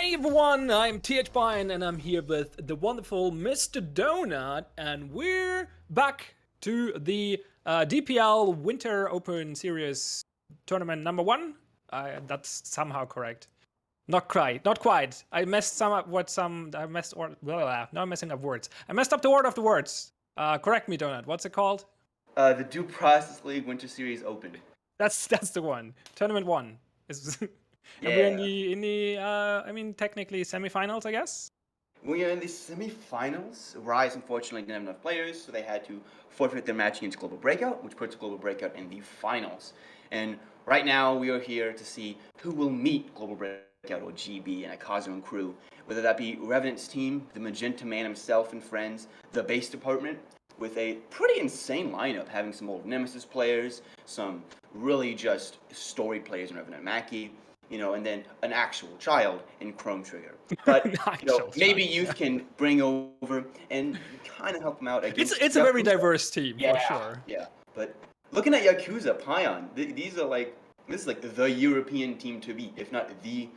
Hey everyone, I'm TH Byne and I'm here with the wonderful Mr. Donut, and we're back to the DPL Winter Open Series tournament number 1. That's somehow correct. Not quite. I messed some up I messed or blah, blah, blah. No, I'm messing up words. I messed up the order of the words. Correct me, Donut. What's it called? The Due Process League Winter Series Open. That's the one. Tournament 1 is and we're in Yeah. the technically semifinals, I guess. We are in the semifinals. Rise unfortunately didn't have enough players, so they had to forfeit their match against Global Breakout, which puts Global Breakout in the finals. And right now we are here to see who will meet Global Breakout, or GB, and Yaokuza and crew. Whether that be Revenant's team, the Magenta Man himself and friends, the base department, with a pretty insane lineup, having some old Nemesis players, some really just storied players in Revenant Mackie, and then an actual child in Chrome Trigger. But maybe youth can bring over and kind of help them out against. It's a very diverse team, for sure. Yeah, but looking at Yaokuza, Pion, these are this is like the European team to beat, if not the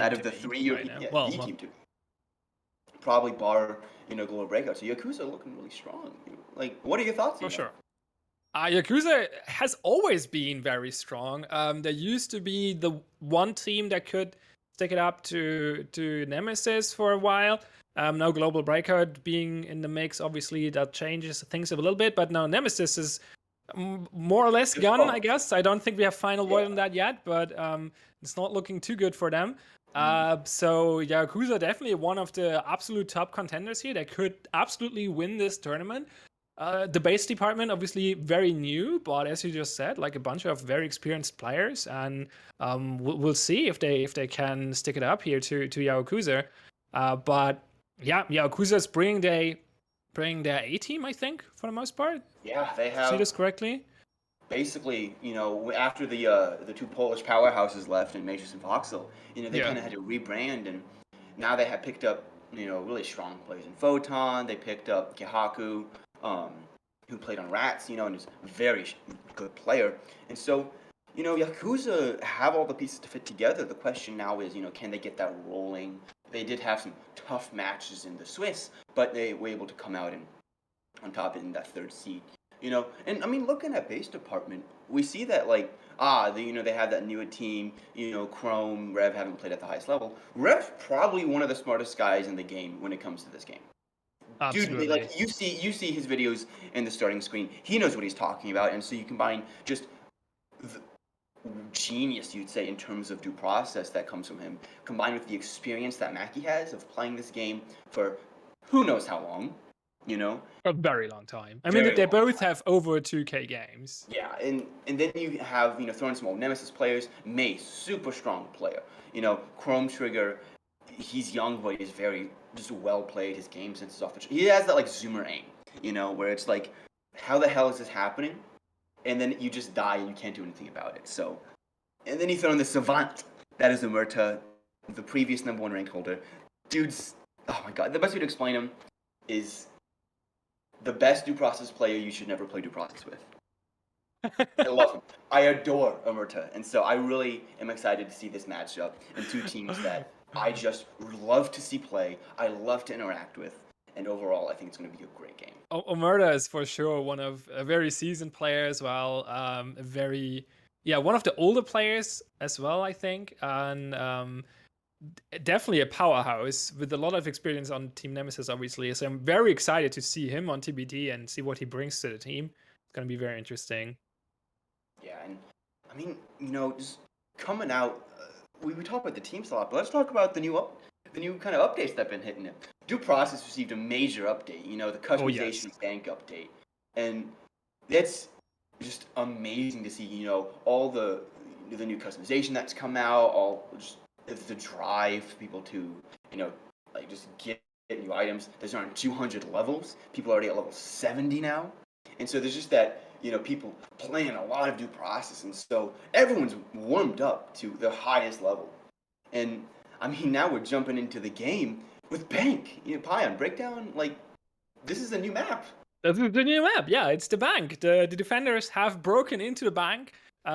out of the 3 European, the team to beat. Probably bar Global Breakout. So Yakuza are looking really strong. What are your thoughts? For sure. Yakuza has always been very strong. There used to be the one team that could stick it up to Nemesis for a while. Now Global Breakout being in the mix, obviously that changes things a little bit. But now Nemesis is more or less gone, I guess. I don't think we have final word on that yet, but it's not looking too good for them. So Yakuza definitely one of the absolute top contenders here. They could absolutely win this tournament. The base department obviously very new, but as you just said, like a bunch of very experienced players, and we'll see if they can stick it up here to Yaokuza. But yeah, Yaokuza is bringing their A team, I think, for the most part. Yeah, they have. See this correctly? Basically, after the two Polish powerhouses left in Matrix and Voxel, they kind of had to rebrand, and now they have picked up really strong players in Photon. They picked up Kihaku, who played on Rats, and is a very good player. And so, Yakuza have all the pieces to fit together. The question now is, can they get that rolling? They did have some tough matches in the Swiss, but they were able to come out on top in that third seed. And I mean, looking at base department, we see that they have that newer team. Chrome, Rev haven't played at the highest level. Rev probably one of the smartest guys in the game when it comes to this game. Absolutely. Dude, you see his videos in the starting screen. He knows what he's talking about, and so you combine just the genius, you'd say, in terms of due process that comes from him, combined with the experience that Mackie has of playing this game for who knows how long. A very long time. I mean, they both have over 2K games. Yeah, and then you have throwing some old Nemesis players. Mace, super strong player. Chrome Trigger, he's young but he's very just well played. His game sense is off the. He has that zoomer aim, where it's like, how the hell is this happening? And then you just die and you can't do anything about it. So, and then you throw in the Savant. That is Umerta, the previous #1 rank holder. Dude's, oh my god, the best way to explain him is the best due process player you should never play due process with. I love him. I adore Umerta, and so I really am excited to see this matchup and two teams that I just love to see play. I love to interact with, and overall, I think it's going to be a great game. Umerta is for sure one of a very seasoned player as well. One of the older players as well, I think, and definitely a powerhouse with a lot of experience on Team Nemesis, obviously. So I'm very excited to see him on TBD and see what he brings to the team. It's going to be very interesting. Yeah, and I mean, just coming out, we talk about the teams a lot, but let's talk about the new kind of updates that have been hitting it. Due Process received a major update, the customization bank update, and that's just amazing to see. All the new customization that's come out, all just the drive for people to just get new items. There's around 200 levels. People are already at level 70 now, and so there's just that. People playing a lot of due process, and so everyone's warmed up to the highest level. And I mean, now we're jumping into the game with Bank. Pion, breakdown, this is a new map. This is the new map, yeah, it's the bank. The defenders have broken into the bank.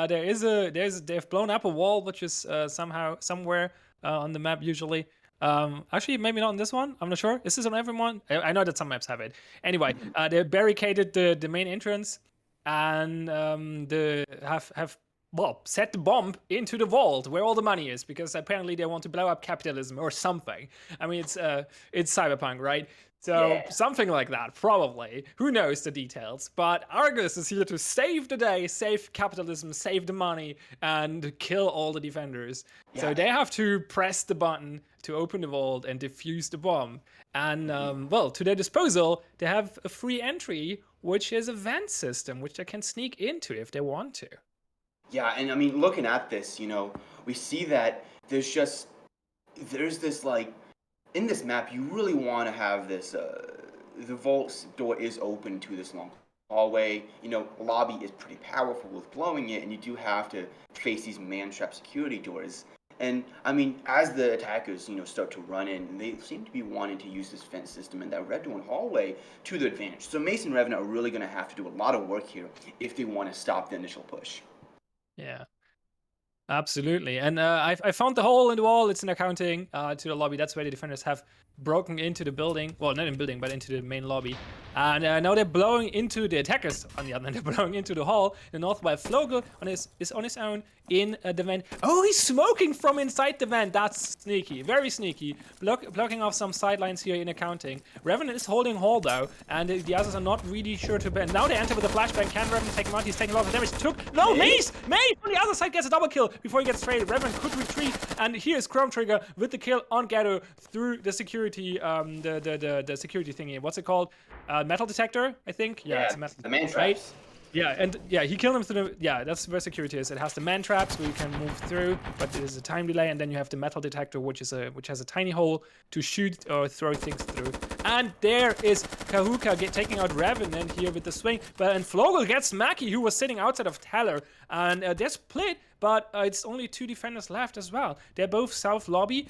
They've blown up a wall, which is somewhere on the map usually. Actually, maybe not on this one. I'm not sure. Is this on everyone? I know that some maps have it. Anyway, they barricaded the main entrance, and the have well, set the bomb into the vault where all the money is, because apparently they want to blow up capitalism or something. I mean, it's cyberpunk, right? So Yeah. something like that, probably. Who knows the details? But Argus is here to save the day, save capitalism, save the money, and kill all the defenders. So Yeah. they have to press the button to open the vault and defuse the bomb. And well, to their disposal, they have a free entry, which is a vent system, which they can sneak into if they want to. Yeah, and I mean, looking at this, we see that there's this like in this map, you really want to have this. The vault's door is open to this long hallway. Lobby is pretty powerful with blowing it, and you do have to face these man-trap security doors. And I mean, as the attackers, start to run in, they seem to be wanting to use this fence system and that red door and hallway to their advantage. So Mason and Revenant are really going to have to do a lot of work here if they want to stop the initial push. Yeah. Absolutely. And I found the hole in the wall. It's an accounting to the lobby. That's where the defenders have broken into the building. Well, not in the building, but into the main lobby. And now they're blowing into the attackers on the other hand. They're blowing into the hall. The north, while Flogel is on his own in the vent. Oh, he's smoking from inside the vent. That's sneaky. Very sneaky. Blocking off some sidelines here in accounting. Revenant is holding hall, though. And the others are not really sure to bend. Now they enter with a flashbang. Can Revenant take him out? He's taking a lot of damage. No, Mace on the other side gets a double kill before he gets traded. Revenant could retreat, and here is Chrome Trigger with the kill on Ghetto through the security, the security thingy. What's it called? Metal detector, I think. Yeah, it's a metal the man detector, right? traps. Yeah, and he killed him through the, that's where security is. It has the man traps where you can move through, but there's a time delay, and then you have the metal detector, which has a tiny hole to shoot or throw things through. And there is Kahuka taking out Revenant here with the swing, and Flogel gets Maki, who was sitting outside of Teller, and they're split, but it's only 2 defenders left as well. They're both south lobby,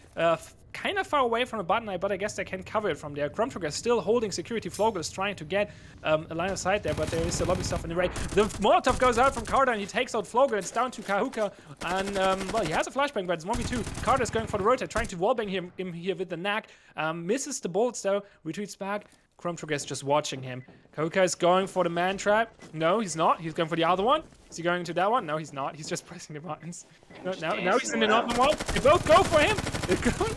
kind of far away from the button, but I guess they can cover it from there. Chrome Trigger is still holding security. Flogel is trying to get a line of sight there, but there is the lobby stuff in the right. The Molotov goes out from Carter, and he takes out Flogel. It's down to Kahuka, and well, he has a flashbang, but it's 1v2. Carter is going for the rotate, trying to wallbang him here with the knack. Misses the bullets though, retreats back. Chrome Trigger is just watching him. Kahuka is going for the man trap. No, he's not. He's going for the other one. Is he going to that one? No, he's not. He's just pressing the buttons. Now he's in the other one. They both go for him.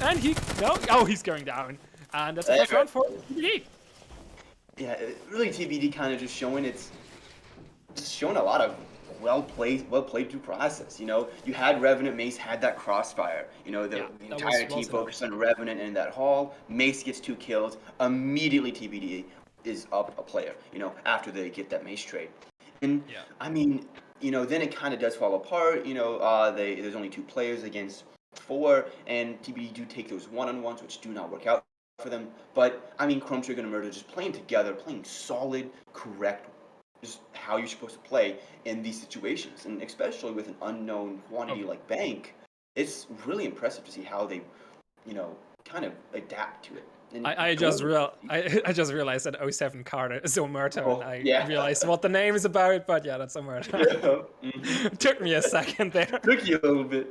And he's going down. And that's a first round for TBD. Yeah, really TBD kind of just showing a lot of well played through process. You had Revenant, Mace had that crossfire. The entire team focused on Revenant in that hall. Mace gets 2 kills. Immediately TBD is up a player, after they get that Mace trade. And I mean, then it kind of does fall apart. There's only 2 players against 4, and TBD do take those one-on-ones, which do not work out for them. But I mean, Chrome Trigger and Murder just playing together, playing solid, correct, just how you're supposed to play in these situations, and especially with an unknown quantity like Bank, it's really impressive to see how they, kind of adapt to it. I just realized that 07 Carter is Omerta, and I realized what the name is about, but yeah, that's Omerta. Took me a second there. Took you a little bit.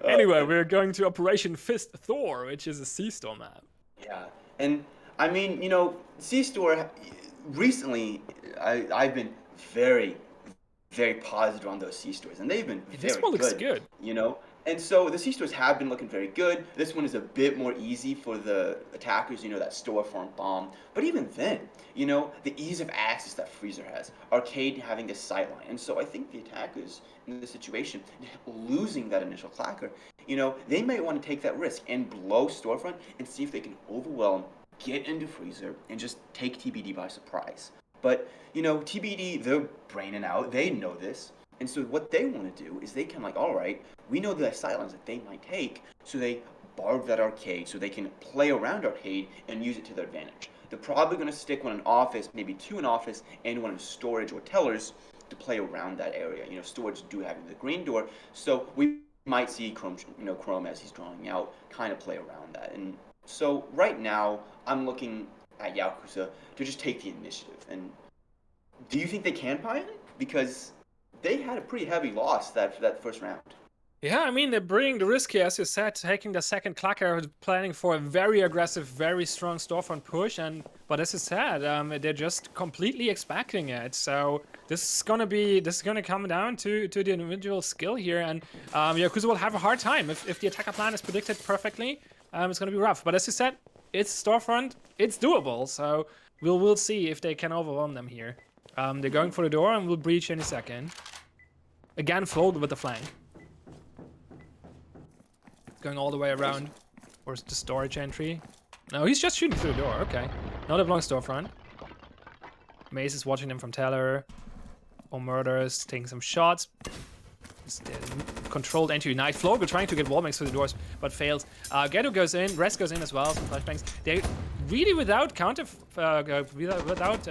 Anyway, we're going to Operation Fist Thor, which is a C-Store map. Yeah, and I mean, C-Store, recently, I've been very, very positive on those C-Stores, and they've been very good. This one looks good. And so the C-Stores have been looking very good. This one is a bit more easy for the attackers, that storefront bomb. But even then, the ease of access that Freezer has, Arcade having this sightline. And so I think the attackers in this situation, losing that initial clacker, they might want to take that risk and blow storefront and see if they can overwhelm, get into Freezer, and just take TBD by surprise. But, TBD, they're braining out. They know this. And so what they want to do is they can all right, we know the sidelines that they might take, so they borrow that arcade so they can play around arcade and use it to their advantage. They're probably going to stick one in office, maybe 2 in office, and one in storage or tellers to play around that area. Storage do having the green door, so we might see Chrome as he's drawing out kind of play around that. And so right now, I'm looking at Yaokuza to just take the initiative. And do you think they can pilot? Because they had a pretty heavy loss that first round. Yeah, I mean, they're bringing the risk here, as you said, taking the second clacker, planning for a very aggressive, very strong storefront push, but as you said, they're just completely expecting it. So this is gonna come down to the individual skill here, and Yakuza will have a hard time if the attacker plan is predicted perfectly. It's gonna be rough. But as you said, it's storefront, it's doable. So we'll see if they can overwhelm them here. They're going for the door and will breach any second. Again, Flogel with the flank. Going all the way around. Or the storage entry. No, he's just shooting through the door. Okay. Not a long storefront. Mace is watching him from Teller. Or Murders taking some shots. Controlled entry. Night Flogel trying to get wallbangs through the doors, but fails. Ghetto goes in. Rest goes in as well. Some flashbangs. They really without counter, without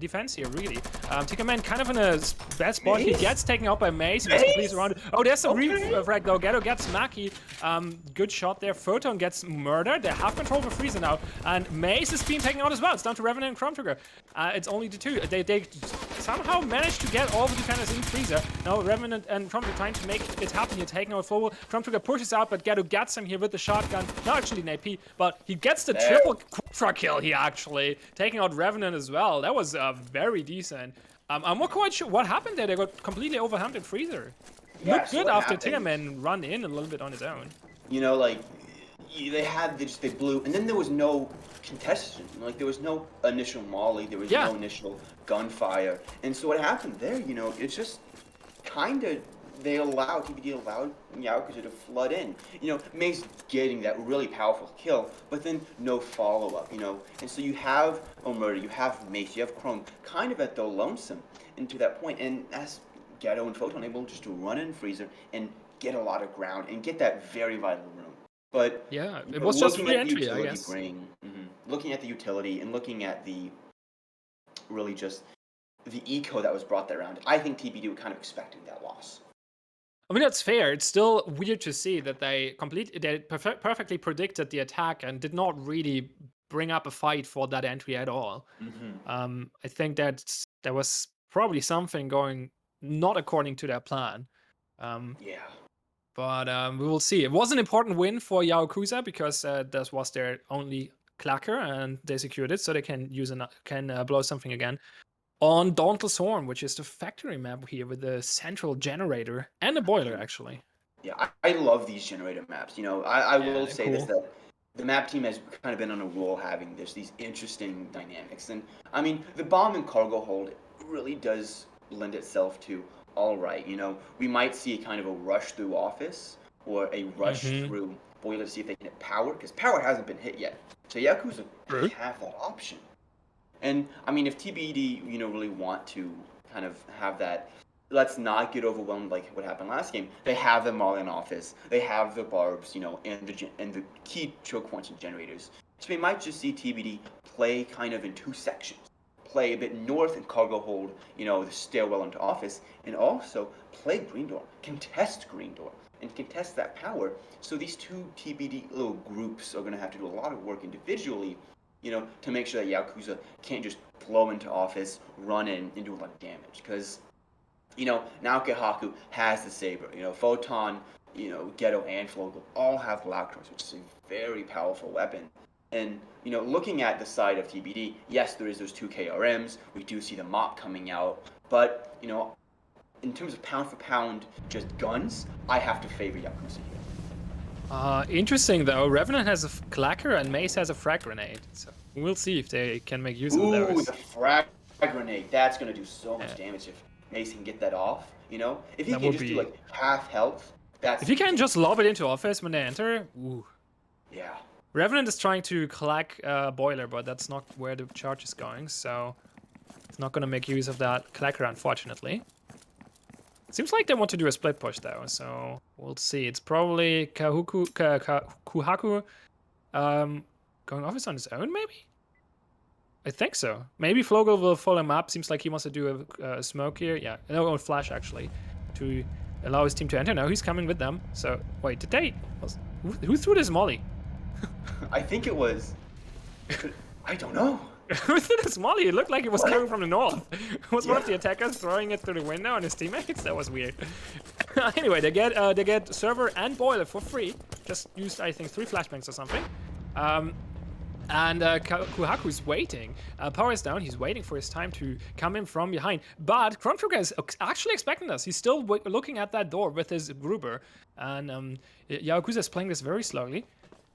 defense here. Really. Tickerman kind of in a bad spot. Mace? He gets taken out by Mace. He's around. Oh, there's some refrag though. Ghetto gets Maki. Good shot there. Photon gets murdered. They have control over Freezer now, and Mace is being taken out as well. It's down to Revenant and Chrome Trigger. It's only the two. They somehow managed to get all the defenders in Freezer. Now Revenant and Chrome Trigger trying to make it happen here, taking out Flogel. Chrome Trigger pushes out, but Ghetto gets him here with the shotgun. Not actually an AP, but he gets the triple Quadra kill here, actually. Taking out Revenant as well. That was very decent. I'm not quite sure what happened there. They got completely overwhelmed in Freezer. Yeah, Looked good after Tickerman run in a little bit on his own. You know, like, they blew, and then there was no contestation. Like, there was no initial molly, there was no initial gunfire. And so what happened there, you know, it's just kind of, TPD allowed Yaokuza to flood in. You know, Mace getting that really powerful kill, but then no follow-up, you know. And so you have Murder, you have Mace, you have Chrome, kind of at the lonesome into that point. And as Ghetto and Photon able just to run in Freezer and get a lot of ground and get that very vital room. But yeah, it was just free entry, I guess. Looking at the utility and looking at the really just the eco that was brought that round, I think TPD were kind of expecting that loss. I mean, that's fair. It's still weird to see that they perfectly predicted the attack and did not really bring up a fight for that entry at all. I think that there was probably something going not according to their plan. But we will see. It was an important win for Yaokuza because that was their only clacker and they secured it, so they can blow something again. On Dauntless Horn, which is the factory map here with the central generator and a boiler, actually. Yeah, I love these generator maps. You know, I will say this, that the map team has kind of been on a roll having these interesting dynamics. And, I mean, the bomb and cargo hold really does lend itself to, all right, you know, we might see kind of a rush through office or a rush through boiler to see if they can hit power, because power hasn't been hit yet. So Yakuza have that option. And, I mean, if TBD, you know, really want to kind of have that, let's not get overwhelmed like what happened last game, they have the Marlin office, they have the barbs, you know, and the key choke points and generators. So we might just see TBD play kind of in two sections. Play a bit north and cargo hold, you know, the stairwell into office, and also play Green Door, contest Green Door, and contest that power. So these two TBD little groups are going to have to do a lot of work individually, you know, to make sure that Yakuza can't just blow into office, run in, and do a lot of damage. Because, you know, now Haku has the Saber. You know, Photon, you know, Ghetto, and Flogel all have Lactors, which is a very powerful weapon. And, you know, looking at the side of TBD, yes, there is those two KRMs. We do see the mop coming out. But, you know, in terms of pound for pound, just guns, I have to favor Yakuza here. Interesting though, Revenant has a clacker and Mace has a frag grenade. So we'll see if they can make use of those. Ooh, the frag grenade. That's going to do so much damage if Mace can get that off, you know? If he can just do like half health, that's... If he can just lob it into office when they enter, ooh. Yeah. Revenant is trying to clack boiler, but that's not where the charge is going, so it's not going to make use of that clacker, unfortunately. Seems like they want to do a split push though, so we'll see. It's probably Kuhaku going office on his own, maybe? I think so. Maybe Flogel will follow him up. Seems like he wants to do a smoke here. Yeah, no, flash actually, to allow his team to enter. Now he's coming with them. So wait, did they? Who threw this molly? I think it was. I don't know. With this molly, it looked like it was coming from the north. It was one of the attackers throwing it through the window on his teammates. That was weird. Anyway, they get server and boiler for free. Just used, I think, 3 flashbangs or something. And Kuhaku's waiting. Power is down. He's waiting for his time to come in from behind. But Chrome Trigger is actually expecting us. He's still looking at that door with his Gruber. And Yaokuza is playing this very slowly.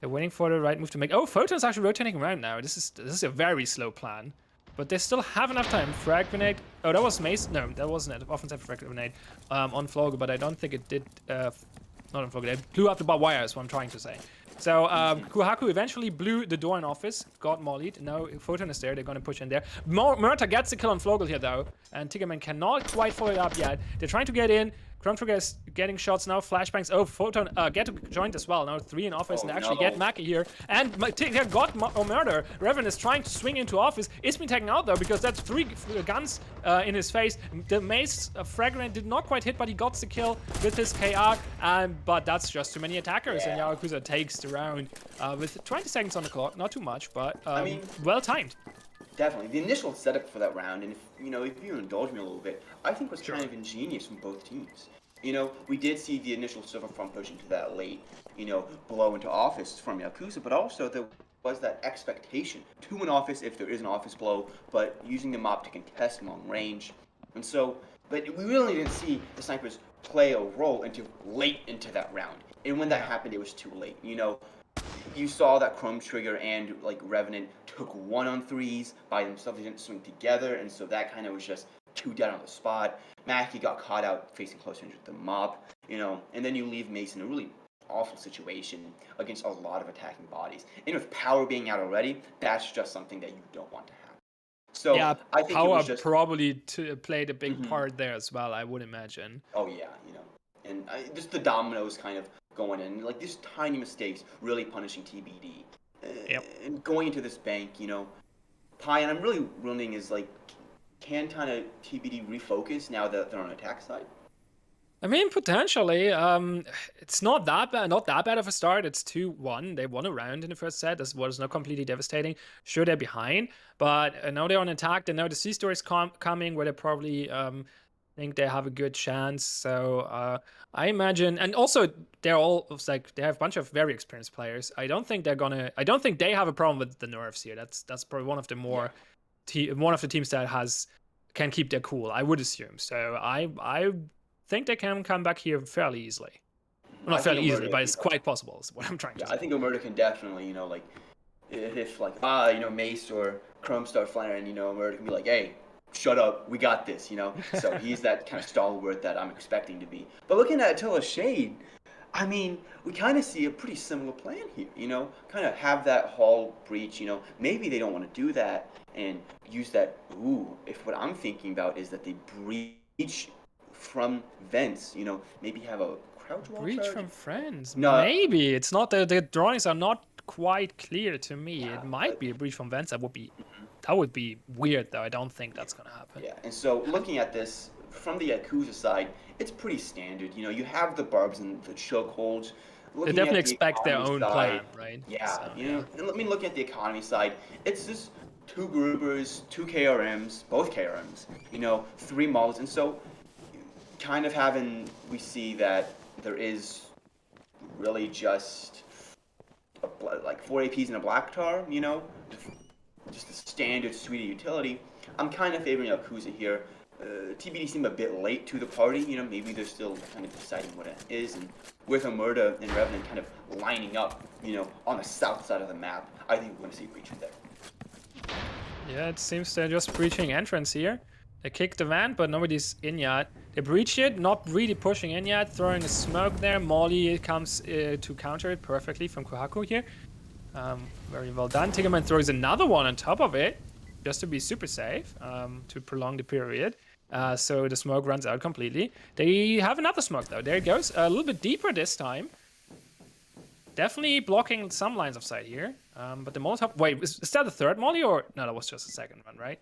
They're waiting for the right move to make. Oh, Photon's actually rotating around now. This is a very slow plan. But they still have enough time. Frag grenade. Oh, that was Mace. No, that wasn't it. Offensive frag grenade on Flogger, but I don't think it did. Not on Flogger. They blew up the barbed wire, is what I'm trying to say. So Kuhaku eventually blew the door in office, got mollied. Now Photon is there. They're going to push in there. Murta gets the kill on Flogel here, though. And Tiggerman cannot quite follow it up yet. They're trying to get in. Chrome Trigger is getting shots now. Flashbangs. Oh, Photon get joined as well. Now 3 in office and actually get Maki here. And Tigger got Murder. Revan is trying to swing into office. It's been taken out though because that's 3 guns in his face. The Mace fragment did not quite hit, but he got the kill with his KR. But that's just too many attackers, and Yaokuza takes the round with 20 seconds on the clock. Not too much, but I mean, well timed. Definitely. The initial setup for that round, and if you indulge me a little bit, I think was kind of ingenious from both teams. We did see the initial server front push into that late, blow into office from Yakuza, but also there was that expectation to an office if there is an office blow, but using the mob to contest long range. And so, but we really didn't see the snipers play a role until late into that round. And when that happened, it was too late. You saw that Chrome Trigger and Revenant took 1-on-3s by themselves. They didn't swing together, and so that kind of was just 2 dead on the spot. Mackie got caught out facing close range with the mob, and then you leave Mace in a really awful situation against a lot of attacking bodies. And with power being out already, that's just something that you don't want to have. So yeah, I think power it was just probably played a big part there as well, I would imagine. Oh yeah, and just the dominoes kind of going in, these tiny mistakes really punishing TBD. And going into this bank, Pi, and I'm really wondering is can kind of TBD refocus now that they're on attack side? I mean, potentially. It's not that bad of a start. It's 2-1. They won a round in the first set. This was not completely devastating. Sure, they're behind, but now they're on attack. They know the C-Store is coming, where they probably think they have a good chance. So I imagine, and also they're all they have a bunch of very experienced players. I don't think they have a problem with the nerfs here. That's probably one of the more one of the teams that can keep their cool, I would assume. So I think they can come back here fairly easily. Well, not fairly easily, but it's quite possible is what I'm trying to say. I think Omerta can definitely, if Mace or Chrome start flaring, Omerta can be like, hey, shut up, we got this, So he's that kind of stalwart that I'm expecting to be. But looking at Attila Shade, I mean, we kind of see a pretty similar plan here, kind of have that hall breach, maybe they don't want to do that and use that, if what I'm thinking about is that they breach from vents, maybe have a crouch wall breach charge? From friends. No. Maybe it's not the drawings are not quite clear to me. It might be a breach from vents. That would be weird though. I don't think that's gonna happen. Yeah, and so looking at this from the Yakuza side, it's pretty standard. You have the barbs and the chokeholds. They definitely expect their own plan, right? Yeah, so, and let me look at the economy side. It's just 2 Grubers, 2 KRMs, both KRMs, 3 models, and so kind of we see that there is really just 4 APs and a Black Tar, just a standard suite of utility. I'm kind of favoring Yakuza here. TBD seem a bit late to the party, maybe they're still kind of deciding what it is, and with Omerta and Revenant kind of lining up, on the south side of the map, I think we're going to see a breach there. Yeah, it seems they're just breaching entrance here. They kicked the van, but nobody's in yet. They breached it, not really pushing in yet, throwing a smoke there. Molly comes to counter it perfectly from Kohaku here. Very well done. Tiggerman throws another one on top of it, just to be super safe, to prolong the period. So the smoke runs out completely. They have another smoke though. There it goes. A little bit deeper this time. Definitely blocking some lines of sight here. But the Molotov... Wait, is that the third Molly or... No, that was just the second one, right?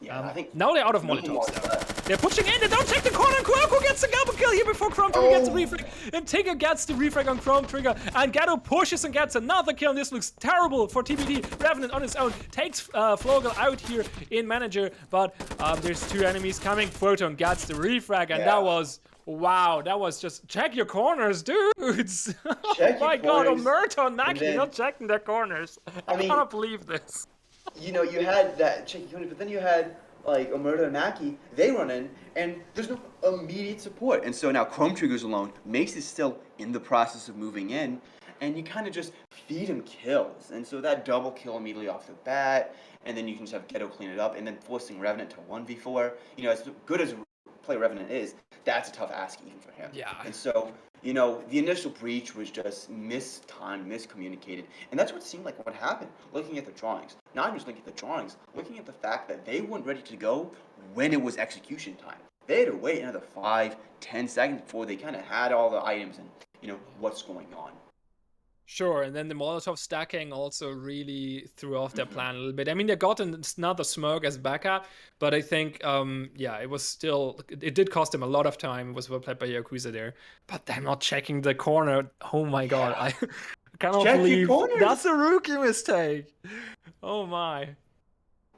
Yeah, I think Now they're out of no Molotovs Molotovs though. left. They're pushing in, they don't take the corner, and Kuroko gets the double kill here before Chrome Trigger gets the Oh. refrag, and Tigger gets the refrag on Chrome Trigger, and Gatto pushes and gets another kill, and this looks terrible for TBD. Revenant on his own takes Flogel out here in Manager, but there's two enemies coming. Photon gets the refrag, and that was... Wow, that was just... Check your corners, dudes! Check Oh my your god, corners, Omerta and Naki then- not checking their corners. I mean- cannot believe this. You know, you had that check your corners, but then you had like Omerta and Maki, they run in, and there's no immediate support. And so now Chrome Trigger's alone. Mace is still in the process of moving in, and you kind of just feed him kills. And so that double kill immediately off the bat, and then you can just have Ghetto clean it up, and then forcing Revenant to 1v4. You know, as good as play Revenant is, that's a tough ask even for him. Yeah. And so, you know, the initial breach was just mistimed, miscommunicated, and that's what seemed like what happened. Looking at the drawings, not just looking at the drawings, looking at the fact that they weren't ready to go when it was execution time. They had to wait another 5-10 seconds before they kind of had all the items and, you know, what's going on. Sure, and then the Molotov stacking also really threw off their plan a little bit. I mean, they got another smoke as backup, but I think, yeah, it was still... It did cost them a lot of time. It was well played by Yaokuza there. But they're not checking the corner. Oh my god, I cannot Check your believe corners. that's a rookie mistake. Oh my.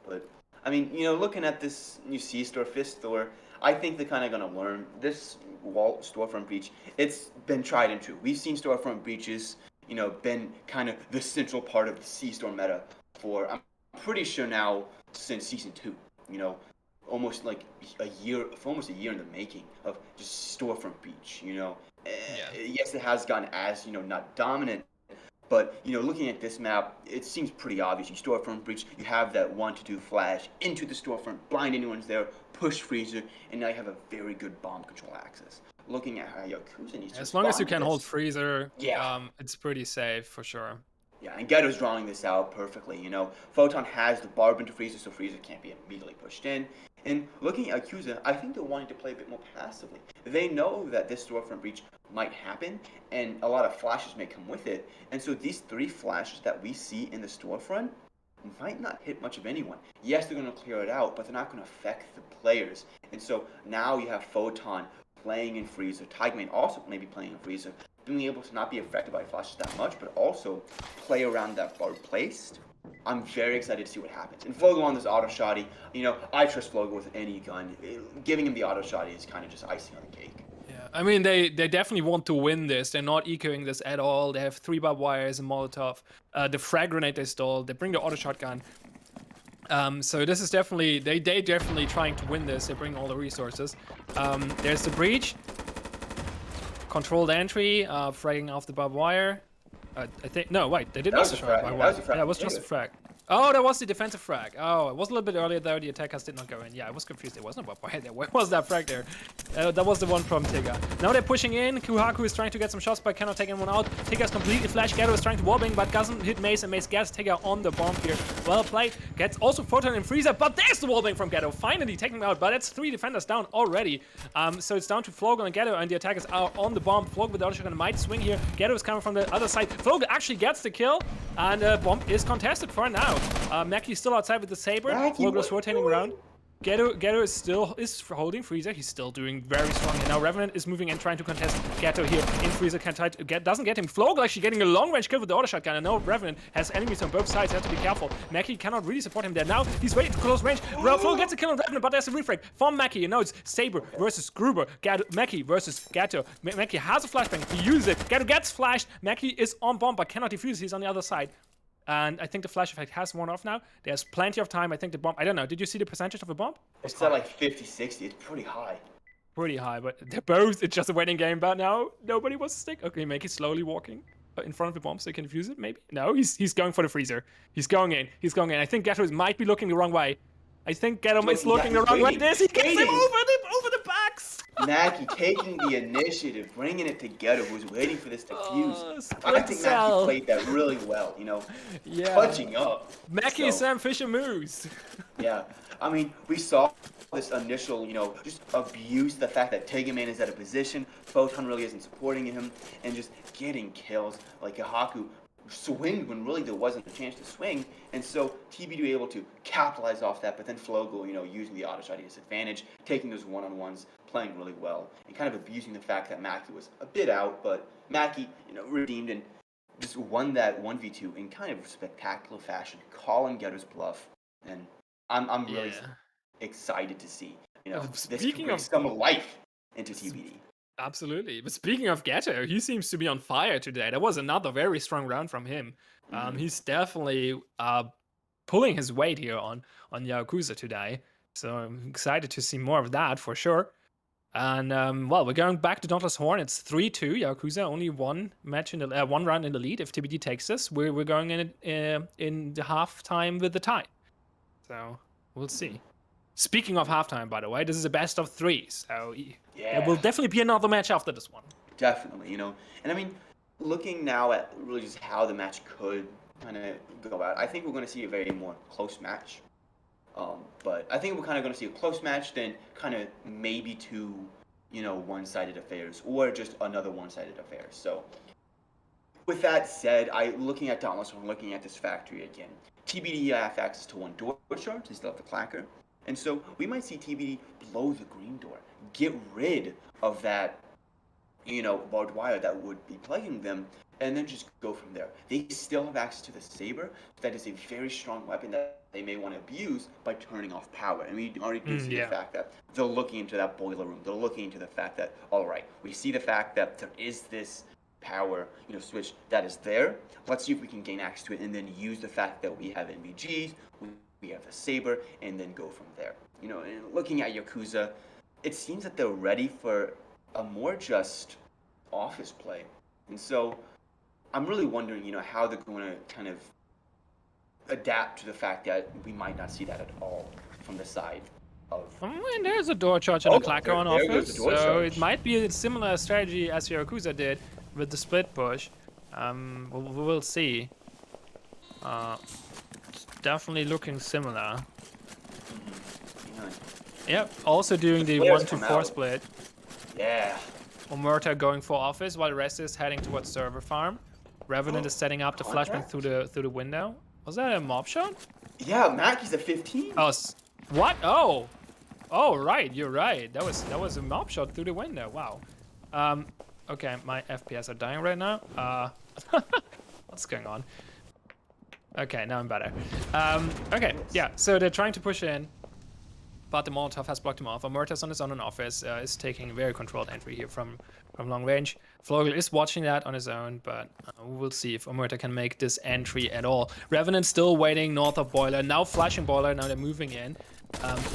But, I mean, you know, looking at this new C-Store, Fist Store, I think they're kind of going to learn. This wall storefront breach, it's been tried and true. We've seen storefront breaches, you know, been kind of the central part of the C-Store meta for, I'm pretty sure now, since Season 2. You know, almost like almost a year in the making of just storefront breach, you know. Yes, it has gotten as, you know, not dominant, but, you know, looking at this map, it seems pretty obvious. You storefront breach, you have that 1-2 flash into the storefront, blind anyone's there, push freezer, and now you have a very good bomb control access. Looking at how Yaokuza needs to As long as you respond to can this. hold freezer, Yeah. it's pretty safe for sure. Yeah, and Ghetto's drawing this out perfectly, you know. Photon has the barb into freezer, so freezer can't be immediately pushed in. And looking at Yakuza, I think they're wanting to play a bit more passively. They know that this storefront breach might happen, and a lot of flashes may come with it. And so these 3 flashes that we see in the storefront might not hit much of anyone. Yes, they're going to clear it out, but they're not going to affect the players. And so now you have Photon playing in freezer, Tigman also maybe playing in freezer, being able to not be affected by flashes that much, but also play around that bar placed. I'm very excited to see what happens. And Flogel on this auto shotty, you know, I trust Flogel with any gun. Giving him the auto shotty is kind of just icing on the cake. Yeah, I mean, they definitely want to win this. They're not ecoing this at all. They have 3 barbed wires and Molotov. The frag grenade they stole. They bring the auto shotgun. So this is definitely... They definitely trying to win this. They bring all the resources. There's the breach. Controlled entry. Fragging off the barbed wire. I think... No, wait. They did not destroy the barbed wire. Yeah, it was just a frag. Oh, that was the defensive frag. Oh, it was a little bit earlier though. The attackers did not go in. Yeah, I was confused. There was no barbed wire there. Where was that frag there? That was the one from Tigger. Now they're pushing in. Kuhaku is trying to get some shots, but cannot take anyone out. Tigger's completely flashed. Ghetto is trying to wallbang, but doesn't hit Mace, and Mace gets Tigger on the bomb here. Well played. Gets also Photon and Freezer, but there's the wallbang from Ghetto. Finally taking him out, but it's 3 defenders down already. So it's down to Flogel and Ghetto, and the attackers are on the bomb. Flogel with the auto shotgun might swing here. Ghetto is coming from the other side. Flogel actually gets the kill, and bomb is contested for now. Mackey's still outside with the saber. Flogel is rotating around. Ghetto is still holding Freezer. He's still doing very strong. And now Revenant is moving and trying to contest Ghetto here. In Freezer doesn't get him. Flogel actually getting a long range kill with the auto shotgun. And now Revenant has enemies on both sides. Has to be careful. Mackey cannot really support him there. Now he's waiting to close range. Flogel gets a kill on Revenant, but there's a refrag from Mackey. And now it's Saber versus Gruber. Mackey versus Ghetto. Mackey has a flashbang. He uses it. Ghetto gets flashed. Mackey is on bomb but cannot defuse. He's on the other side. And I think the flash effect has worn off now. There's plenty of time. I think the bomb... I don't know. Did you see the percentage of the bomb? It's at like 50-60. It's pretty high. Pretty high, but they're both... It's just a waiting game, but now nobody wants to stick. Okay, Mackey slowly walking in front of the bomb so he can defuse it, maybe? No, he's going for the freezer. He's going in. He's going in. I think Ghetto might be looking the wrong way. I think Ghetto is looking the wrong way. This, he gets him over the backs! Mackey taking the initiative, bringing it to Ghetto, who's waiting for this to fuse. I think cell. Mackey played that really well, you know, yeah. punching up. Mackey Sam Fisher moves. Yeah, I mean, we saw this initial, you know, just abuse the fact that Tegaman is at a position, Photon really isn't supporting him, and just getting kills. Like Yahaku swing when really there wasn't a chance to swing, and so TBD were able to capitalize off that. But then Flogel, using the auto shot to his advantage, taking those one-on-ones, playing really well, and kind of abusing the fact that Mackie was a bit out, but Mackie, redeemed and just won that 1v2 in kind of spectacular fashion, calling Getter's bluff, and I'm really Yeah. excited to see, this could Speaking bring of some life into TBD. Absolutely. But speaking of Ghetto, he seems to be on fire today. That was another very strong round from him. Mm-hmm. He's definitely pulling his weight here on Yaokuza today. So I'm excited to see more of that for sure. And well, we're going back to Dauntless Horn. It's 3-2. Yakuza only one match in the one round in the lead. If TBD takes this, we're going in the halftime with the tie. So we'll see. Speaking of halftime, by the way, this is a best of three. So there will Yeah. definitely be another match after this one. Definitely, and I mean, looking now at really just how the match could kind of go out, I think we're going to see a very more close match. But I think we're kind of going to see a close match, then kind of maybe two, one-sided affairs, or just another one-sided affair. So, with that said, looking at Dauntless, I'm looking at this factory again. TBD have access to one door charge, they still have the clacker. And so we might see TBD blow the green door, get rid of that barbed wire that would be plaguing them, and then just go from there. They still have access to the saber. That is a very strong weapon that they may want to abuse by turning off power. And we already do see the Yeah. fact that they're looking into that boiler room. They're looking into the fact that, all right, we see the fact that there is this power, switch that is there. Let's see if we can gain access to it, and then use the fact that we have NVGs, we have the saber, and then go from there. And looking at Yakuza, it seems that they're ready for a more just office play. And so I'm really wondering, how they're going to kind of adapt to the fact that we might not see that at all from the side of. And there's a door charge and a clacker on There goes office, the door so charge. it might be a similar strategy as Yakuza did with the split push. We'll see. It's definitely looking similar. Yep, also doing the 1-4 split. Yeah. Omerta going for office while the rest is heading towards server farm. Revenant is setting up the flashbang through the window. Was that a mob shot? Yeah, Mackie's at 15. Oh, what? Oh, right. You're right. That was a mob shot through the window. Wow. Okay, my FPS are dying right now. What's going on? Okay, now I'm better. Okay, yeah. So they're trying to push in, but the Molotov has blocked him off. Omerta's on his own in office, is taking a very controlled entry here from long range. Flogel is watching that on his own, but we'll see if Omerta can make this entry at all. Revenant still waiting north of Boiler, now flashing Boiler, now they're moving in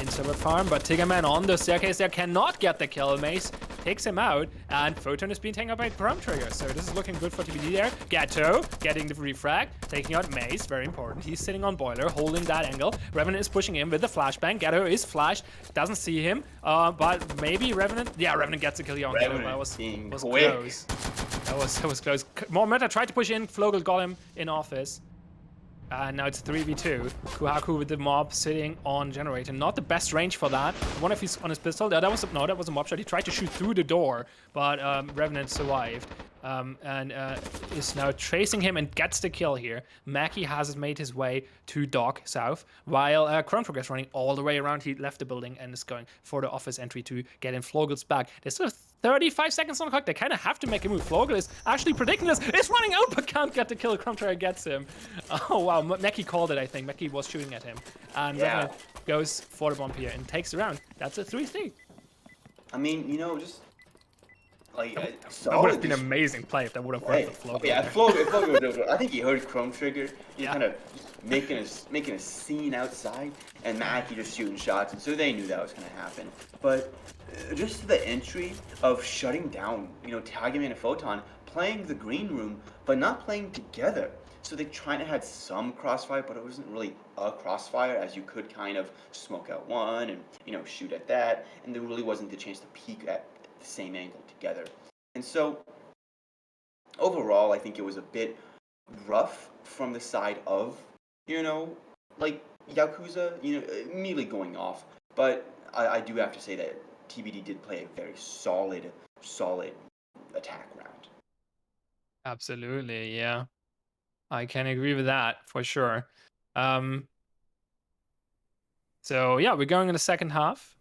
server farm, but Tiggerman on the staircase there cannot get the kill. Mace takes him out, and Photon is being taken out by Chrome Trigger, so this is looking good for TBD there. Ghetto getting the refrag, taking out Mace, very important. He's sitting on Boiler, holding that angle. Revenant is pushing in with the flashbang. Ghetto is flashed, doesn't see him, but maybe Revenant. Yeah, Revenant gets a kill here on Ghetto. That was close. That was close. More meta tried to push in. Flogel got him in office. And now it's 3v2. Kuhaku with the mob sitting on generator. Not the best range for that. One of his on his pistol. That was a mob shot. He tried to shoot through the door, but Revenant survived. And is now chasing him and gets the kill here. Mackie has made his way to Dock South, while Chrome Trigger is running all the way around. He left the building and is going for the office entry to get in Flogel's back. There's still 35 seconds on the clock. They kind of have to make a move. Flogel is actually predicting this. It's running out, but can't get the kill. Chrome Trigger gets him. Oh, wow. Mackie called it, I think. Mackie was shooting at him. And Revenant goes for the bomb here and takes the round. That's a 3-3. I mean, just like that would have been an amazing play if that would have worked with Flogel. Yeah, Flogel. I think he heard Chrome Trigger. He kind of making a scene outside, and Mackie just shooting shots, and so they knew that was going to happen. But just the entry of shutting down, Tagging and Photon playing the green room, but not playing together. So they kind of had some crossfire, but it wasn't really a crossfire, as you could kind of smoke out one and shoot at that, and there really wasn't the chance to peek at the same angle together. And so overall, I think it was a bit rough from the side of like Yakuza, immediately going off. But I do have to say that TBD did play a very solid attack round. Absolutely, yeah. I can agree with that for sure. So yeah, we're going in the second half.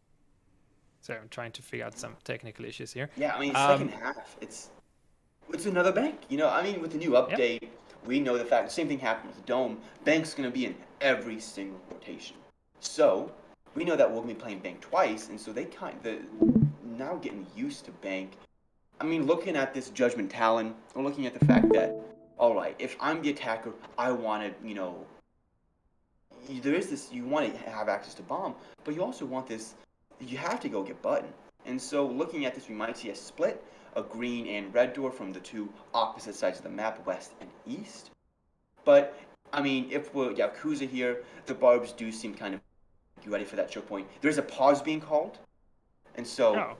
So I'm trying to figure out some technical issues here. Yeah, I mean, second half, it's another bank. You know, I mean, with the new Yep. update, we know the fact the same thing happened with the Dome. Bank's going to be in every single rotation. So we know that we're going to be playing Bank twice, and so they now getting used to Bank. I mean, looking at this Judgment Talon, we're looking at the fact that, all right, if I'm the attacker, I want to, there is this, you want to have access to bomb, but you also want this, you have to go get button. And so looking at this, we might see a split, a green and red door from the two opposite sides of the map, west and east. But, I mean, if we're Yaokuza here, the barbs do seem kind of ready for that choke point. There's a pause being called, and so, Oh.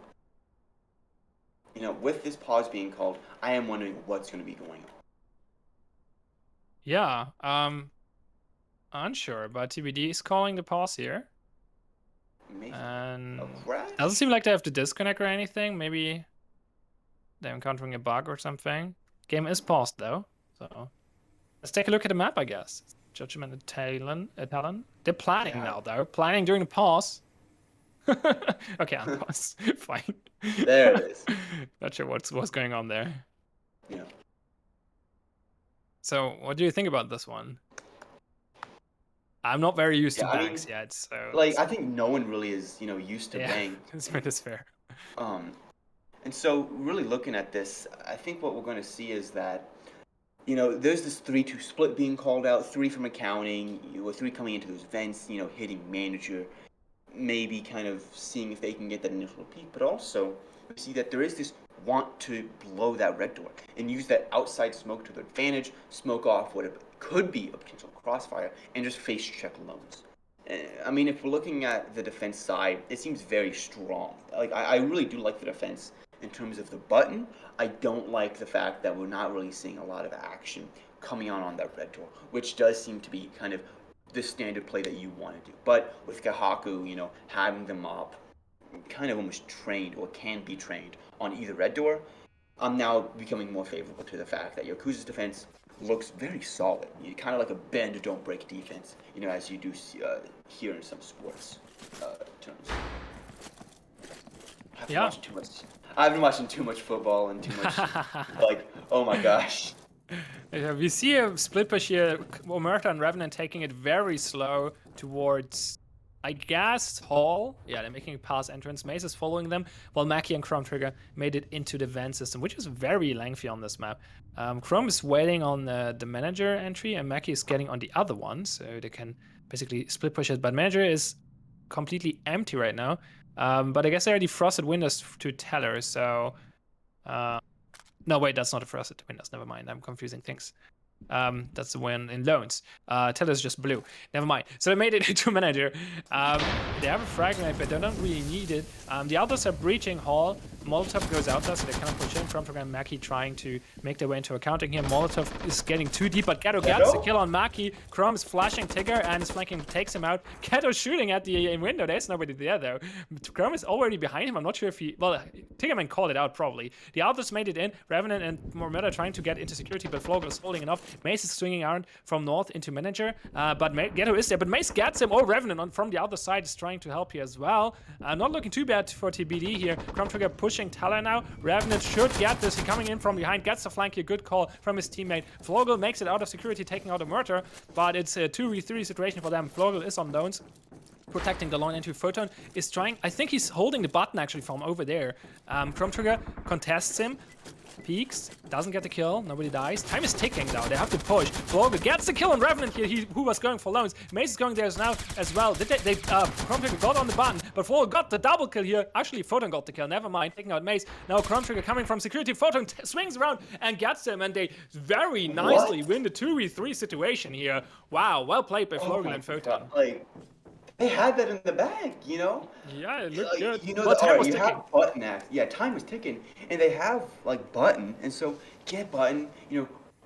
with this pause being called, I am wondering what's going to be going on. Yeah. Unsure, but TBD is calling the pause here. Maybe a And crash? doesn't seem like they have to disconnect or anything. Maybe they're encountering a bug or something. Game is paused though, so let's take a look at the map, I guess. Judgment Talon. They're planning Yeah. now, though. Planning during the pause. Okay, unpause. Fine. There it is. Not sure what's going on there. Yeah. So, what do you think about this one? I'm not very used to Yeah, I banks mean, yet, so I think no one really is, used to yeah, bank. it's fair. And so really looking at this, I think what we're going to see is that, there's this 3-2 split being called out, 3 from accounting, with 3 coming into those vents, hitting manager, maybe kind of seeing if they can get that initial peak, but also we see that there is this want to blow that red door and use that outside smoke to their advantage, smoke off what could be a potential crossfire, and just face check loans. I mean, if we're looking at the defense side, it seems very strong. Like, I really do like the defense in terms of the button. I don't like the fact that we're not really seeing a lot of action coming on that red door, which does seem to be kind of the standard play that you want to do. But with Kahaku, having them up, kind of almost trained or can be trained on either red door, I'm now becoming more favorable to the fact that Yakuza's defense looks very solid. Kind of like a bend, don't break defense, as you do here in some sports terms. Yeah. I've been watching too much football and too much, oh my gosh. Yeah, we see a split push here. Omerta and Revenant taking it very slow towards, I guess, Hall. Yeah, they're making a pass entrance. Mace is following them, while Mackie and Chrome Trigger made it into the van system, which is very lengthy on this map. Chrome is waiting on the manager entry, and Mackie is getting on the other one, so they can basically split push it. But manager is completely empty right now. But I guess they already frosted windows to Teller, so... no, wait, that's not a frosted windows. Never mind, I'm confusing things. That's the one in loans. Teller's just blue. Never mind. So they made it into manager. They have a frag knife, but they don't really need it. The others are breaching Hall. Molotov goes out there, so they cannot push in. From program Maki trying to make their way into accounting here. Molotov is getting too deep, but Ghetto gets the kill on Maki. Chrome is flashing Tigger and is flanking, takes him out. Ghetto shooting at the window. There's nobody there though. Chrome is already behind him. I'm not sure if he. Well, Tiggerman called it out probably. The others made it in. Revenant and Mormetta trying to get into security, but Flogel is holding it off. Mace is swinging around from north into manager, but Ghetto is there. But Mace gets him. Oh, Revenant from the other side is trying to help here as well. Not looking too bad for TBD here. Chrome Trigger pushing Talon now. Revenant should get this. He coming in from behind, gets the flank here. Good call from his teammate. Flogel makes it out of security, taking out a murder, but it's a 2v3 situation for them. Flogel is on loans, protecting the lone into Photon, is trying, I think he's holding the button actually from over there. Chrome Trigger contests him, peeks, doesn't get the kill, nobody dies. Time is ticking now, they have to push. Flogel gets the kill on Revenant here, who was going for loans. Mace is going there now as well. Chrome Trigger got on the button, but Flogel got the double kill here. Actually, Photon got the kill, never mind, taking out Mace. Now Chrome Trigger coming from security, Photon swings around and gets him, and they very nicely win the 2v3 situation here. Wow, well played by Flogel and Photon. They had that in the bag, Yeah, it looked good. Time was ticking. Have button act. Yeah, time was ticking, and they have button, and so get button.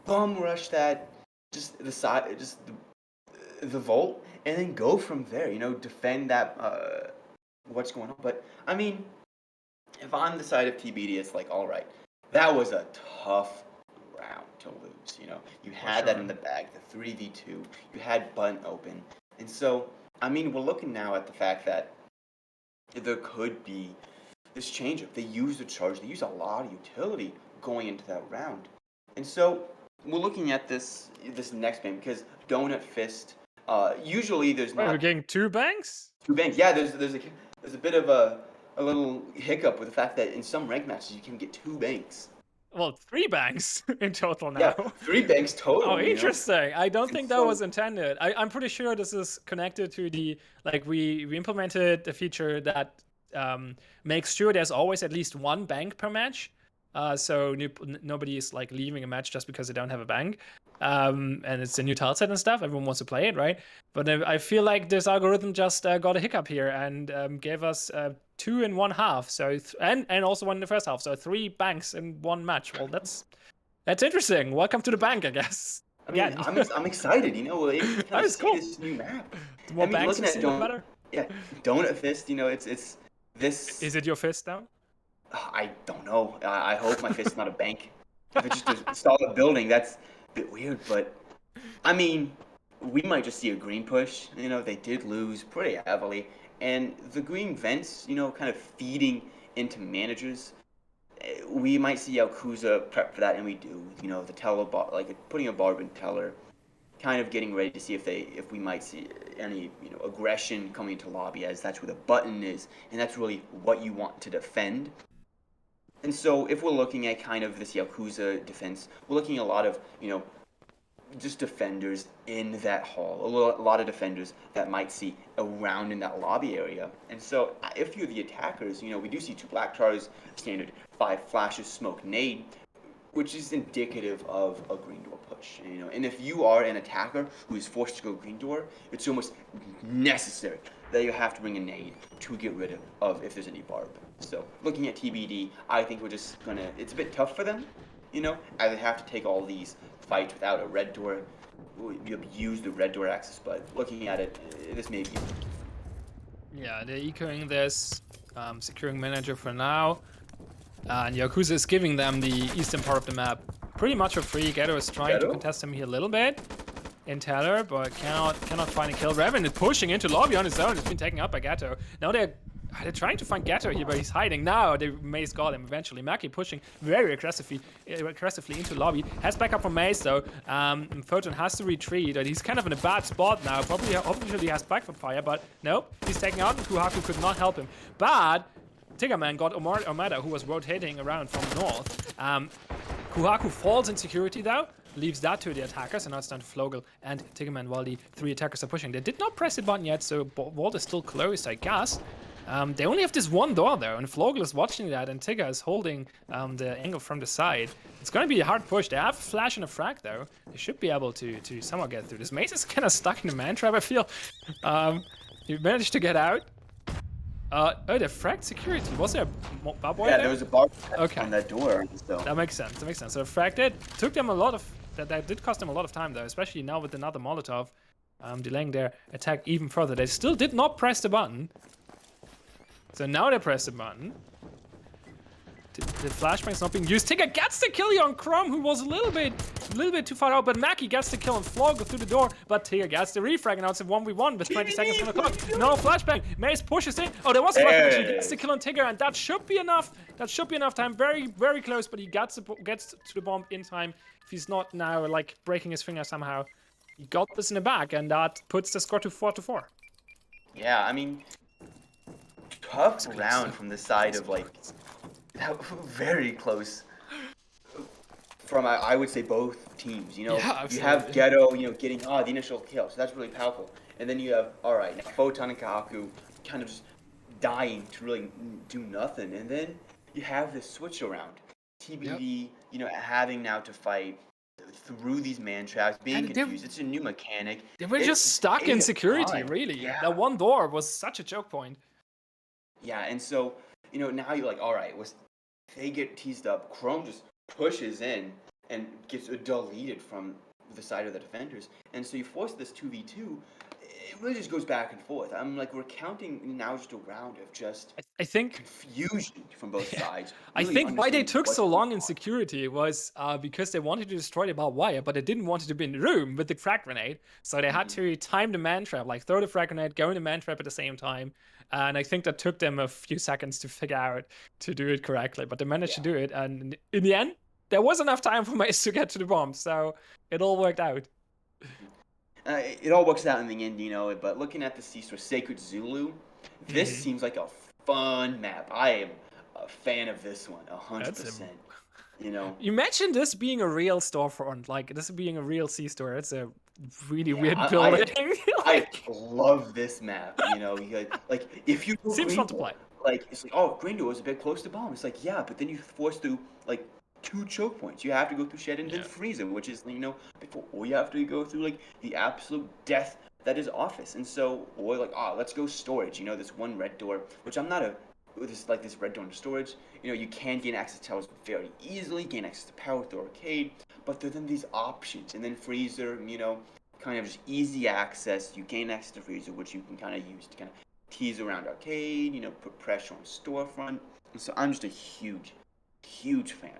Bum rush that, just the side, just the vault, and then go from there. Defend that. What's going on? But I mean, if I'm the side of TBD, it's all right. That was a tough round. to lose. You For had that sure. in the bag, the 3v2. You had button open, and so I mean, we're looking now at the fact that there could be this changeup. They use the charge. They use a lot of utility going into that round, and so we're looking at this next game because Donut Fist. Usually there's Wait, we're not getting 2 banks? two banks. Yeah, there's a bit of a little hiccup with the fact that in some ranked matches you can get 2 banks. Well, 3 banks in total Yeah, now. 3 banks Oh, total. interesting. I don't And think that was so intended. I'm pretty sure this is connected to the, like, we implemented a feature that makes sure there's always at least 1 bank per match. So nobody is like leaving a match just because they don't have a bank. And it's a new tile set and stuff. Everyone wants to play it, right? But I feel like this algorithm just got a hiccup here and gave us 2 in 1/2. So and also 1 in the first half. So 3 banks in 1 match. Well, that's interesting. Welcome to the bank, I guess. I mean, Again. I'm excited. It's kind That of is see cool. this new map. The I more mean, banks looking you at see, the better. Donut Fist. It's this. Is it your fist now? I don't know. I hope my fist's not a bank. If it's just a solid building, that's a bit weird. But I mean, we might just see a green push. They did lose pretty heavily, and the green vents, kind of feeding into managers. We might see Yaokuza prep for that, and we do. The teller like putting a barb in teller, kind of getting ready to see if we might see any aggression coming to lobby, as that's where the button is, and that's really what you want to defend. And so if we're looking at kind of this Yakuza defense, we're looking at a lot of just defenders in that hall, a lot of defenders that might see around in that lobby area. And so if you're the attackers, we do see 2 black tars, standard 5 flashes, smoke, nade, which is indicative of a green door push. And if you are an attacker who is forced to go green door, it's almost necessary that you have to bring a nade to get rid of if there's any barb. So looking at TBD, I think we're just it's a bit tough for them, as they have to take all these fights without a red door. You use the red door access, but looking at it, this may be. Yeah, they're ecoing this, securing manager for now. And Yakuza is giving them the eastern part of the map pretty much for free. Ghetto is trying to contest him here a little bit in Teller, but cannot find a kill. Revan is pushing into lobby on his own. It's been taken up by Ghetto. Now they're trying to find Ghetto here, but he's hiding. Now they Maze got him eventually. Maki pushing very aggressively into lobby. Has back up from Maze though. Photon has to retreat, and he's kind of in a bad spot now. Hopefully he has backup fire, but nope. He's taken out, and Kuhaku could not help him. But Tiggerman got Omada, who was rotating around from the north. Kuhaku falls in security though, leaves that to the attackers, and now it's down to Flogel and Tiggerman while the 3 attackers are pushing. They did not press the button yet, so vault is still closed, I guess. They only have this 1 door though, and Flogel is watching that, and Tigger is holding the angle from the side. It's going to be a hard push. They have a flash and a frag though. They should be able to somehow get through. This Maze is kind of stuck in the man trap, I feel. He managed to get out. Oh, the fragged security. Was there a barbed wire there? There was a bar on that door. So. That makes sense. So the fragged it. Took them a lot of... That did cost them a lot of time, though, especially now with another Molotov delaying their attack even further. They still did not press the button. So now they press the button. The flashbang's not being used. Tigger gets the kill here on Chrome, who was a little bit too far out, but Mackie gets the kill on Flog through the door, but Tigger gets the refrag, and now it's a 1v1 with 20 seconds on the clock. No flashbang. Maze pushes in. Oh, there was a flashbang. He gets the kill on Tigger, and that should be enough. That should be enough time. Very, very close, but he gets to the bomb in time. If he's not now, like, breaking his finger somehow. He got this in the back, and that puts the score to 4-4. Yeah, I mean, tough round from the side of, like, very close from I would say both teams. Yeah, you have Ghetto, getting the initial kill, so that's really powerful. And then you have now Photon and Kahaku kind of just dying to really do nothing. And then you have this switch around. TBD, having now to fight through these man traps, being confused. It's a new mechanic. They were just stuck in security, really. Yeah. That 1 door was such a choke point. Yeah, and so now you're like, all right, they get teased up. Chrome just pushes in and gets deleted from the side of the defenders. And so you force this 2v2. it really just goes back and forth. I'm like, we're counting now just a round of just I think confusion from both yeah. sides, I really think why they understanding took what's so going long in on. security was because they wanted to destroy the barbed wire, but they didn't want it to be in the room with the frag grenade. So they had to time the man trap, like throw the frag grenade, go in the man trap at the same time. And I think that took them a few seconds to figure out to do it correctly, but they managed to Yeah. do it. And in the end, there was enough time for Mace to get to the bomb, so it all worked out. It all works out in the end, but looking at the Seesaw Sacred Zulu, this Mhm. seems like a fun map. I am a fan of this one, That's a 100%. You know, Imagine this being a real storefront, like this being a real C store. It's a really yeah, weird building. I Like, love this map. Because like if you go seems green fun to door, play. like it's like oh green door is a bit close to bomb. It's like yeah, but then you force through like two choke points. You have to go through shed and then Yeah. freezer, which is before or you have to go through like the absolute death that is office. And so or like let's go storage. This one red door, which I'm not a this red door into storage. You can gain access to towers very easily, gain access to power through arcade, but there are then these options, and then freezer, kind of just easy access. You gain access to freezer, which you can kind of use to kind of tease around arcade, put pressure on storefront. And so I'm just a huge, huge fan.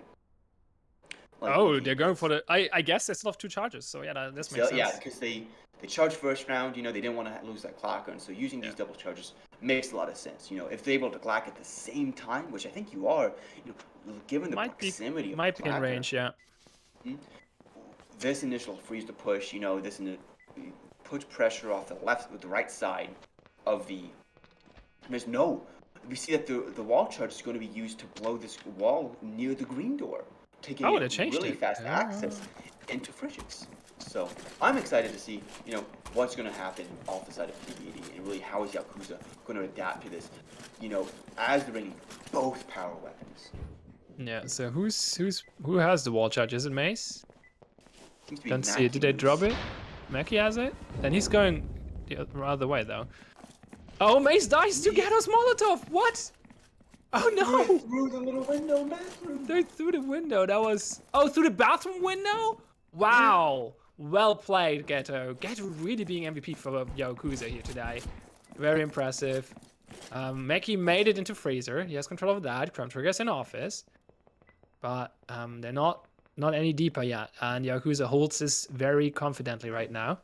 Like Oh, looking they're at going for this. the. I guess they still have two charges, so yeah, this makes So yeah, sense. because they charged first round, they didn't want to lose that clock, and so using Yeah. these double charges makes a lot of sense. If they're able to clock at the same time, which I think you are, given the proximity of the Might be in clacker, range, yeah. this initial freeze to push, puts pressure off the left with the right side of the. There's no. We see that the wall charge is going to be used to blow this wall near the green door, taking Oh, it they changed really it. fast access into frigents. So I'm excited to see, what's going to happen off the side of PBD and really how is Yakuza going to adapt to this, as they're bringing both power weapons. Yeah. So who has the wall charge? Is it Mace? Seems to be Don't see it. Mackie Did they drop Moose. it? Mackie has it. Then he's going the other way though. Oh, Mace dies to Ghetto's Molotov. What? Oh no! Through the little window bathroom. They through the window. That was through the bathroom window. Yeah. Wow. Well played, Ghetto. Ghetto really being MVP for Yaokuza here today. Very impressive. Mackie made it into freezer. He has control of that. Chrome Trigger's in office, but they're not any deeper yet. And Yakuza holds this very confidently right now.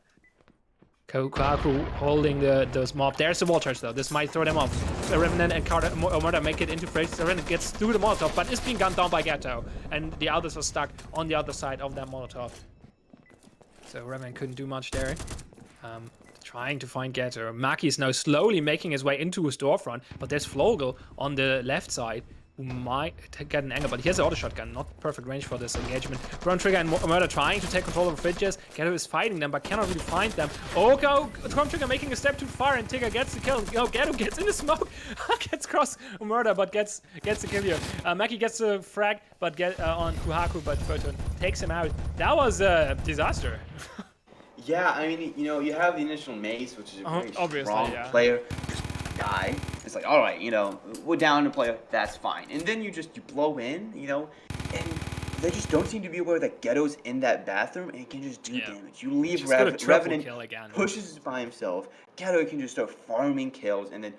Kokaku holding those mob. There's the wall charge though. This might throw them off. Revenant and Omada make it into freezer. Revenant gets through the Molotov, but is being gunned down by Ghetto. And the others are stuck on the other side of that Molotov. So Revenant couldn't do much there. Trying to find Ghetto. Maki is now slowly making his way into his storefront, but there's Flogel on the left side who might get an angle, but he has an auto shotgun, not perfect range for this engagement. Ground Trigger and Murder trying to take control of Fridges. Ghetto is fighting them, but cannot really find them. Ground Trigger making a step too far, and Tigger gets the kill. Ghetto gets in the smoke, gets across Murder, but gets the kill here. Maki gets the frag, but on Kuhaku, but Photon takes him out. That was a disaster. Yeah, I mean, you have the initial Mace, which is a very Obviously, strong yeah. player. Just die. It's like, all right, we're down to player. That's fine. And then you blow in, and they just don't seem to be aware that Ghetto's in that bathroom and can just do damage. You leave Just got a triple Revenant kill again. pushes by himself. Ghetto can just start farming kills, and then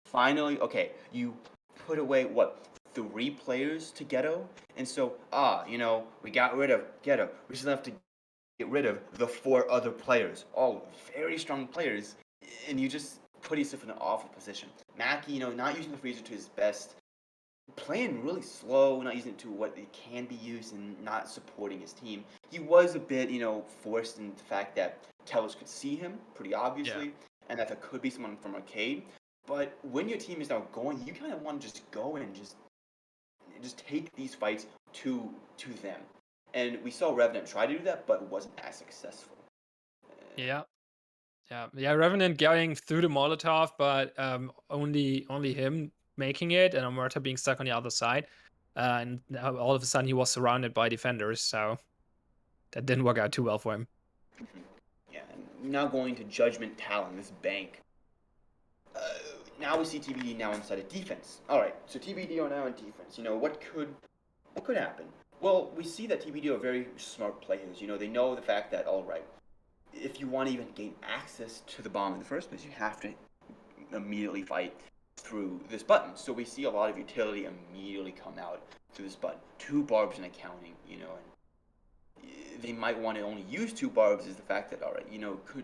finally, okay, you put away what 3 players to Ghetto, and so we got rid of Ghetto. We just have to get rid of the 4 other players, all very strong players, and you just put yourself in an awful position. Mackie, not using the freezer to his best, playing really slow, not using it to what it can be used, and not supporting his team. He was a bit, forced in the fact that Tellers could see him pretty obviously, and that there could be someone from arcade. But when your team is now going, you kind of want to just go and just take these fights to them. And we saw Revenant try to do that, but it wasn't as successful. Yeah. Revenant going through the Molotov, but only him making it, and Omerta being stuck on the other side. And now all of a sudden he was surrounded by defenders, so that didn't work out too well for him. Yeah, and now going to Judgment Talon, this bank. Now we see TBD now inside of defense. All right, so TBD are now in defense. What could happen? Well, we see that TBD are very smart players. They know the fact that all right, if you want to even gain access to the bomb in the first place, you have to immediately fight through this button. So we see a lot of utility immediately come out through this button. 2 barbs in accounting, and they might want to only use 2 barbs is the fact that, all right,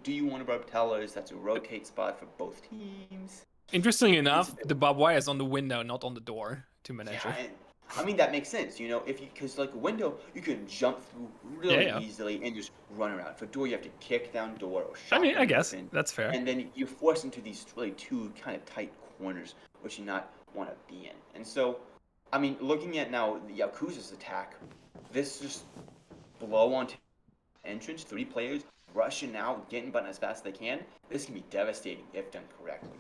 do you want to barb tellers? That's a rotate spot for both teams. Interesting enough, the barbed wire is on the window, not on the door to manager. Yeah, and I mean that makes sense, because like a window you can jump through really easily and just run around. For door you have to kick down door or shotgun. I guess that's fair. And then you're forced into these really 2 kind of tight corners, which you not want to be in. And so, I mean, looking at now the Yakuza's attack, this just blow on entrance, 3 players rushing out, getting button as fast as they can. This can be devastating if done correctly.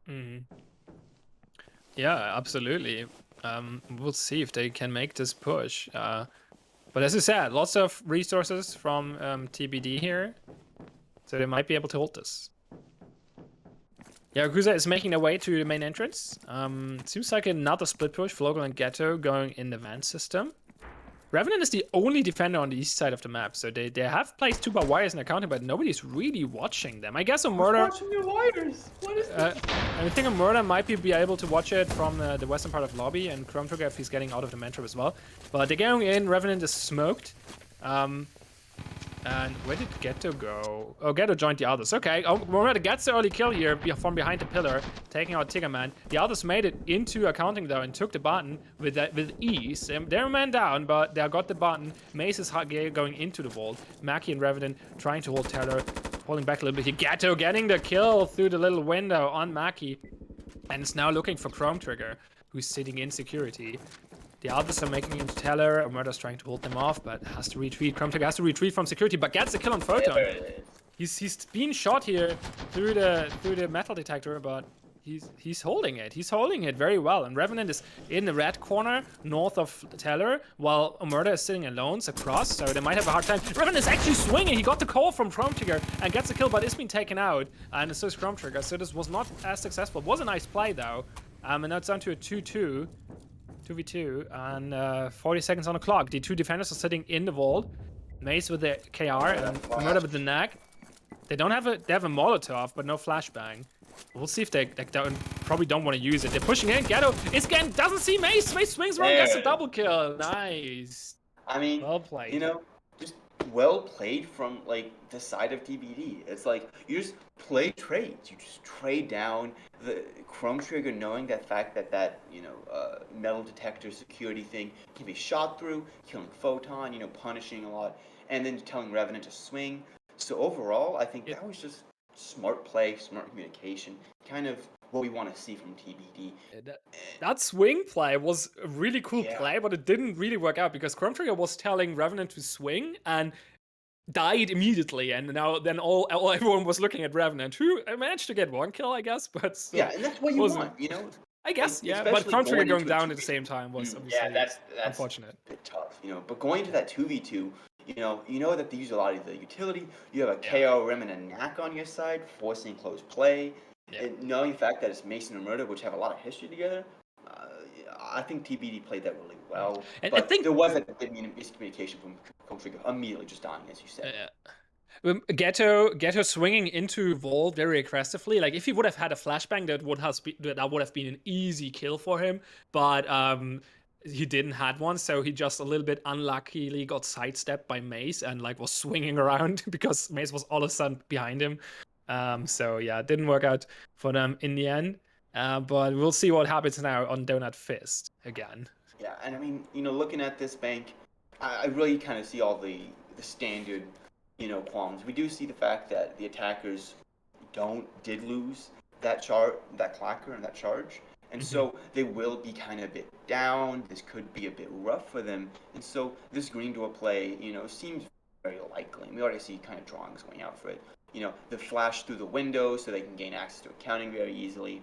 Mm-hmm. Yeah, absolutely. We'll see if they can make this push. But as I said, lots of resources from TBD here, so they might be able to hold this. Yakuza is making their way to the main entrance. Seems like another split push. Vlogel and Ghetto going in the van system. Revenant is the only defender on the east side of the map, so they have placed 2 barbed wires in accounting, but nobody's really watching them. I guess a murder. Watching your wires. What is this? I think a murder might be able to watch it from the western part of lobby, and Chrome Trigger if he's getting out of the mentor as well. But they're going in. Revenant is smoked. And where did Ghetto go? Oh, Ghetto joined the others. Okay, Murder gets the early kill here from behind the pillar, taking out Tiggerman. The others made it into accounting though and took the button with ease. They're a man down, but they got the button. Mace is going into the vault. Mackie and Revenant trying to hold Taylor, pulling back a little bit here. Ghetto getting the kill through the little window on Mackie. And is now looking for Chrome Trigger, who's sitting in security. The others are making it into Teller. Murder's trying to hold them off, but has to retreat. Chrome Trigger has to retreat from security, but gets a kill on Photon. He's being shot here through the metal detector, but he's holding it. He's holding it very well. And Revenant is in the red corner, north of Teller, while Murder is sitting alone across, so they might have a hard time. Revenant is actually swinging. He got the call from Chrome Trigger and gets a kill, but it's been taken out. And so is Chrome Trigger, so this was not as successful. It was a nice play, though. And now it's down to a 2-2. 2v2 and 40 seconds on the clock. The 2 defenders are sitting in the vault. Mace with the KR and Murder with the neck. They have a Molotov, but no flashbang. We'll see if they probably don't want to use it. They're pushing in. Ghetto doesn't see Mace. Mace swings around, gets a double kill. Nice. I mean, well played. Just well played from like the side of TBD. It's like you just play trades. You just trade down the Chrome Trigger, knowing that fact that metal detector security thing can be shot through, killing Photon, punishing a lot, and then telling Revenant to swing. So overall, I think that was just smart play, smart communication, kind of what we want to see from TBD. That swing play was a really cool play, but it didn't really work out because Chrome Trigger was telling Revenant to swing and died immediately, and now then everyone was looking at Revenant, who managed to get 1 kill, I guess, but yeah, and that's what you want, I guess, yeah, but Chrome Trigger going down at the same time was obviously that's unfortunate. A bit tough, but going into that 2v2, you know that they use a lot of the utility. You have a KO Rim and a Knack on your side, forcing close play. And knowing the fact that it's Mason and Murder, which have a lot of history together, I think TBD played that really well. And but I think there was a bit miscommunication from Chrome Trigger immediately just dying, as you said. Ghetto swinging into Vault very aggressively. Like if he would have had a flashbang, that would have been an easy kill for him. But he didn't have one, so he just a little bit unluckily got sidestepped by Mace and like was swinging around because Mace was all of a sudden behind him. So yeah, it didn't work out for them in the end. But we'll see what happens now on Donut Fist again. Yeah, and I mean, looking at this bank, I really kind of see all the standard, qualms. We do see the fact that the attackers did lose that clacker and that charge. And so they will be kind of a bit down. This could be a bit rough for them. And so this green door play, seems very likely. We already see kind of drawings going out for it. The flash through the window so they can gain access to accounting very easily.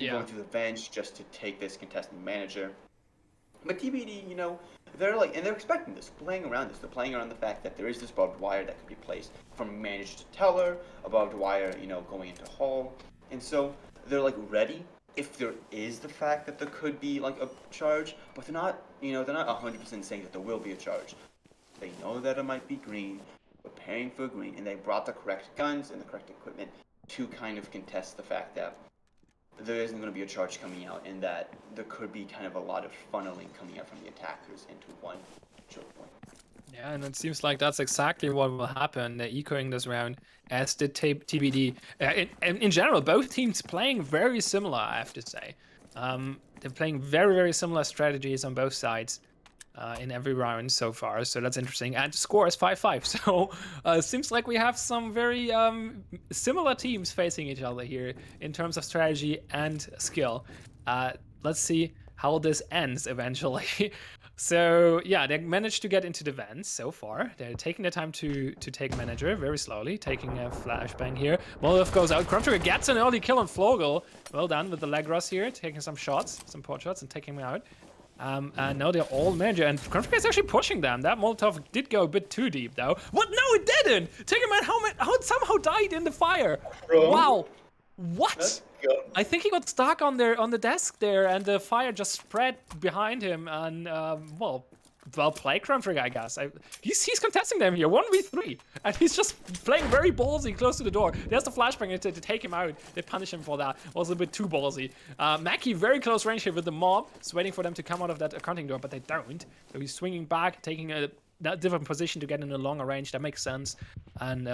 Going to the bench just to take this contestant manager. But TBD, they're expecting this, playing around this. They're playing around the fact that there is this barbed wire that could be placed from managed to teller, a barbed wire, going into hall. And so they're like ready if there is the fact that there could be like a charge, but they're not 100% saying that there will be a charge. They know that it might be green, preparing for green, and they brought the correct guns and the correct equipment to kind of contest the fact that there isn't going to be a charge coming out, and that there could be kind of a lot of funneling coming out from the attackers into one choke point. Yeah, and it seems like that's exactly what will happen. They're ecoing this round, as did TBD. In general, both teams playing very similar, I have to say. They're playing very, very similar strategies on both sides in every round so far, so that's interesting. And the score is 5-5, so it seems like we have some very similar teams facing each other here in terms of strategy and skill. Let's see how this ends eventually. So yeah, they managed to get into the vents so far. They're taking their time to take manager very slowly, taking a flashbang here. Molotov goes out. Crumptrigger gets an early kill on Flogel. Well done with the Legros here, taking some shots, some pot shots, and taking him out. And now they're all manager, and Crumptrigger is actually pushing them. That Molotov did go a bit too deep, though. What? No, it didn't! Take him out, how it somehow died in the fire. Bro. Wow. What? Let's go. I think he got stuck on the desk there, and the fire just spread behind him. And well played, Crumptrigger, I guess. He's contesting them here, 1v3, and he's just playing very ballsy close to the door. There's the flashbang to take him out. They punish him for that. Was a bit too ballsy. Mackie very close range here with the mob. He's waiting for them to come out of that accounting door, but they don't. So he's swinging back, taking a different position to get in a longer range. That makes sense. And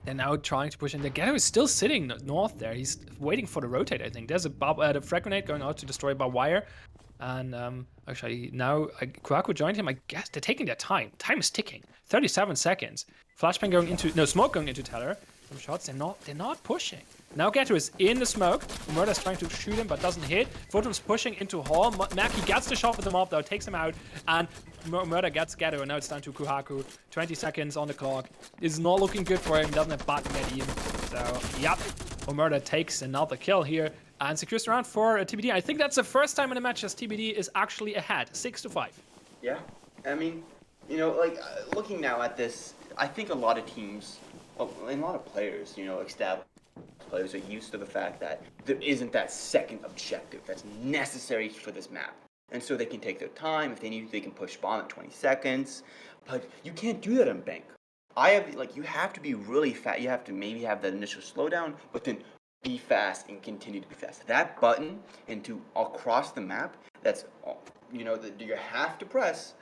they're now trying to push in. The Ghetto is still sitting north there. He's waiting for the rotate, I think. There's the frag grenade going out to destroy barbed wire. And actually, now Kuaku joined him. I guess they're taking their time. Time is ticking. 37 seconds. Flashbang going into... No, smoke going into Teller. Some shots. They're not pushing. Now Ghetto is in the smoke. Murder's trying to shoot him, but doesn't hit. Photon's pushing into Hall. Mackie gets the shot with the mob, though. Takes him out. And Murder gets Ghetto. And now it's down to Kuhaku. 20 seconds on the clock. Is not looking good for him. Doesn't have button yet even. So, yep. Murder takes another kill here. And secures the round for TBD. I think that's the first time in a match as TBD is actually ahead. 6-5. Yeah. I mean, you know, like, looking now at this, I think a lot of teams, well, and a lot of players, you know, established players are used to the fact that there isn't that second objective that's necessary for this map. And so they can take their time. If they need to, they can push bomb at 20 seconds. But you can't do that on Bank. You have to be really fast. You have to maybe have that initial slowdown, but then be fast and continue to be fast. That button into across the map, that's, you know, that you have to press,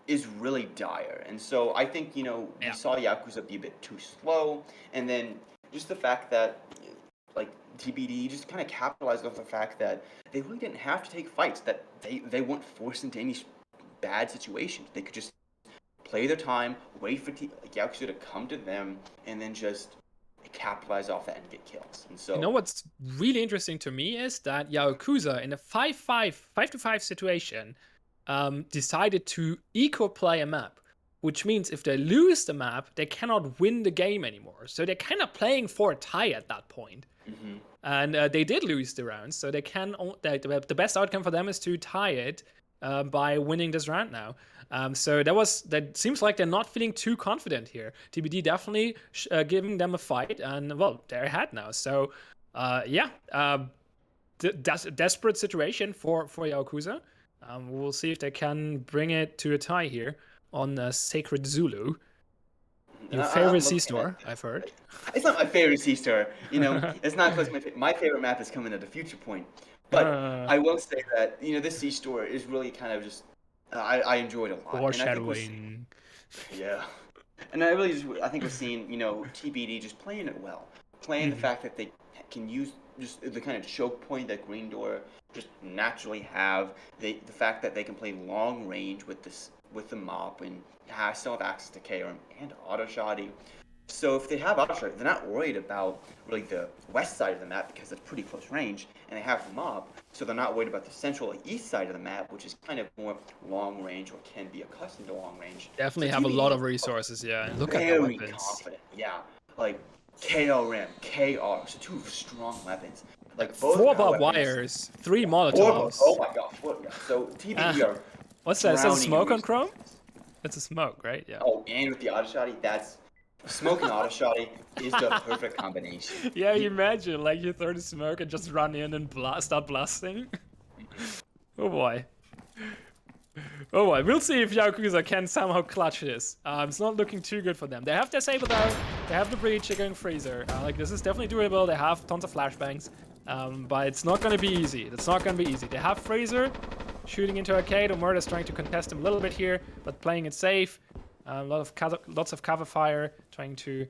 is really dire. And so I think, you know, we saw Yaokuza be a bit too slow, and then just the fact that, like, TBD just kind of capitalized off the fact that they really didn't have to take fights, that they weren't forced into any bad situations. They could just play their time, wait for Yaokuza to come to them, and then just capitalize off that and get kills. And so, you know what's really interesting to me is that Yaokuza in a 5-5 situation decided to eco play a map, which means if they lose the map, they cannot win the game anymore. So they're kind of playing for a tie at that point. Mm-hmm. And they did lose the round, so they can. The best outcome for them is to tie it by winning this round now. So that seems like they're not feeling too confident here. TBD definitely giving them a fight, and well, they're ahead now. So desperate situation for Yaokuza. We'll see if they can bring it to a tie here on Sacred Zulu. Your favorite C-store, I've heard. It's not my favorite C-store. You know, it's not close to my favorite map is coming at a future point. But I will say that, you know, this C-store is really kind of just, I enjoyed it a lot. Foreshadowing. Yeah. And I think we're seeing, you know, TBD just playing it well. Playing the fact that they can use just the kind of choke point that Green Door just naturally have. The fact that they can play long range with the mob and still have access to KRM and auto shotty. So if they have auto shotty, they're not worried about really the west side of the map because it's pretty close range, and they have the mob, so they're not worried about the central or east side of the map, which is kind of more long range or can be accustomed to long range. Definitely so have a lot of resources, yeah. And look at the weapons. Very confident, yeah. Like KRM, KR, so two strong weapons. Like both 4 barbed wires, 3 Molotovs. Oh my gosh, so TBD are. What's that? Is that smoke on Chrome? That's a smoke, right? Yeah. Oh, and with the auto shotty, that's smoke and auto shotty is the perfect combination. Yeah, you imagine like you throw the smoke and just run in and start blasting. Oh boy. Oh well, we'll see if Yaokuza can somehow clutch this. It's not looking too good for them. They have their Saber though. They have the Breach. They're going Freezer. Like this is definitely doable. They have tons of flashbangs. But it's not going to be easy. It's not going to be easy. They have Freezer shooting into Arcade. Murder's trying to contest him a little bit here, but playing it safe. Lots of cover fire, trying to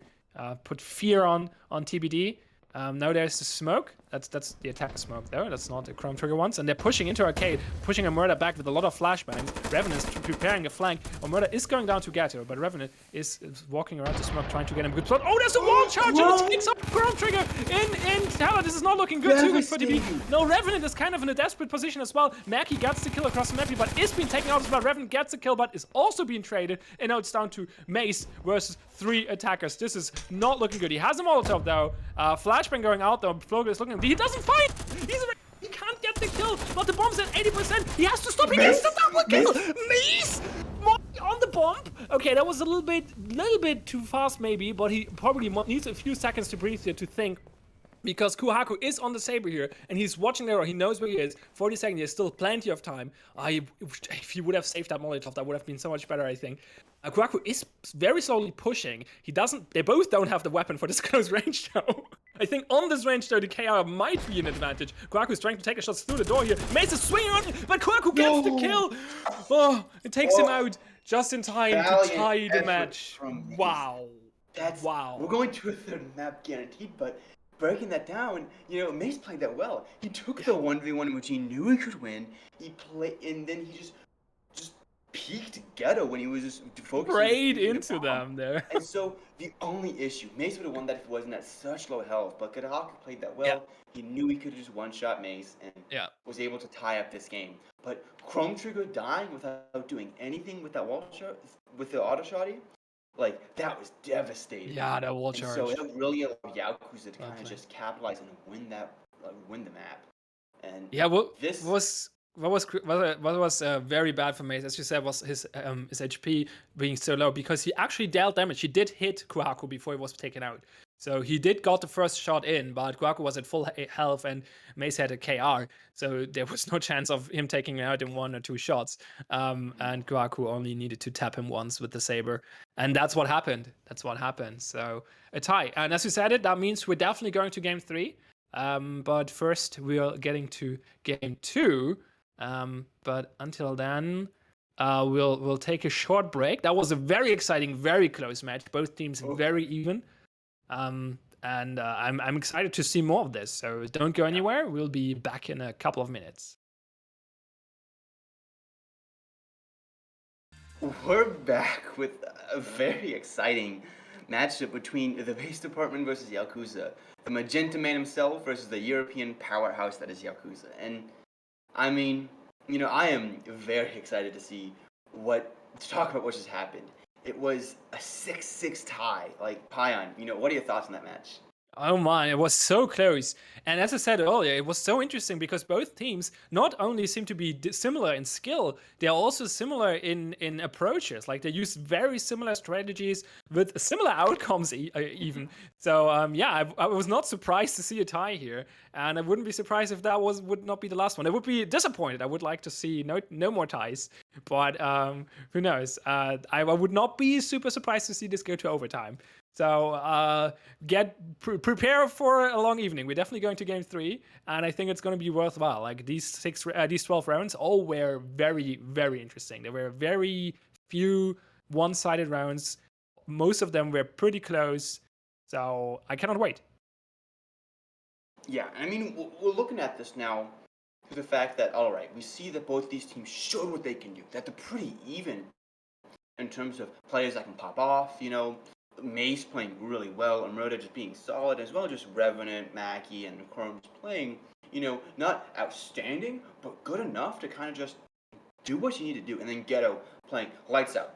put fear on TBD. Now there's the smoke. That's the attacker smoke there. That's not the Chrome Trigger ones. And they're pushing into Arcade, pushing a Murder back with a lot of flashbangs. Revenant is preparing a flank. Murder is going down to Ghetto, but Revenant is walking around the smoke, trying to get him a good spot. Oh, there's a wall charge and it takes up Chrome Trigger in tower. This is not looking good too good for DB. No, Revenant is kind of in a desperate position as well. Mackie gets the kill across the map, but is being taken out as well. Revenant gets the kill, but is also being traded. And now it's down to Mace versus 3 attackers. This is not looking good. He has a Molotov though. Flashbang going out though. Flogo is looking. He doesn't fight. He can't get the kill. But the bomb's at 80%. He has to stop. He gets the double kill. Mace on the bomb. Okay, that was a little bit too fast maybe, but he probably needs a few seconds to breathe here to think. Because Kuhaku is on the Saber here, and he's watching there, or he knows where he is. 40 seconds, there's still plenty of time. If he would have saved that Molotov, that would have been so much better, I think. Kuhaku is very slowly pushing. They both don't have the weapon for this close range, though. I think on this range, though, the KR might be an advantage. Kuhaku is trying to take a shot through the door here. Mace is swinging on him, but Kuhaku gets the kill. Oh, it takes him out just in time to tie the match. Wow. Wow. We're going to a third map guaranteed, but breaking that down, Mace played that well. He took the 1v1 which he knew he could win. He played, and then he just peaked Ghetto when he was just focusing. Sprayed into them there. And so the only issue, Mace would have won that if it wasn't at such low health, but Kuhaku played that well. Yeah. He knew he could have just one-shot Mace and was able to tie up this game. But Chrome Trigger dying without doing anything with that wall shot, with the auto shotty, like, that was devastating. Yeah, that wall charge. So it really allowed Yaokuza to kind of just capitalize and win the map. And yeah, what was very bad for Mace, as you said, was his HP being so low, because he actually dealt damage. He did hit Kuhaku before he was taken out. So he did got the first shot in, but Kuhaku was at full health and Mace had a KR. So there was no chance of him taking him out in 1 or 2 shots. And Kuhaku only needed to tap him once with the Saber. And that's what happened. So a tie. And as you said it, that means we're definitely going to game 3. But first we are getting to game 2. But until then, we'll take a short break. That was a very exciting, very close match. Both teams very even. And I'm excited to see more of this. So don't go anywhere. We'll be back in a couple of minutes. We're back with a very exciting matchup between the base department versus Yaokuza. The Magenta Man himself versus the European powerhouse that is Yaokuza. And I mean, I am very excited to talk about what just happened. It was a 6-6 tie. Like, Pion, what are your thoughts on that match? Oh man, it was so close. And as I said earlier, it was so interesting because both teams not only seem to be similar in skill, they are also similar in approaches. Like, they use very similar strategies with similar outcomes even. So I was not surprised to see a tie here. And I wouldn't be surprised if that would not be the last one. I would be disappointed. I would like to see no more ties. But who knows? I would not be super surprised to see this go to overtime. So prepare for a long evening. We're definitely going to game 3, and I think it's going to be worthwhile. Like, these 12 rounds all were very, very interesting. There were very few one-sided rounds. Most of them were pretty close. So I cannot wait. Yeah, I mean, we're looking at this now for the fact that, all right, we see that both these teams showed what they can do. That they're pretty even in terms of players that can pop off, Mace playing really well, and Murder just being solid, as well as just Revenant, Mackie, and Chrome just playing, not outstanding, but good enough to kind of just do what you need to do. And then Ghetto playing lights out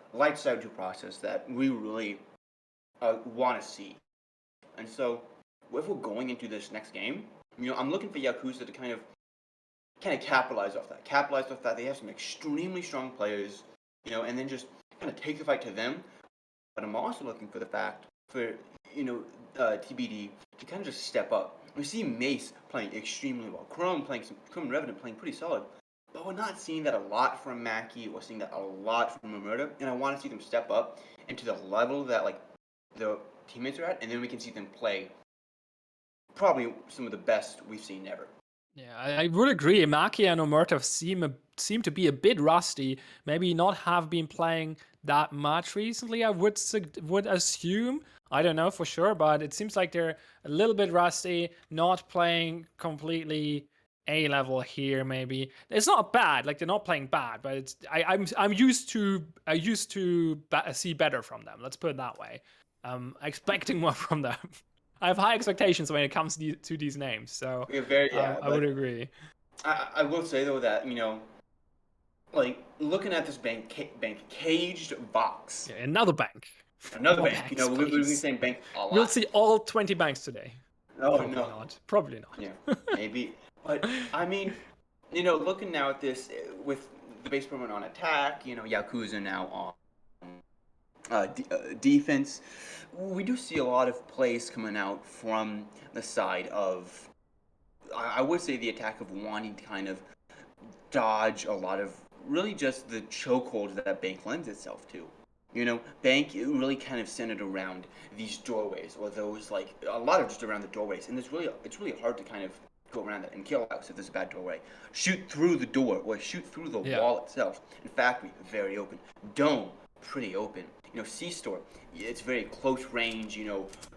due process that we really want to see. And so, if we're going into this next game, I'm looking for Yaokuza to kind of capitalize off that. They have some extremely strong players, and then just kind of take the fight to them. But I'm also looking for TBD to kind of just step up. We see Mace playing extremely well. Chrome and Revenant playing pretty solid. but we're not seeing that a lot from Mackie. We're seeing that a lot from Omerta, and I want to see them step up into the level that like the teammates are at, and then we can see them play probably some of the best we've seen ever. Yeah, I would agree. Maki and Omerta seem to be a bit rusty. Maybe not have been playing that much recently. I would assume. I don't know for sure, but it seems like they're a little bit rusty. Not playing completely A level here. Maybe it's not bad. Like they're not playing bad, but I'm used to see better from them. Let's put it that way. Expecting more from them. I have high expectations when it comes to these names, so Yeah, I would but agree. I will say though that like looking at this bank caged box, Yeah, another bank. another More bank. banks, We've been please. saying bank a We'll lot. see all 20 banks today. Oh Probably no, not. Probably yeah, not. maybe. But I mean, looking now at this with the base permanent on attack, Yakuza now on defense, we do see a lot of plays coming out from the side of, I would say, the attack of wanting to kind of dodge a lot of really just the chokeholds that Bank lends itself to. Bank really kind of centered around these doorways, or those like a lot of just around the doorways, and it's really hard to kind of go around that and kill out if there's a bad doorway. Shoot through the door or shoot through the Yeah. wall itself. In fact, very open. Dome, pretty open. C-store, it's very close range.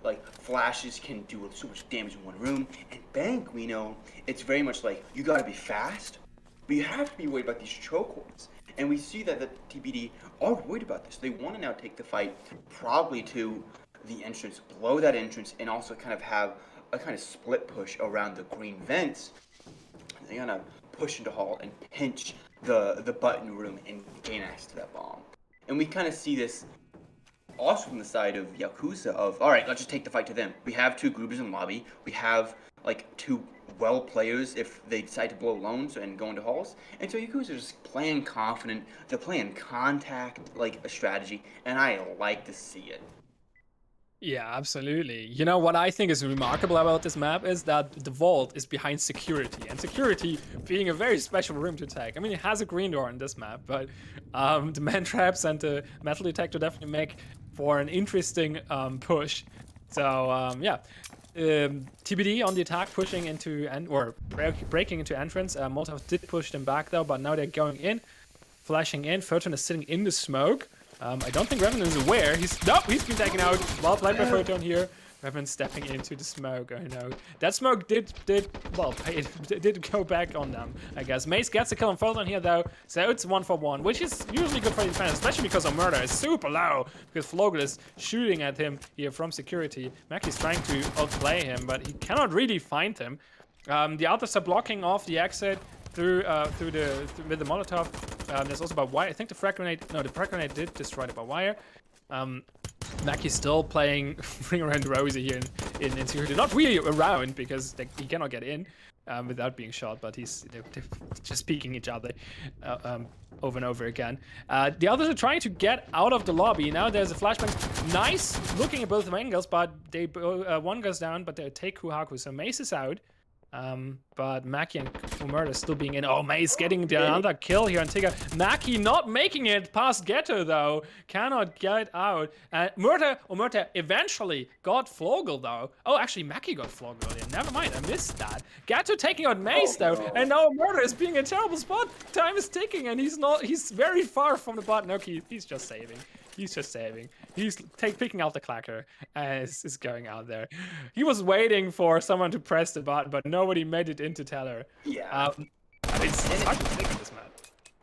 Like flashes can do so much damage in one room. And Bank, we know, it's very much like you got to be fast, but you have to be worried about these chokeholds. And we see that the TBD are worried about this. They want to now take the fight probably to the entrance, blow that entrance, and also kind of have a kind of split push around the green vents. They're gonna push into hall and pinch the button room and gain access to that bomb. And we kind of see this also from the side of Yakuza of, all right, let's just take the fight to them. We have two groupers in lobby. We have like two well players if they decide to blow loans and go into halls. And so Yakuza are just playing confident. They're playing contact like a strategy, and I like to see it. Yeah, absolutely. You know what I think is remarkable about this map is that the vault is behind security, and security being a very special room to take. I mean, it has a green door in this map, but the man traps and the metal detector definitely make for an interesting push. So yeah. TBD on the attack, pushing into breaking into entrance. Molotov did push them back though, but now they're going in, flashing in. Photon is sitting in the smoke. I don't think Revan is aware. He's been taken out. Well played by Photon here. Revan stepping into the smoke. Oh no, that smoke did go back on them, I guess. Mace gets a kill on Photon here though, so it's 1-for-1, which is usually good for the defense, especially because Omerta is super low, because Flogel is shooting at him here from security. Mackey's trying to outplay him, but he cannot really find him. The others are blocking off the exit with the Molotov. There's also barbed wire. I think the frag grenade. No, the frag grenade did destroy the barbed wire. Mackey's still playing Ring Around Rosie here in security. Not really around because he cannot get in without being shot, but they're just peeking each other over and over again. The others are trying to get out of the lobby. Now there's a flashbang. Nice looking at both of angles, but one goes down, but they take Kuhaku. So Mace is out. But Maki and Omerta still being in. Oh, Mace getting the another kill here on Tigger. Maki not making it past Ghetto though. Cannot get out. Omerta eventually got Flogel though. Oh, actually Maki got Flogel earlier. Never mind, I missed that. Ghetto taking out Mace though. No. And now Omerta is being a terrible spot. Time is ticking and he's very far from the button. Okay, he's just saving. He's just saving. He's picking out the clacker and is going out there. He was waiting for someone to press the button, but nobody made it into Teller. Yeah. It's hard to pick in this map.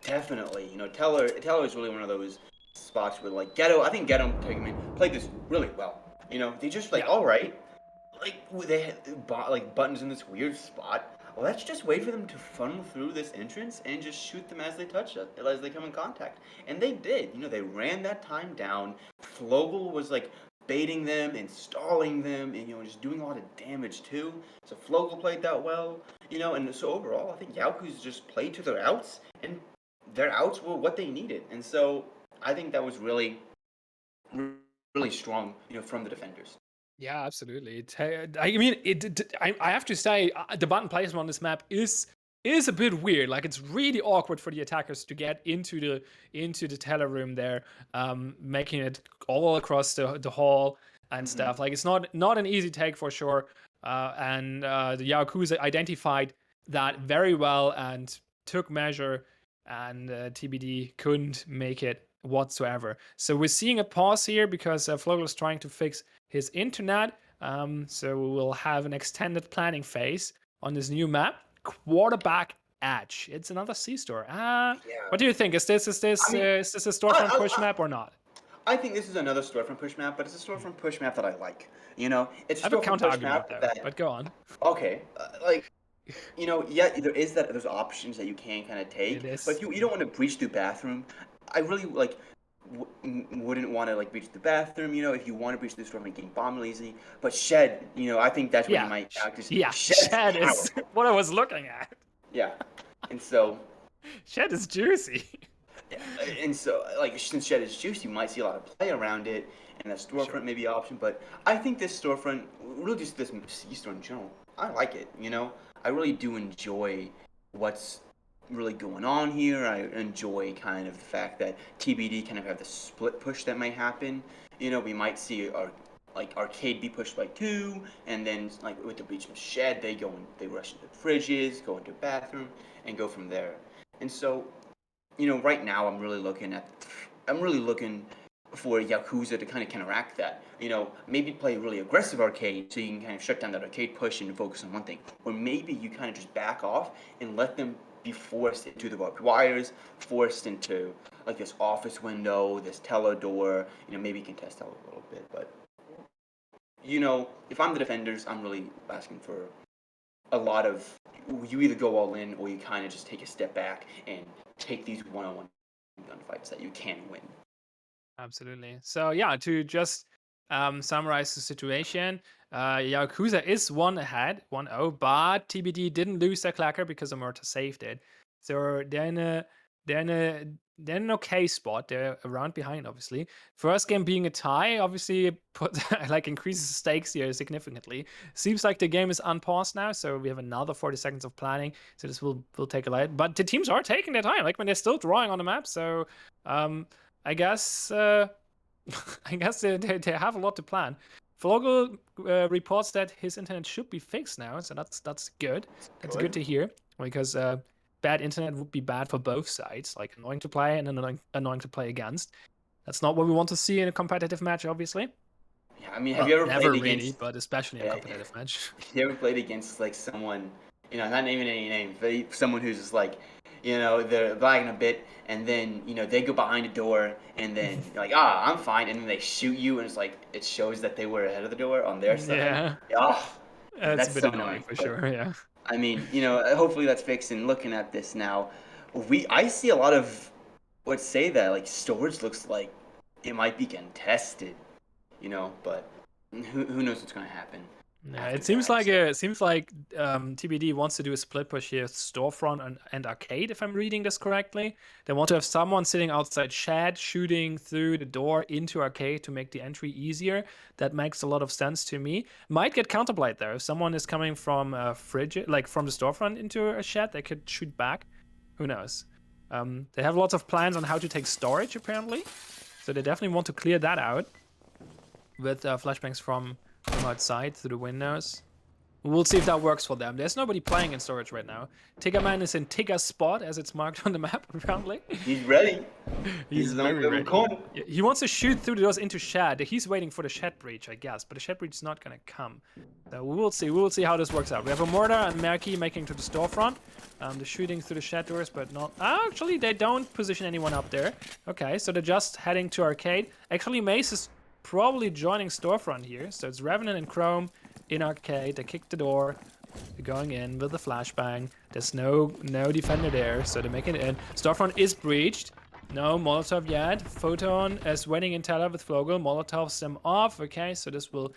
Definitely. Teller is really one of those spots where like Ghetto, I think Ghetto played this really well. They just like, Yeah. all right, like they had like buttons in this weird spot. Let's just wait for them to funnel through this entrance and just shoot them as they touch it, as they come in contact. And they did. They ran that time down. Flogel was like baiting them and stalling them and just doing a lot of damage too. So Flogel played that well. And so overall I think Yaokuza just played to their outs, and their outs were what they needed. And so I think that was really, really strong, from the defenders. Yeah, absolutely. I mean, I have to say, the button placement on this map is is a bit weird. Like it's really awkward for the attackers to get into the teller room there, making it all across the hall and Mm-hmm. stuff. Like it's not an easy take for sure. And the Yaokuza identified that very well and took measure, and TBD couldn't make it whatsoever. So we're seeing a pause here because Flogel is trying to fix his internet. So we will have an extended planning phase on this new map. Quarterback Edge. It's another C store. Yeah. What do you think? Is this I mean, is this a storefront push I, map or not? I think this is another storefront push map, but it's a storefront push map that I like. It's I a have a storefront counter push argument map though, that but go on. okay, like yeah, there is that there's options that you can kind of It take, but is. if you don't want to breach the bathroom, I really like wouldn't want to like breach the bathroom. If you want to breach the storefront, getting bomb really easy, but shed, I think that's where you Yeah, might act as yeah. shed's Shed is powerful. what I was looking at. Yeah, and so. Shed is juicy. Yeah, and so, like, since Shed is juicy, you might see a lot of play around it, and that Sure. storefront may be an option. But I think this storefront, really just this C-store in general, I like it. I really do enjoy what's really going on here. I enjoy kind of the fact that TBD kind of have the split push that may happen. We might see our like arcade be pushed by two, and then like with the breach of Shed, they rush into fridges, go into bathroom, and go from there. And so right now I'm really looking for Yakuza to kind of counteract that. Maybe play really aggressive arcade so you can kind of shut down that arcade push and focus on one thing. Or maybe you kind of just back off and let them be forced into the barbed wires, forced into like this office window, this teller door. Maybe you can test out a little bit, but if I'm the defenders, I'm really asking for a lot of you either go all in or you kind of just take a step back and take these one-on-one gunfights that you can win. Absolutely. So yeah, to just summarize the situation, Yakuza is 1 ahead, 1-0, but TBD didn't lose their clacker because Amurta saved it. So they're in a they're in an okay spot. They're around behind, obviously. First game being a tie, obviously put like increases the stakes here significantly. Seems like the game is unpaused now, so we have another 40 seconds of planning. So this will take a light. But the teams are taking their time, like when they're still drawing on the map. So I guess I guess they have a lot to plan. Flogel reports that his internet should be fixed now, so that's good. That's good to hear because bad internet would be bad for both sides, like annoying to play and annoying to play against. That's not what we want to see in a competitive match, obviously. Yeah, I mean, have Well, you ever never played really, against? but especially in a Uh, competitive match. have you ever played against like someone, not naming any names, but someone who's just like, they're lagging a bit, and then they go behind a door, and then you're like, I'm fine, and then they shoot you, and it's like it shows that they were ahead of the door on their side. Yeah, Oh, that's a that's bit so annoying annoying. for But sure. Yeah. I mean, hopefully that's fixed. And looking at this now, I see a lot of would say that like storage looks like it might be contested, but who knows what's gonna happen Yeah, after it seems that. like So TBD wants to do a split push here, storefront and arcade. If I'm reading this correctly, they want to have someone sitting outside shed, shooting through the door into arcade to make the entry easier. That makes a lot of sense to me. Might get counterplayed though. If someone is coming from a fridge, like from the storefront into a shed, they could shoot back. Who knows? They have lots of plans on how to take storage apparently, so they definitely want to clear that out with flashbangs from outside through the windows. We'll see if that works for them. There's nobody playing in storage right now. Tiggerman is in Tigger's spot, as it's marked on the map, apparently. he's ready. He's He's on very the ready. corner. He wants to shoot through the doors into shed. He's waiting for the shed breach, I guess, but the shed breach is not going to come. So we will see. We will see how this works out. We have a mortar and Merky making to the storefront. The shooting through the shed doors, but not... actually, they don't position anyone up there. Okay, so they're just heading to arcade. Actually, Mace is probably joining storefront here. So it's Revenant and Chrome in arcade. They kick the door. They're going in with the flashbang. There's no defender there, so they're making it in. Storefront is breached. No Molotov yet. Photon is waiting in teller with Flogel. Molotovs them off. Okay, so this will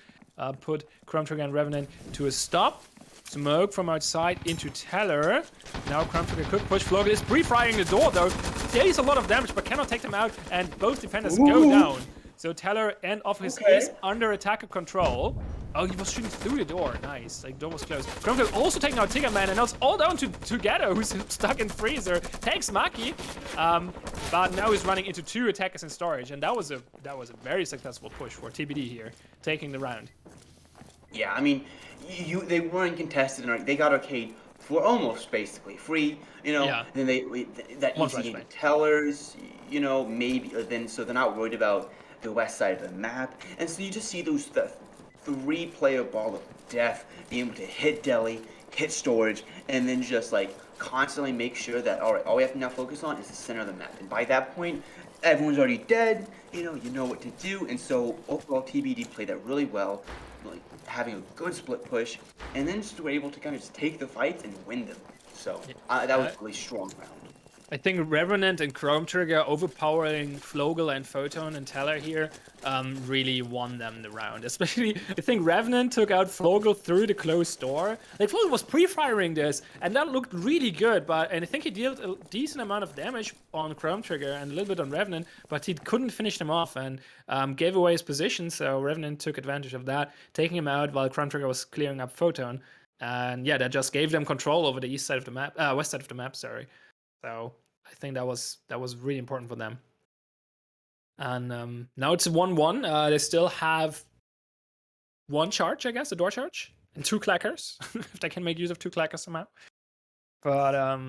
put Chrome Trigger and Revenant to a stop. Smoke from outside into teller. Now Chrome Trigger could push. Flogel is pre-firing the door though. Takes a lot of damage, but cannot take them out, and both defenders go down. So teller and office is under attacker control. Oh, he was shooting through the door. Nice. Like, door was closed. Chrome also taking out Tiggerman, and now it's all down to Ghetto, who's stuck in freezer. Takes Maki, but now he's running into 2 attackers in storage, and that was a very successful push for TBD here, taking the round. Yeah, I mean, they weren't contested, and they got Arcade for almost basically free, you know. Yeah. Then that One easy game flashbang. of tellers, you know, maybe so they're not worried about the west side of the map, and so you just see the 3-player ball of death being able to hit deli, hit storage, and then just like constantly make sure that all we have to now focus on is the center of the map, and by that point, everyone's already dead. You know what to do, and so overall TBD played that really well, like having a good split push, and then just were able to kind of just take the fights and win them. So that was a really strong round. I think Revenant and Chrome Trigger overpowering Flogel and Photon and Teller here really won them the round. Especially, I think Revenant took out Flogel through the closed door. Like, Flogel was pre-firing this, and that looked really good, and I think he dealt a decent amount of damage on Chrome Trigger and a little bit on Revenant, but he couldn't finish him off and gave away his position, so Revenant took advantage of that, taking him out while Chrome Trigger was clearing up Photon. And yeah, that just gave them control over the west side of the map, sorry. So I think that was really important for them. And now it's a 1-1. They still have 1 charge, I guess, a door charge, and 2 clackers, if they can make use of 2 clackers somehow. But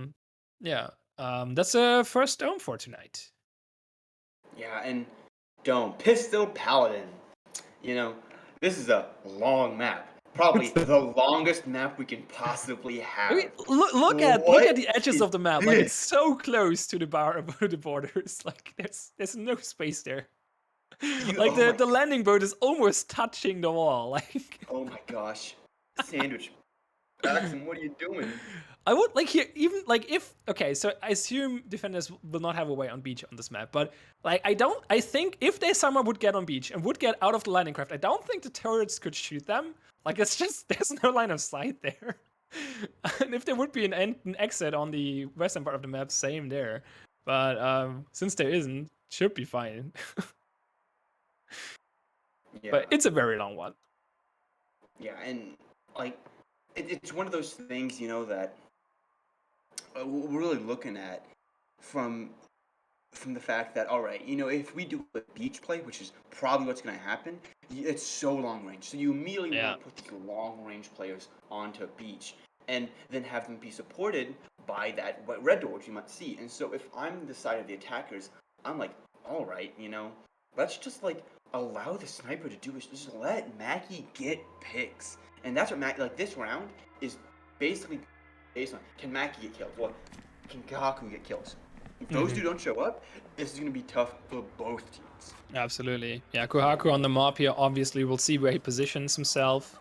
yeah, that's a first dome for tonight. Yeah, and Dome Pistol Paladin. You know, this is a long map. Probably the longest map we can possibly have. Look at the edges of the map. Like, it's so close to the borders. Like, there's no space there. Like, the landing boat is almost touching the wall. Like, oh my gosh, Sandwich Jackson, what are you doing? I would like here even like if okay, so I assume defenders will not have a way on beach on this map, but like I think if they somehow would get on beach and would get out of the landing craft, I don't think the turrets could shoot them. Like, it's just there's no line of sight there. And if there would be an exit on the western part of the map, same there. But since there isn't, should be fine. Yeah. But it's a very long one. Yeah, and like it's one of those things, you know, that we're really looking at from the fact that, all right, you know, if we do a beach play, which is probably what's going to happen, it's so long range. So you immediately want to put these long range players onto a beach and then have them be supported by that red door, which you might see. And so if I'm the side of the attackers, I'm like, all right, you know, let's just like allow the sniper to do is just let Mackie get picks. And that's what Mackie, like, this round is basically based on, can Mackie get kills? Well, can Kahaku get kills? If those two don't show up, this is going to be tough for both teams. Absolutely. Yeah, Kohaku on the map here obviously will see where he positions himself.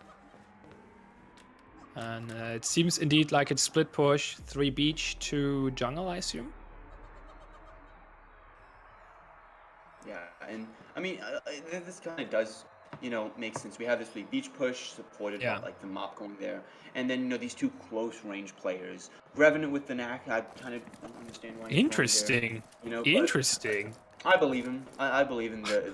And it seems indeed like it's split push, 3 beach, 2 jungle, I assume. Yeah, and I mean, this kind of does, you know, make sense. We have this big beach push supported by like the mop going there, and then, you know, these 2 close range players. Revenant with the knack, I kind of don't understand why. Interesting. You know, interesting. I believe him. I believe in the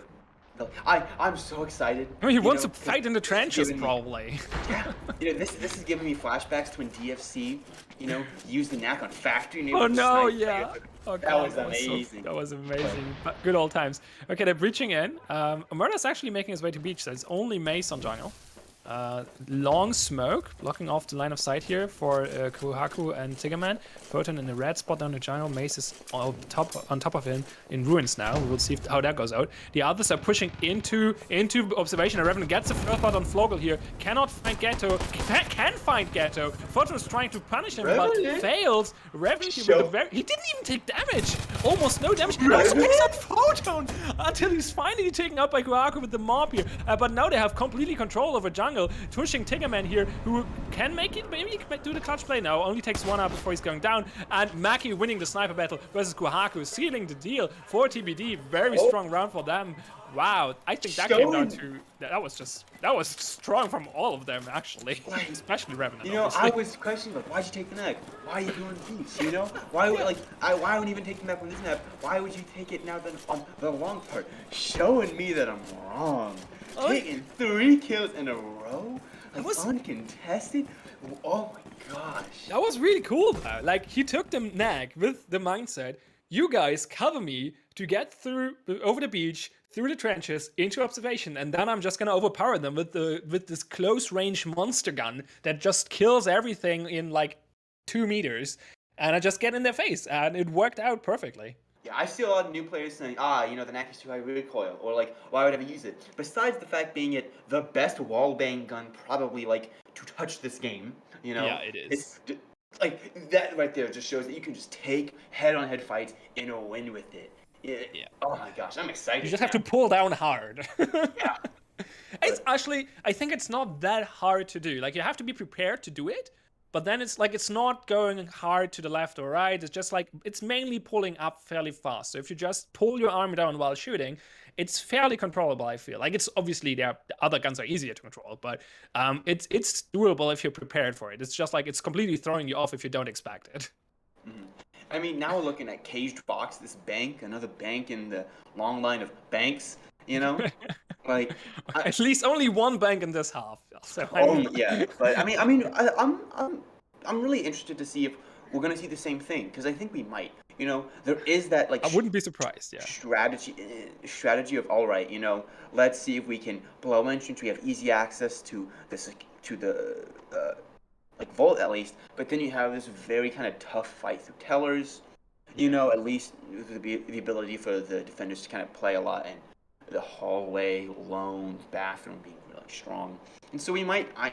I'm so excited. I mean, he wants to fight in the trenches, probably. Yeah, you know, this is giving me flashbacks to when DFC, you know, used the knack on Factory. And oh no, yeah. Oh, God, that was amazing. That was amazing. Good old times. Okay, they're breaching in. Omerta's actually making his way to beach, so it's only Mace on jungle. Long smoke, blocking off the line of sight here for Kohaku and Tiggerman. Photon in the red spot down the jungle. Mace is on top of him in ruins now. We'll see how that goes out. The others are pushing into observation. And Revenant gets the first part on Flogel here. Cannot find Ghetto. Can find Ghetto. Photon is trying to punish him, but fails. Revenant here with a he didn't even take damage. Almost no damage. He also picks up Photon until he's finally taken out by Kohaku with the mob here. But now they have completely control over jungle. Pushing Tiggerman here, who can make it, maybe he can do the clutch play now, only takes 1 out before he's going down, and Maki winning the sniper battle versus Kohaku, sealing the deal for TBD. Very strong round for them. Wow, I think that came down to, that was strong from all of them, actually, especially Revenant. You know, obviously. I was questioning, like, why'd you take the neck? Why are you doing these, you know? Why would, why would you even take the map on this map? Why would you take it now then on the long part? Showing me that I'm wrong. taking 3 kills in a row, That like was uncontested. Oh my gosh. that was really cool though. Like he took the nag with the mindset, you guys cover me to get through over the beach, through the trenches, into observation, and then I'm just gonna overpower them with this close range monster gun that just kills everything in like 2 meters, and I just get in their face, and it worked out perfectly. Yeah, I see a lot of new players saying, the knack is too high recoil, or like, why would I ever use it? Besides the fact being it the best wallbang gun probably like to touch this game, Yeah, it it's is. like that right there just shows that you can just take head-on-head fights and win with it. Yeah. Oh my gosh, I'm You excited just have to now. pull down hard. Yeah, It's but actually, I think it's not that hard to do. Like, you have to be prepared to do it, but then it's like, it's not going hard to the left or right. It's just like, it's mainly pulling up fairly fast. So if you just pull your arm down while shooting, it's fairly controllable, I feel. Like, it's obviously, the other guns are easier to control, but it's doable if you're prepared for it. It's just like, it's completely throwing you off if you don't expect it. mhm. I mean, now we're looking at Caged Box, this bank, another bank in the long line of banks. You know, like I, At least only one bank in this half. So, I oh mean, yeah, but I'm really interested to see if we're gonna see the same thing because I think we might. There is that like I wouldn't be surprised, yeah. strategy of all right. Let's see if we can blow entrance. We have easy access to this to the like vault at least, but then you have this very kind of tough fight through tellers. At least the ability for the defenders to kind of play a lot in the hallway, loans, bathroom being really strong. And so we might, I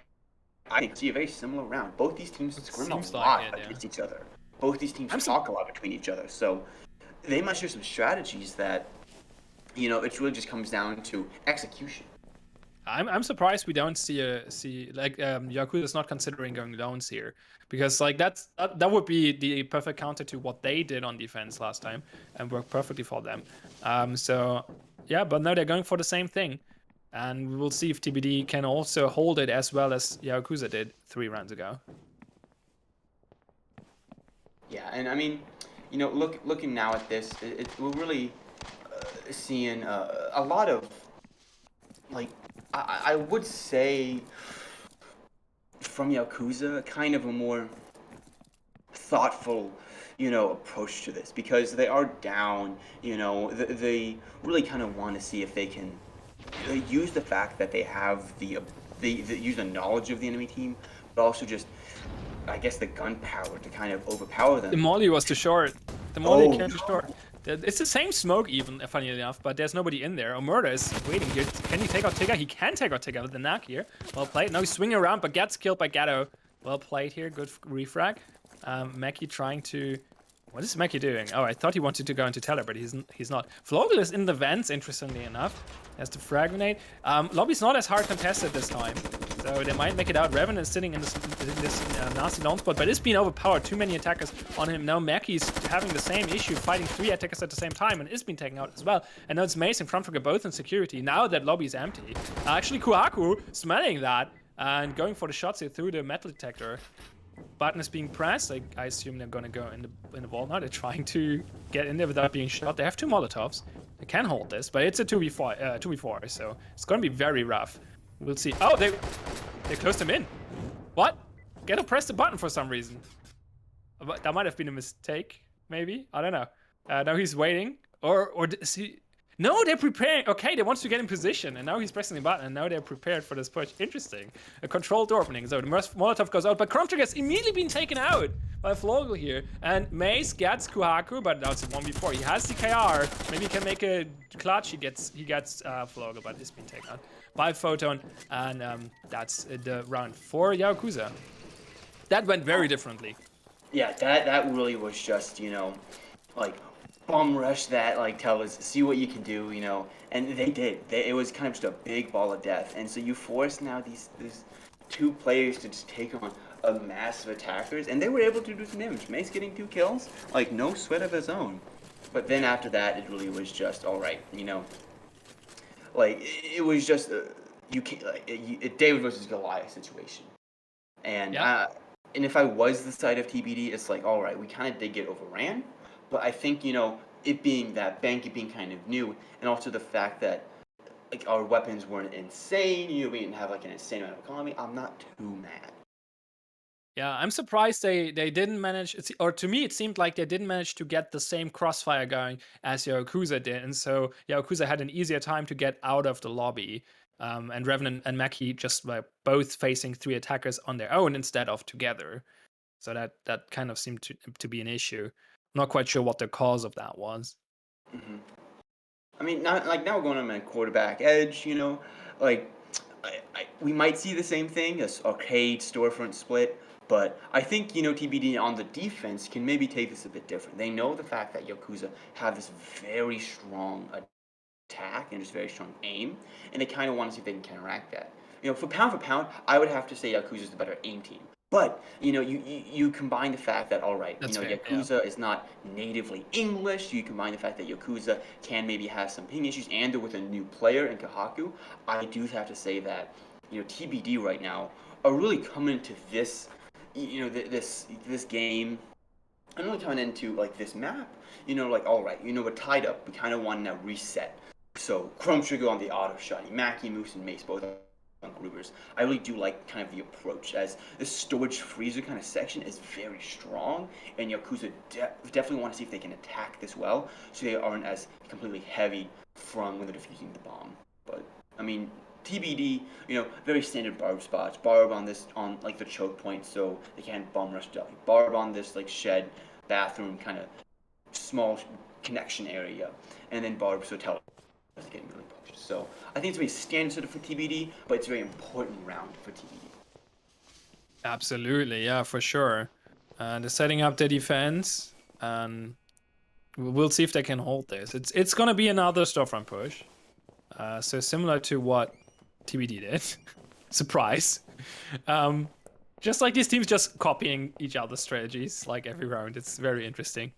think, see a very similar round. Both these teams It scrim a seems like lot it, yeah. against each other. Both these teams I'm su- talk a lot between each other. So they might share some strategies that, it really just comes down to execution. I'm surprised we don't see like Yakuza's not considering going loans here, because like that would be the perfect counter to what they did on defense last time and worked perfectly for them. So yeah, but now they're going for the same thing, and we will see if TBD can also hold it as well as Yakuza did 3 rounds ago. Yeah, and I mean, looking now at this, we're really seeing a lot of like I would say from Yakuza, kind of a more thoughtful, approach to this because they are down. They really kind of want to see if they can use the fact that they have the use the knowledge of the enemy team, but also just I guess the gunpowder to kind of overpower The them. molly was too short. The molly Oh came too short. It's the same smoke even, funny enough, but there's nobody in there. Omurda is waiting here. Can he take out Tigger? He can take out Tigger with the knack here. Well played. Now he's swinging around, but gets killed by Gatto. Well played here. Good refrag. Mackie trying to... What is Mackie doing? Oh, I thought he wanted to go into Teller, but he's not. Flogel is in the vents, interestingly enough. Has the frag grenade. Lobby's not as hard contested this time, so they might make it out. Revan is sitting in this nasty lone spot, but it's being overpowered. Too many attackers on him. Now Mackie's having the same issue, fighting 3 attackers at the same time, and is being taken out as well. And now it's Mace and Fronttrigger both in security. Now that lobby is empty. Actually, Kuhaku smelling that and going for the shots here through the metal detector. Button is being pressed. I assume they're gonna go in the wall now. They're trying to get in there without being shot. They have 2 Molotovs. They can hold this, but it's a 2v4, so it's gonna be very rough. We'll see. Oh, they closed him in. What? Ghetto pressed the button for some reason. That might have been a mistake, maybe. I don't know. Now he's waiting, or is he? No, they're preparing. Okay, they want to get in position, and now he's pressing the button, and now they're prepared for this push. Interesting. A controlled door opening. So the Molotov goes out, but Chrome has immediately been taken out by Flogel here. And Mace gets Kuhaku, but now it's a 1v4. He has the KR. Maybe he can make a clutch. He gets Flogel, but he's been taken out by Photon. And that's the round for Yaokuza. That went very differently. Yeah, that really was just like bum rush that like tell us see what you can do, and they did. It was kind of just a big ball of death, and so you force now these 2 players to just take on a mass of attackers, and they were able to do some damage. Mace getting 2 kills, like no sweat of his own. But then after that, it really was just all right, like it was just you can't David versus Goliath situation, and Yeah. and if I was the side of TBD, it's like all right, we kind of did get overran. But I think, it being that bank, it being kind of new, and also the fact that like our weapons weren't insane. We didn't have like an insane amount of economy. I'm not too mad. Yeah, I'm surprised they didn't manage, or to me it seemed like they didn't manage to get the same crossfire going as Yaokuza did, and so Yaokuza had an easier time to get out of the lobby. And Revenant and Maki just were both facing 3 attackers on their own instead of together. So that kind of seemed to be an issue. I'm not quite sure what the cause of that was. Hmm. I mean, now we're going on a quarterback edge. Like we might see the same thing as arcade storefront split, but I think TBD on the defense can maybe take this a bit different. They know the fact that Yakuza have this very strong attack and just very strong aim, and they kind of want to see if they can counteract that. For pound, I would have to say Yakuza is the better aim team. But you combine the fact that, all right, That's fair, yeah. Yakuza is not natively English. You combine the fact that Yakuza can maybe have some ping issues, and they're with a new player in Kahaku. I do have to say that TBD right now are really coming to this this game. I'm really coming into like this map. Like, all right, we're tied up. We kind of want to now reset. So Chrome Trigger on the auto shot, Maki, Moose, and Mace both on Grubers. I really do like kind of the approach, as this storage freezer kind of section is very strong, and Yakuza definitely want to see if they can attack this well, so they aren't as completely heavy from when they're defusing the bomb. But I mean, TBD, very standard barb spots. Barb on like the choke point, so they can't bomb rush Delhi. Barb on this like shed, bathroom kind of small connection area, and then barb so tell is getting really pushed. So I think it's very standard sort of for TBD, but it's a very important round for TBD. Absolutely, yeah, for sure. They're setting up the defense, and we'll see if they can hold this. It's gonna be another storefront push, so similar to what TBD did. Surprise. Just like these teams just copying each other's strategies like every round. It's very interesting.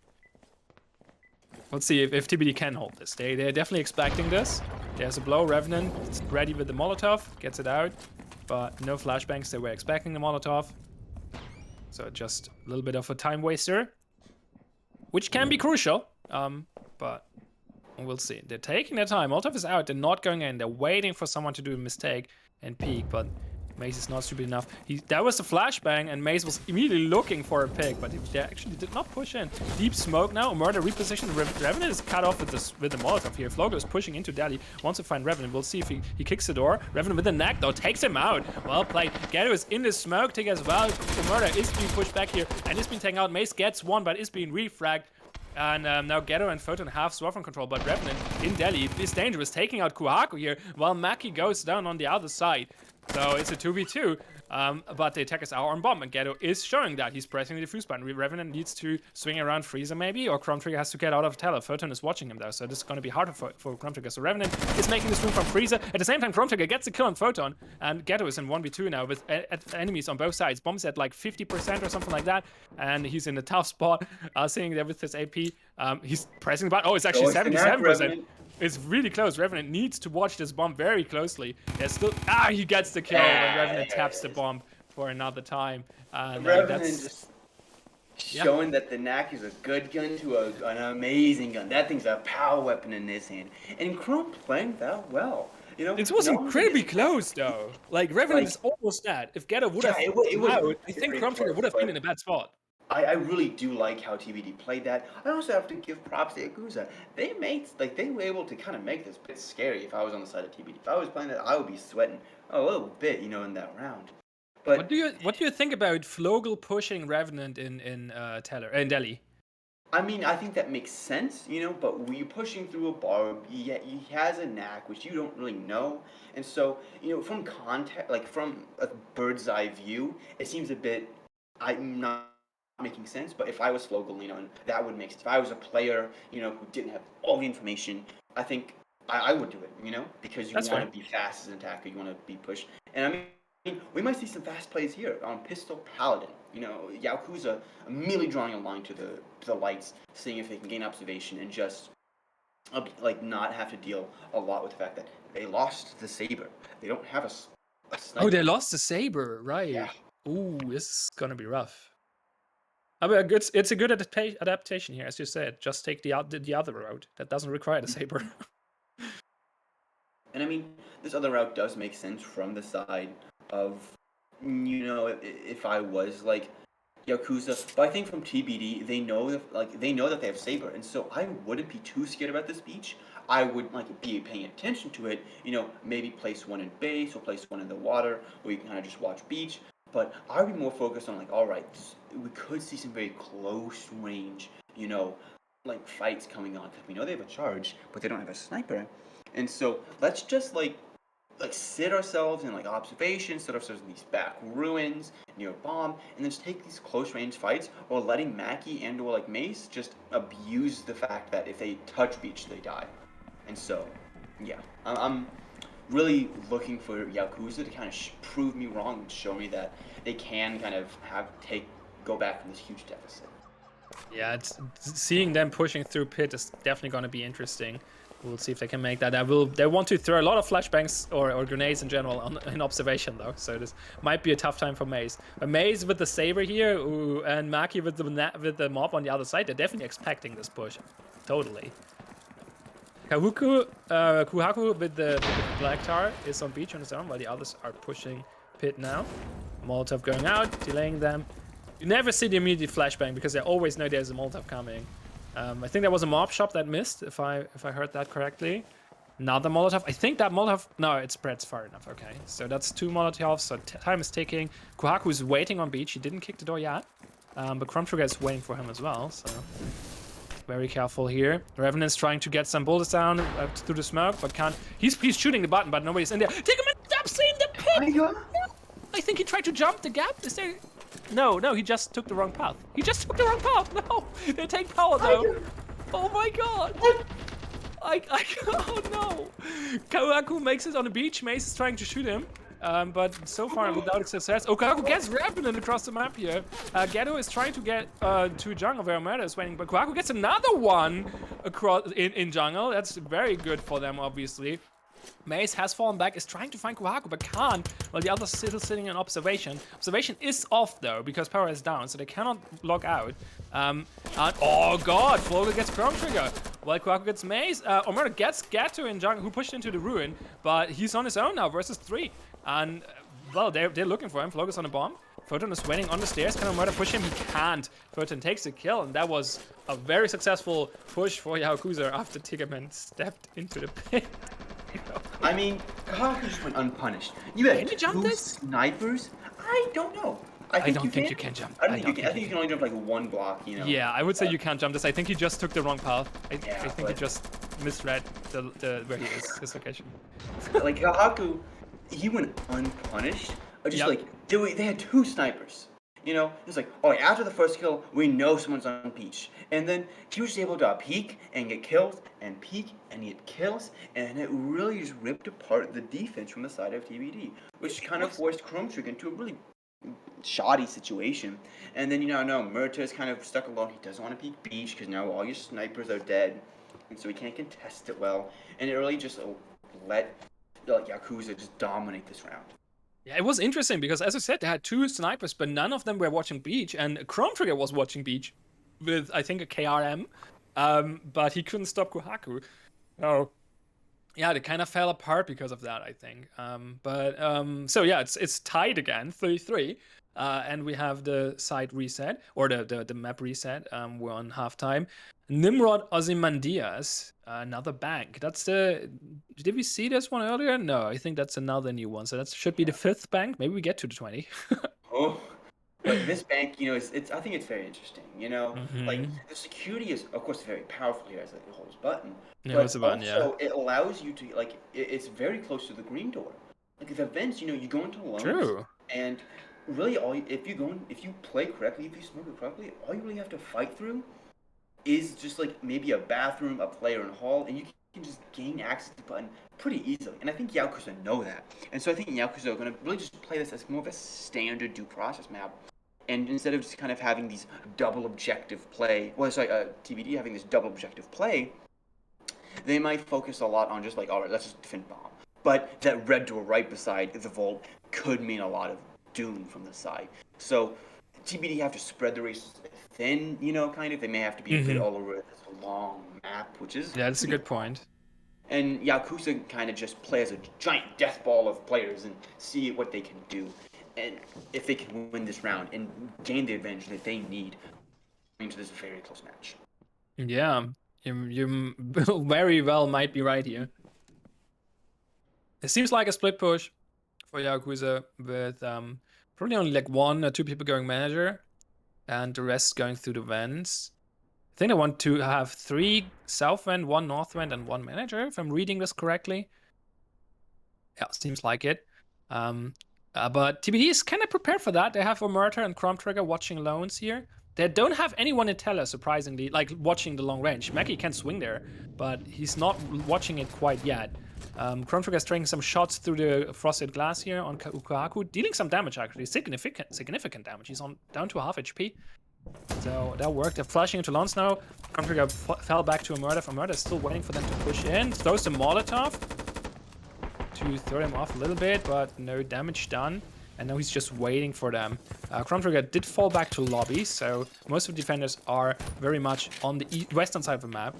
Let's see if TBD can hold this. They're definitely expecting this. There's a blow. Revenant is ready with the Molotov. Gets it out. But no flashbangs. They were expecting the Molotov. So just a little bit of a time waster. Which can be crucial. But we'll see. They're taking their time. Molotov is out. They're not going in. They're waiting for someone to do a mistake and peek. But Mace is not stupid enough. That was a flashbang, and Mace was immediately looking for a pick, but they actually did not push in. Deep smoke now. Murder repositioned. Revenant is cut off with the Molotov here. Flogo is pushing into Delhi. Wants to find Revenant. We'll see if he kicks the door. Revenant with the neck, though, takes him out. Well played. Ghetto is in the smoke tick as well. The Murder is being pushed back here and is being taken out. Mace gets one, but is being refragged. And now Ghetto and Photon have Swarfron control, but Revenant in Delhi is dangerous, taking out Kuhaku here, while Maki goes down on the other side. So it's a 2v2, but the attackers are on bomb, and Ghetto is showing that. He's pressing the defuse button. Revenant needs to swing around Freezer maybe, or Chrome Trigger has to get out of Teller. Photon is watching him though, so this is going to be harder for Chrome Trigger. So Revenant is making this room from Freezer. At the same time, Chrome Trigger gets the kill on Photon, and Ghetto is in 1v2 now with enemies on both sides. Bomb's at like 50% or something like that, and he's in a tough spot, sitting there with his AP. He's pressing the button. Oh, it's actually 77%. It's really close. Revenant needs to watch this bomb very closely. There's still he gets the kill when Revenant taps the bomb for another time. Revenant just showing that the knack is a good gun to an amazing gun. That thing's a power weapon in his hand, and Chrome playing that well. It was incredibly close though. Like Revenant is almost dead. If Ghetto would have out, I think Chrome Trigger would have been in a bad spot. I really do like how TBD played that. I also have to give props to Yakuza. They were able to kind of make this bit scary. If I was on the side of TBD, if I was playing that, I would be sweating a little bit, in that round. But what do you think about Flogel pushing Revenant in Delhi? I mean, I think that makes sense, but when you're pushing through a barb, he has a knack, which you don't really know. And so, from context, like from a bird's eye view, it seems a bit, I'm not making sense, but if I was Flogel, and that would make sense. If I was a player, who didn't have all the information, I think I would do it, because you want to be fast as an attacker, you want to be pushed. And I mean, we might see some fast plays here on Pistol Paladin. Yaokuza immediately drawing a line to the lights, seeing if they can gain observation and just not have to deal a lot with the fact that they lost the Saber. They don't have a sniper. Oh, they lost the Saber, right? Yeah. Ooh, this is gonna be rough. I mean, it's a good adaptation here, as you said. Just take the other route that doesn't require the Saber. And I mean, this other route does make sense from the side of, if I was like Yakuza, but I think from TBD they know that they have Saber, and so I wouldn't be too scared about this beach. I would like be paying attention to it. Maybe place one in base or place one in the water, where you can kind of just watch beach. But I would be more focused on like, all right, we could see some very close range, like fights coming on because we know they have a charge, but they don't have a sniper, and so let's just like sit ourselves in like observation, sit ourselves in these back ruins near a bomb, and then just take these close range fights, or letting Mackie and or like Mace just abuse the fact that if they touch beach, they die. And so, yeah, I'm really looking for Yakuza to kind of prove me wrong and show me that they can kind of go back from this huge deficit. Yeah, seeing them pushing through pit is definitely going to be interesting. We'll see if they can make that. They want to throw a lot of flashbangs or grenades in general in observation though, so this might be a tough time for Maze. But Maze with the Saber here, and Maki with the mob on the other side, they're definitely expecting this push. Totally. Kuhaku with the Black Tar is on beach on his own, while the others are pushing pit now. Molotov going out, delaying them. You never see the immediate flashbang because they always know there's a Molotov coming. I think there was a mob shop that missed, if I heard that correctly. Another Molotov. I think that Molotov... No, it spreads far enough. Okay, so that's 2 Molotovs, so time is ticking. Kuhaku is waiting on beach. He didn't kick the door yet. But Chrome Trigger is waiting for him as well, so... Very careful here. Revenant's trying to get some bullets down through the smoke, but can't... He's shooting the button, but nobody's in there. Take him and stop seeing the pit! I think he tried to jump the gap. Is there... No, he just took the wrong path. He just took the wrong path. No, they take power though. Oh my god. Oh no. Kawaku makes it on the beach. Mace is trying to shoot him. But so far without success. Kawaku gets Revenant across the map here. Ghetto is trying to get to jungle where Murder is waiting, but Kawaku gets another one across in jungle. That's very good for them, obviously. Mace has fallen back, is trying to find Kuhaku, but can't, while the other's still sitting in observation. Observation is off, though, because power is down, so they cannot log out. And, oh god, Vogel gets Chrome Trigger, while Kuhaku gets Mace. Omura gets Gato in jungle, who pushed into the ruin, but he's on his own now, versus 3. And, well, they're looking for him. Flog is on a bomb. Photon is waiting on the stairs. Can Omura push him? He can't. Photon takes the kill, and that was a very successful push for Yaokuza after Tigerman stepped into the pit. I mean, Kahaku just went unpunished. You had Can you jump this? snipers? I don't know. I don't think you can jump. I think you can only jump like one block, Yeah, I would say you can't jump this. I think he just took the wrong path. I think he but... just misread the where he is, his location. Like Kahaku, he went unpunished. Just like they had 2 snipers. It's like, oh, after the first kill, we know someone's on beach. And then he was able to peek and get kills, and peek and get kills, and it really just ripped apart the defense from the side of TBD, which kind of forced Chrome Trigger into a really shoddy situation. And then, now Murta is kind of stuck alone. He doesn't want to peek beach because now all your snipers are dead, and so he can't contest it well. And it really just let Yakuza just dominate this round. Yeah, it was interesting because, as I said, they had 2 snipers, but none of them were watching beach, and Chrome Trigger was watching beach with, I think, a KRM, but he couldn't stop Kuhaku. Oh, yeah, they kind of fell apart because of that, I think. So yeah, it's tied again, 3-3, and we have the side reset, or the map reset. We're on halftime. Nimrod Ozymandias, another bank. That's the... Did we see this one earlier? No, I think that's another new one. So that should be the 5th bank. Maybe we get to the 20. Oh, but this bank, I think it's very interesting. Like the security is, of course, very powerful here as it holds button. Yeah, but it's a button, also it allows you to it's very close to the green door. Like the vents, you go into loans. True. And really, if you play correctly, if you smoke it correctly, all you really have to fight through is just like maybe a bathroom, a player in hall, and you can just gain access to the button pretty easily. And I think Yakuza know that. And so I think Yakuza are going to really just play this as more of a standard due process map. And instead of just kind of having these double objective play, TBD having this double objective play, they might focus a lot on just like, all right, let's just defend bomb. But that red door right beside the vault could mean a lot of doom from the side. So TBD have to spread the resources thin, kind of. They may have to be a bit all over this long map, which is... Yeah, that's a good point. And Yakuza kind of just play as a giant death ball of players and see what they can do, and if they can win this round and gain the advantage that they need into this very close match. Yeah, you very well might be right here. It seems like a split push for Yakuza with probably only like 1 or 2 people going manager and the rest going through the vents. I think I want to have 3 south vent, 1 north vent, and 1 manager, if I'm reading this correctly. Yeah, seems like it. But TBD is kind of prepared for that. They have Omerta and Chrome Trigger watching loans here. They don't have anyone in Teller, surprisingly, like watching the long range. Mackie can swing there, but he's not watching it quite yet. Chrome Trigger is taking some shots through the frosted glass here on Ukahaku, dealing some damage actually, significant damage. He's down to half HP. So that worked. They're flashing into Lance now. Chrome Trigger fell back to Omerta. Omerta is still waiting for them to push in. Throws the Molotov to throw them off a little bit, but no damage done. And now he's just waiting for them. Chrome Trigger did fall back to lobby, so most of the defenders are very much on the western side of the map.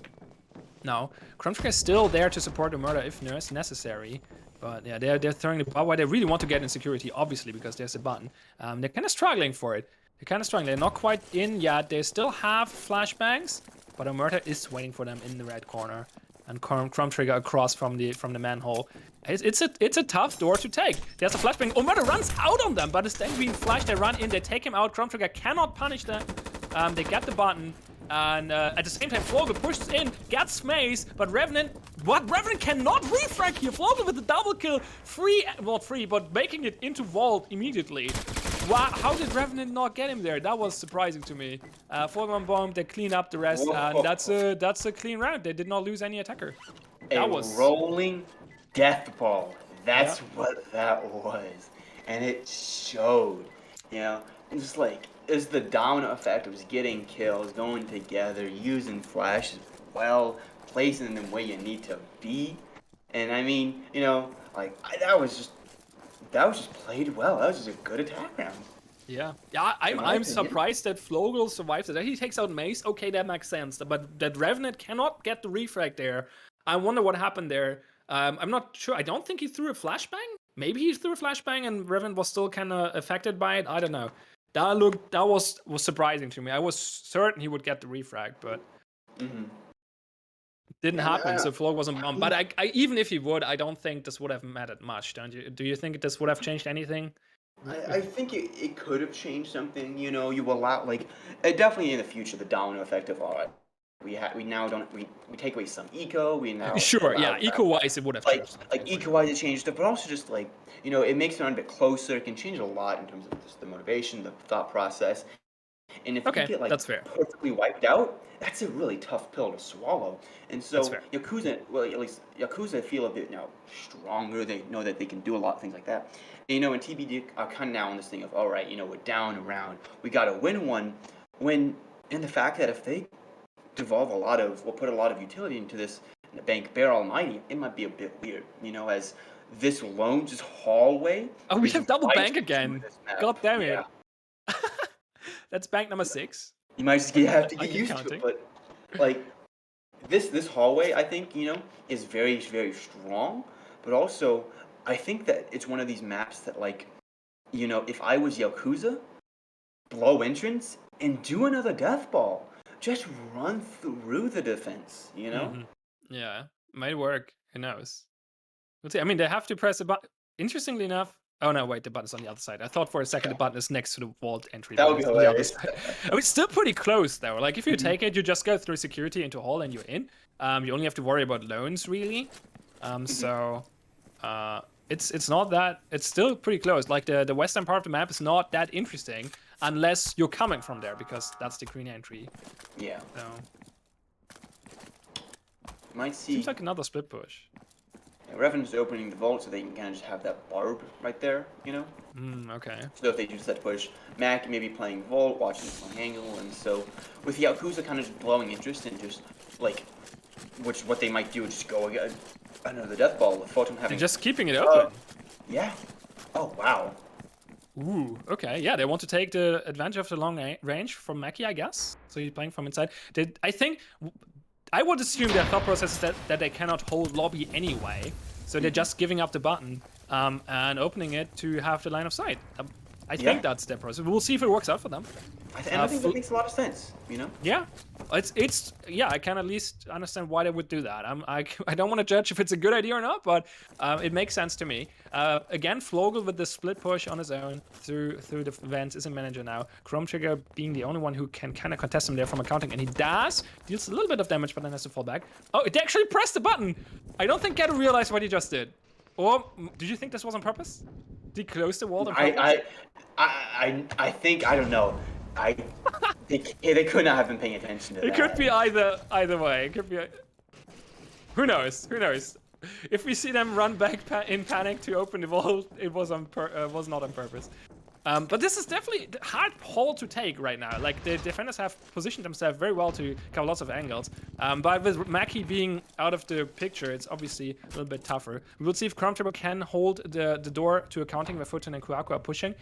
Now, Chrome Trigger is still there to support the murder if necessary. But yeah, they're throwing the power. Why they really want to get in security, obviously, because there's a button. They're kind of struggling for it. They're kind of struggling. They're not quite in yet. They still have flashbangs, but Omerta is waiting for them in the red corner. And Chrome Trigger across from the manhole. It's a tough door to take. There's a flashbang. Omerta runs out on them, but it's then being flashed. They run in. They take him out. Chrome Trigger cannot punish them. They get the button. And at the same time, Flogel pushes in, gets Maze, but Revenant cannot refrag here. Flogel with the double kill, not free, but making it into Vault immediately. Wow, how did Revenant not get him there? That was surprising to me. 4-1 bomb, they clean up the rest, and that's a clean round. They did not lose any attacker. That was rolling death ball. That's what that was, and it showed. You know, it's like it's the domino effect of just getting kills, going together, using flash as well, placing them where you need to be. And I mean, you know, like that was just played well. That was just a good attack round. Yeah, I'm surprised that Flogel survives it. He takes out Mace. Okay, that makes sense. But that Revenant cannot get the refrag there. I wonder what happened there. I'm not sure. I don't think he threw a flashbang. Maybe he threw a flashbang and Revenant was still kind of affected by it. I don't know. That was surprising to me. I was certain he would get the refrag, but didn't happen. So Flog wasn't bomb. But I even if he would, I don't think this would have mattered much. Don't you? Do you think this would have changed anything? I think it could have changed something. You know, you allow like definitely in the future the domino effect of all right. We take away some eco. We now eco wise it would have changed. Like eco wise it changed stuff, but also just like you know it makes it a bit closer. It can change a lot in terms of just the motivation, the thought process. And if you get like perfectly wiped out, that's a really tough pill to swallow. And so Yakuza, well at least Yakuza feel a bit stronger. They know that they can do a lot of things like that. And, you know, and TBD are kind of now on this thing of all right, you know, we're down a round, we got to win one. When in the fact that if they devolve put a lot of utility into this bank bear almighty, it might be a bit weird, you know, as this lone just hallway. Oh, we have double bank again. God damn it. That's bank number 6. You might just have to get used to it, but like this hallway, I think you know is very very strong. But also, I think that it's one of these maps that like, you know, if I was Yakuza, blow entrance and do another death ball, just run through the defense. You know? Yeah, might work. Who knows? Let's see. I mean, they have to press a button. Interestingly enough. Oh no, wait, the button's on the other side. I thought for a second the button is next to the vault entry. That would be hilarious. I mean, it's still pretty close though. Like if you take it, you just go through security into hall and you're in. You only have to worry about loans really. So it's not that. It's still pretty close. Like the western part of the map is not that interesting unless you're coming from there because that's the green entry. Yeah. So might see. Seems like another split push. Revenant's opening the vault so they can kind of just have that barb right there, you know? Okay. So if they just that push, Mac may be playing vault, watching this long angle, and so with Yakuza kind of just blowing interest and just like, what they might do is just go again, another death ball with Photon having. They're just keeping it open. Yeah. Oh wow. Ooh, okay. Yeah, they want to take the advantage of the long range from Mackie, I guess. So he's playing from inside. I think I would assume their thought process is that they cannot hold lobby anyway, so they're just giving up the button and opening it to have the line of sight. I think that's their process. We'll see if it works out for them. I think that makes a lot of sense, you know? Yeah, yeah. I can at least understand why they would do that. I don't want to judge if it's a good idea or not, but it makes sense to me. Again, Flogel with the split push on his own through the vents is a manager now. Chrome Trigger being the only one who can kind of contest him there from accounting, and he deals a little bit of damage, but then has to fall back. Oh, it actually pressed the button. I don't think Gato realized what he just did. Or did you think this was on purpose? Did he close the wall on purpose? I think, I don't know. They could not have been paying attention to that. It could be either way. It could be. Who knows? Who knows? If we see them run back in panic to open the wall, it was not on purpose. But this is definitely a hard hole to take right now. Like, the defenders have positioned themselves very well to cover lots of angles. But with Mackie being out of the picture, it's obviously a little bit tougher. We will see if Chrome Turbo can hold the door to accounting where Futon and Kuaku are pushing.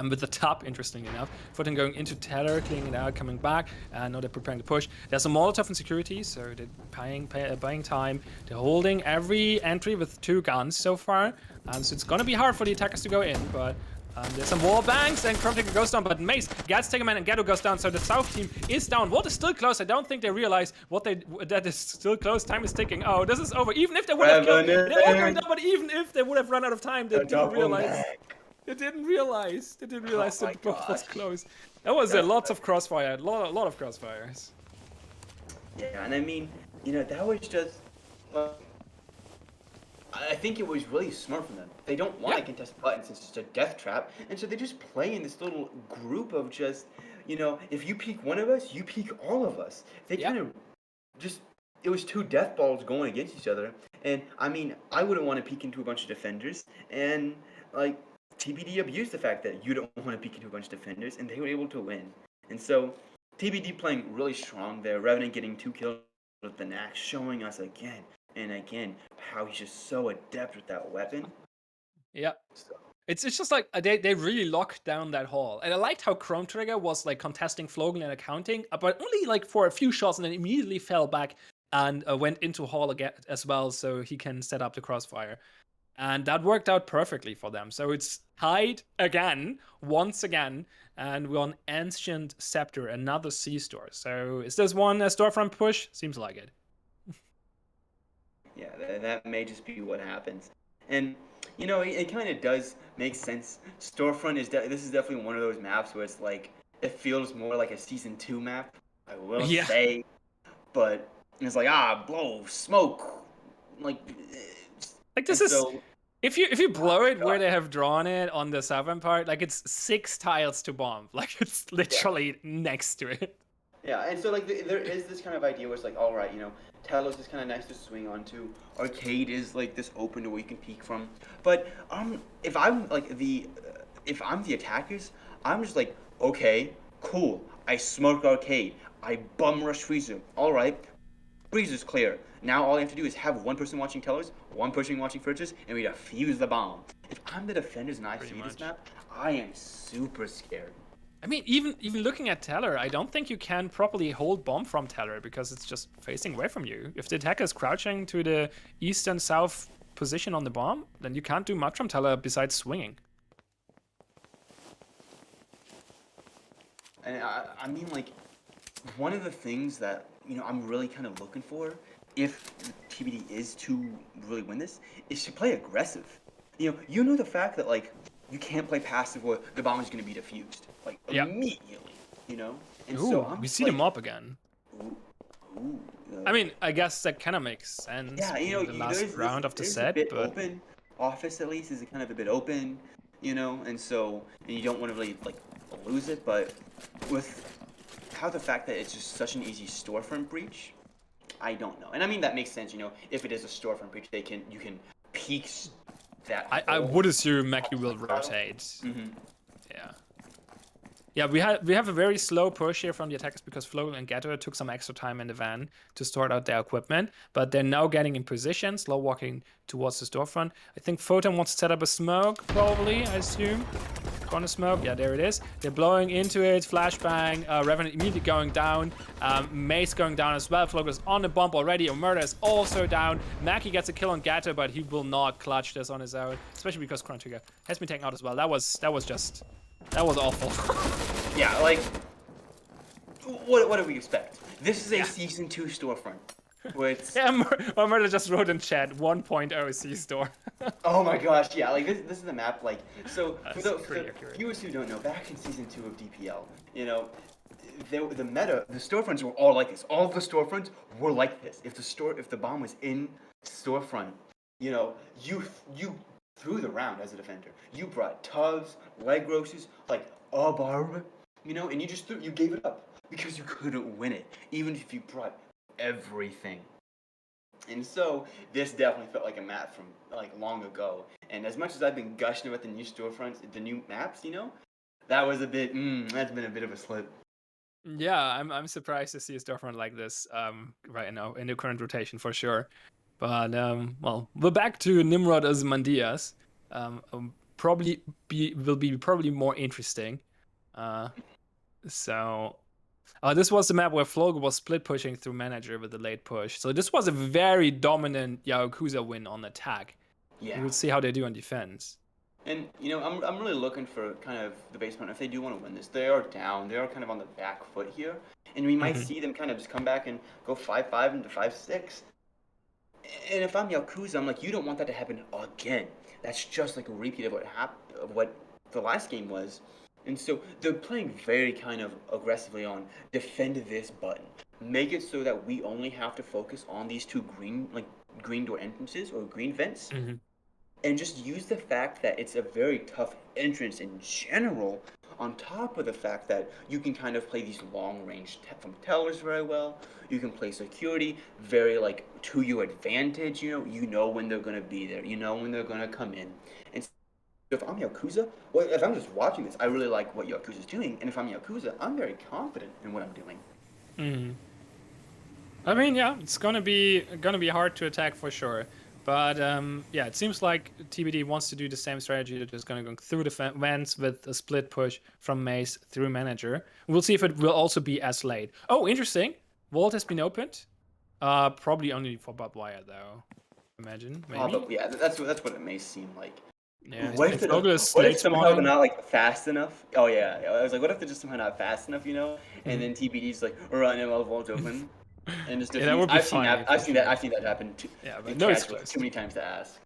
With the top, interestingly enough. Futon going into Teller, cleaning it out, coming back. Now they're preparing to push. There's a Molotov in security, so they're buying time. They're holding every entry with 2 guns so far. So it's going to be hard for the attackers to go in, but there's some wall bangs, and Chrome Trigger goes down, but Mace, Gats take a man, and Gato goes down, so the South team is down. Vault is still close. I don't think they realize that is still close. Time is ticking. Oh, this is over. Even if they would have killed, they're all going down, but even if they would have run out of time, they didn't realize. They didn't realize that both was close. That was lots of crossfire, a lot of crossfires. Yeah, and I mean, you know, that was just. I think it was really smart from them. They don't want to contest the button since it's a death trap, and so they just play in this little group of just, you know, if you peek one of us, you peek all of us. They kind of just. It was 2 death balls going against each other, and I mean, I wouldn't want to peek into a bunch of defenders, and like. TBD abused the fact that you don't want to peek into a bunch of defenders, and they were able to win. And so, TBD playing really strong there, Revenant getting 2 kills with the Nax, showing us again and again how he's just so adept with that weapon. Yeah. So. It's just like they really locked down that hall. And I liked how Chrome Trigger was like contesting Flogel and accounting, but only like for a few shots and then immediately fell back and went into hall again as well so he can set up the crossfire. And that worked out perfectly for them. So it's tied again, once again, and we're on Ancient Scepter, another C-store. So is this one a storefront push? Seems like it. Yeah, that may just be what happens. And, you know, it kind of does make sense. Storefront this is definitely one of those maps where it's like, it feels more like a Season 2 map, I will say. But it's like, blow, smoke, like this is if you blow it where they have drawn it on the southern part, like it's 6 tiles to bomb, like it's literally next to it. Yeah, and so like there is this kind of idea where it's like, all right, you know, Talos is kind of nice to swing onto. Arcade is like this open door you can peek from. But if I'm like if I'm the attackers, I'm just like, okay, cool. I smoked Arcade. I bum rush Freezer. All right, Freezer's clear. Now all I have to do is have one person watching tellers, one person watching fridges, and we defuse the bomb. If I'm the defenders and I see this map, I am super scared. I mean, even looking at Teller, I don't think you can properly hold bomb from Teller because it's just facing away from you. If the attacker is crouching to the east and south position on the bomb, then you can't do much from Teller besides swinging. And I mean, like, one of the things that, you know, I'm really kind of looking for, if TBD is to really win this, is to play aggressive. You know the fact that, like, you can't play passive where the bomb is going to be defused, like, immediately, you know? And so we see them up again. I mean, I guess that kind of makes sense. Yeah, you know, the last round of the set, but open. Office, at least, is kind of a bit open, you know? And so, and you don't want to really, like, lose it, but with how the fact that it's just such an easy storefront breach, I don't know. And I mean, that makes sense, you know, if it is a storefront breach, you can peek that. I would assume Mackie will rotate. Mm-hmm. Yeah, we have a very slow push here from the attackers because Flogel and Gato took some extra time in the van to sort out their equipment, but they're now getting in position, slow walking towards the storefront. I think Photon wants to set up a smoke, probably, I assume. Corner smoke, yeah, there it is. They're blowing into it, flashbang, Revenant immediately going down, Mace going down as well. Flogo's on the bomb already, Omerta is also down. Mackie gets a kill on Gato, but he will not clutch this on his own, especially because Chrono Trigger has been taken out as well. That was awful. Yeah, like, what do we expect? This is a Season 2 storefront. Yeah, Omerta just wrote in chat, 1.0 C-Store. Oh my gosh, yeah, like this is the map, like, so for the accurate. viewers who don't know, back in Season 2 of DPL, you know, the storefronts were all like this. All of the storefronts were like this. If the bomb was in storefront, you know, you threw the round as a defender. You brought tubs, leg roasts, like a barb, you know, and you gave it up because you couldn't win it, even if you brought everything. And so this definitely felt like a map from like long ago. And as much as I've been gushing about the new storefronts, the new maps, you know, that was a bit. That's been a bit of a slip. Yeah, I'm surprised to see a storefront like this right now in the current rotation for sure. But well, we're back to Nimrod Ozymandias. Probably will be probably more interesting. So this was the map where Flogo was split pushing through manager with the late push. So this was a very dominant Yaokuza win on attack. Yeah. We'll see how they do on defense. And you know, I'm really looking for kind of the base point. If they do want to win this, they are down. They are kind of on the back foot here, and we might see them kind of just come back and go 5-5 into 5-6. And if I'm Yakuza, I'm like, you don't want that to happen again. That's just like a repeat of what the last game was. And so they're playing very kind of aggressively on defend this button. Make it so that we only have to focus on these two green door entrances or green vents. And just use the fact that it's a very tough entrance in general, on top of the fact that you can kind of play these long range from tellers very well. You can play security very like to your advantage. You know when they're gonna be there. You know when they're gonna come in. And if I'm Yakuza, well, if I'm just watching this, I really like what Yakuza's doing. And if I'm Yakuza, I'm very confident in what I'm doing. I mean, yeah, it's gonna be hard to attack for sure. But yeah, it seems like TBD wants to do the same strategy. They're just going to go through the vents with a split push from Mace through Manager. We'll see if it will also be as late. Oh, interesting. Vault has been opened. Probably only for barbed wire, though. Imagine, maybe. But yeah, that's what it may seem like. Yeah, what if somehow they're not like fast enough? Oh yeah, I was like, what if they're just somehow not fast enough, you know? And then TBD's like, run him, Vault open. And just yeah, that would be I've seen that happen but no, it's closed. Too many times to ask.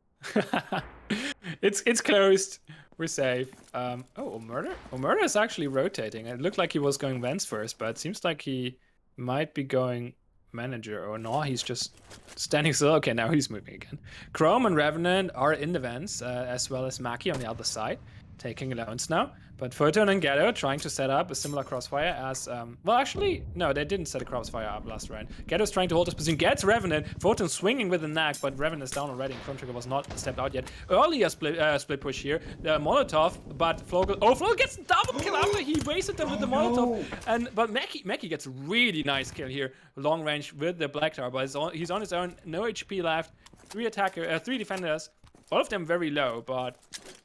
It's closed. We're safe. Oh, Omerta is actually rotating. It looked like he was going vents first, but it seems like he might be going manager, or no, he's just standing still. Okay, now he's moving again. Chrome and Revenant are in the vents, as well as Maki on the other side, taking loans now. But Photon and Gato trying to set up a similar crossfire as... well, actually, no, they didn't set a crossfire up last round. Gato's trying to hold his position, gets Revenant. Photon swinging with the knack, but Revenant is down already, and Chrono Trigger was not stepped out yet. Earlier split push here. The Molotov, but Flogo... Oh, Flogo gets double kill after he wasted them with the Molotov. But Maki gets really nice kill here. Long range with the Black Tower, but he's on his own. No HP left. 3 defenders. All of them very low, but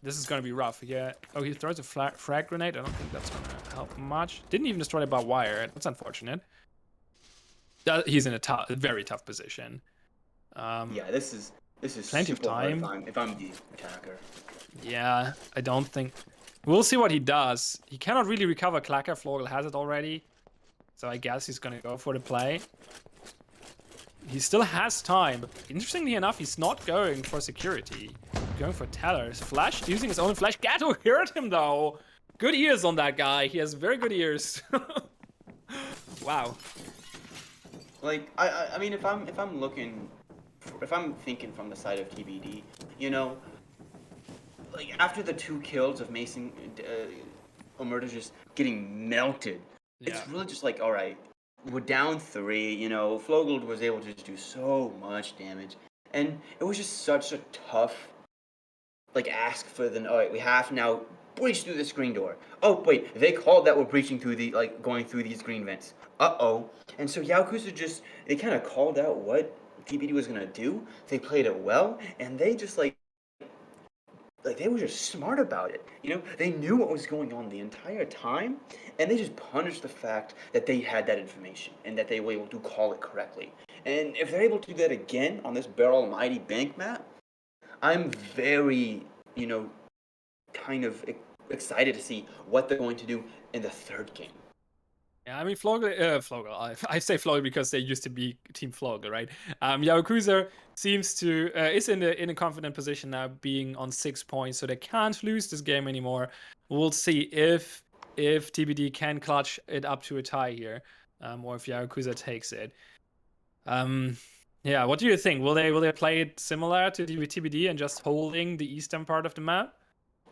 this is gonna be rough. Yeah. Oh, he throws a frag grenade. I don't think that's gonna help much. Didn't even destroy the barbed wire. That's unfortunate. He's in a very tough position. Yeah, this is plenty of time. If I'm the attacker. Yeah, I don't think. We'll see what he does. He cannot really recover Clacker. Florgal has it already, so I guess he's gonna go for the play. He still has time. Interestingly enough, he's not going for security. He's going for tellers. Flash, using his own flash. Gato hurt him though. Good ears on that guy. He has very good ears. Wow. Like I mean, if I'm thinking from the side of TBD, you know, like after the 2 kills of Mason, Omerta just getting melted. Yeah. It's really just like, all right. We're down 3, you know, Flogold was able to just do so much damage. And it was just such a tough, like, ask for the, all right, we have to now breach through this green door. Oh, wait, they called that we're breaching through the, like, going through these green vents. Uh-oh. And so Yaokuza just, they kind of called out what TBD was going to do. They played it well, and they just, like, like they were just smart about it. You know, they knew what was going on the entire time, and they just punished the fact that they had that information and that they were able to call it correctly. And if they're able to do that again on this Barrel Almighty Bank map, I'm very, you know, kind of excited to see what they're going to do in the third game. Yeah, I mean Flogel. I say Flogel because they used to be Team Flogel, right? Yaokuza seems to is in a confident position now, being on 6 points, so they can't lose this game anymore. We'll see if TBD can clutch it up to a tie here, or if Yaokuza takes it. Yeah, what do you think? Will they play it similar to TBD and just holding the eastern part of the map,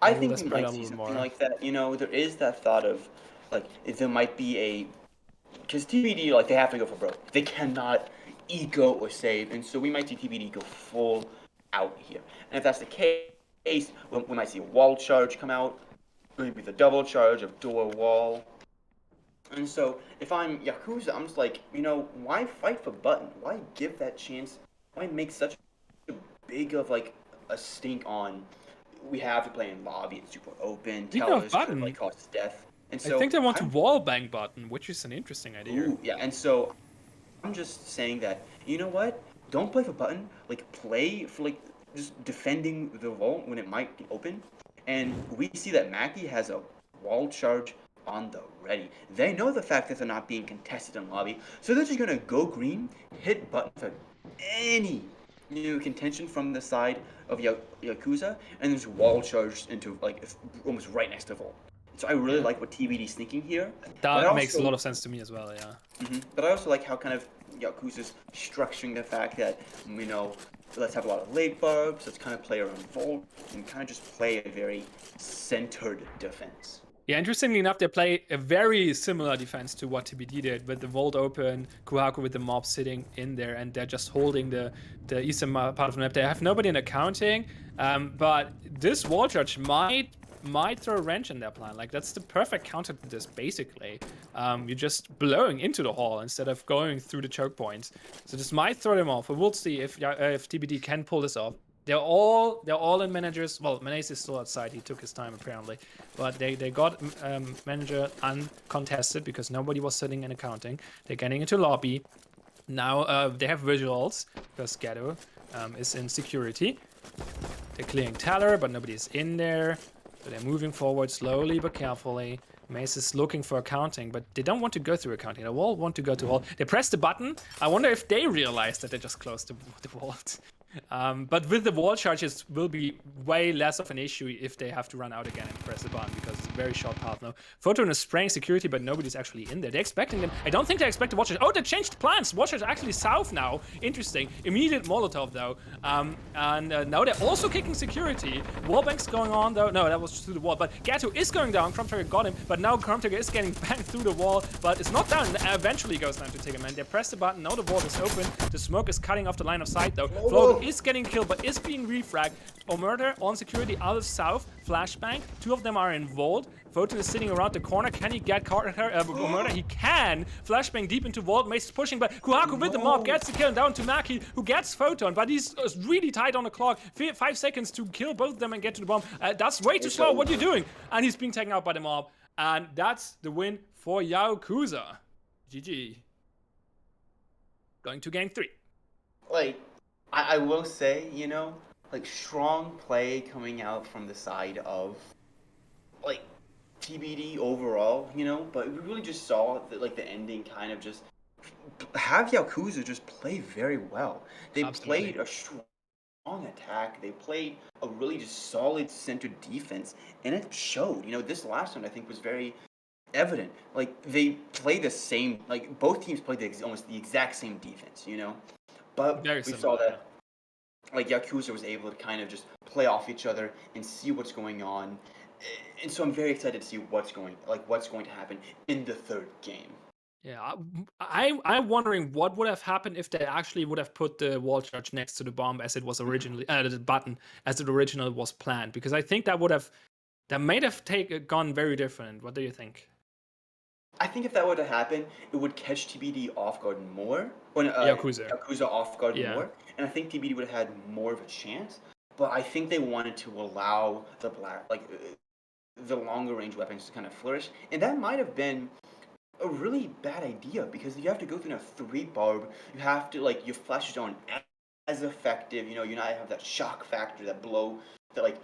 I or will think they we spread might out a see little something more? like that. You know, there is that thought of like if there might be a because TBD like they have to go for broke. They cannot eco or save, and so we might see TBD go full out here. And if that's the case, we might see a wall charge come out, maybe the double charge of door wall. And so if I'm Yakuza, I'm just like, you know, why fight for button? Why give that chance? Why make such a big of like a stink on? We have to play in lobby. It's super open. Speaking of Tellers could like button, cause death. And I so think they want to I'm wall bang button, which is an interesting idea. ooh yeah. And so I'm just saying that you know what? Don't play for button. Like play for like just defending the vault when it might be open. And we see that Mackie has a wall charge on the ready. They know the fact that they're not being contested in lobby, so they're just gonna go green, hit button for any contention from the side of Yakuza, and just wall charge into like almost right next to vault. So I really Yeah, like what TBD's thinking here, but I that makes a also lot of sense to me as well. Yeah. but I also like how kind of Yakuza's structuring the fact that, let's have a lot of late barbs, let's kind of play around Volt, and kind of just play a very centered defense. Yeah, interestingly enough, they play a very similar defense to what TBD did, with the vault open, Kuhaku with the mob sitting in there, and they're just holding the eastern part of the map. They have nobody in accounting, but this wall charge might throw a wrench in their plan. Like, that's the perfect counter to this, basically. You're just blowing into the hall instead of going through the choke points. So this might throw them off. We'll see if TBD can pull this off. They're all in managers. Well, Menace is still outside. He took his time apparently, but they got manager uncontested because nobody was sitting in accounting. They're getting into lobby now. They have visuals because Ghetto is in security. They're clearing Teller, but nobody is in there. So they're moving forward slowly but carefully. Mace is looking for accounting, but they don't want to go through accounting. They all want to go to hall. They press the button. I wonder if they realize that they just closed the vault. But with the wall charges, will be way less of an issue if they have to run out again and press the button because it's a very short path now. Photon is spraying security, but nobody's actually in there. They're expecting them. I don't think they expect the watchers. Oh, they changed plans. Watchers are actually south now. Interesting. Immediate Molotov though. And now they're also kicking security. Wallbank's going on though. No, that was just through the wall. But Gato is going down. Chrome Trigger got him, but now Chrome Trigger is getting banged through the wall. But it's not down. Eventually goes down to Tiggerman. They press the button. Now the wall is open. The smoke is cutting off the line of sight though. Flogan is getting killed, but is being refragged. Murder on security, others south. Flashbang. Two of them are in Vault. Photon is sitting around the corner. Can he get Murder? He can. Flashbang deep into Vault. Mace is pushing, but Kuhaku with the mob gets the kill down to Maki, who gets Photon, but he's really tight on the clock. 5 seconds to kill both of them and get to the bomb. That's way too slow. What are you doing? And he's being taken out by the mob. And that's the win for Yaokuza. GG. Going to game 3. Like, I will say, like strong play coming out from the side of like TBD overall, but we really just saw that like the ending kind of just have Yakuza just play very well. They Absolutely. played a strong attack. They played a really just solid center defense, and it showed. This last one I think was very evident. Like they play the same. Like both teams played almost the exact same defense. But Very we saw similar, yeah. that like Yakuza was able to kind of just play off each other and see what's going on. And so I'm very excited to see what's going to happen in the third game. Yeah, I'm wondering what would have happened if they actually would have put the wall charge next to the bomb as it was originally, the button as it originally was planned, because I think that might have gone very different. What do you think? I think if that were to happen, it would catch TBD off guard more, or Yakuza. Yakuza off guard Yeah. more, and I think TBD would have had more of a chance. but I think they wanted to allow the longer range weapons to kind of flourish, and that might have been a really bad idea because you have to go through a 3 barb. You have to your flashes aren't as effective. You know, you not have that shock factor, that blow, that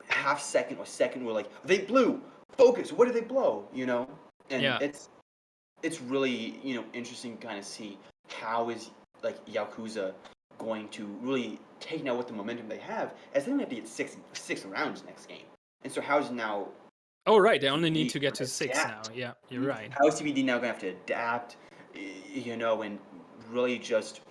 half second or second where they blew. Focus. What did they blow? You know, and Yeah. it's really interesting to kind of see how is Yakuza going to really take now with the momentum they have, as they only have to get six rounds next game, and so how's now Oh, right. They only need TBD to get to gonna 6 now. adapt? Yeah, you're right. How is TBD now gonna have to adapt, and really just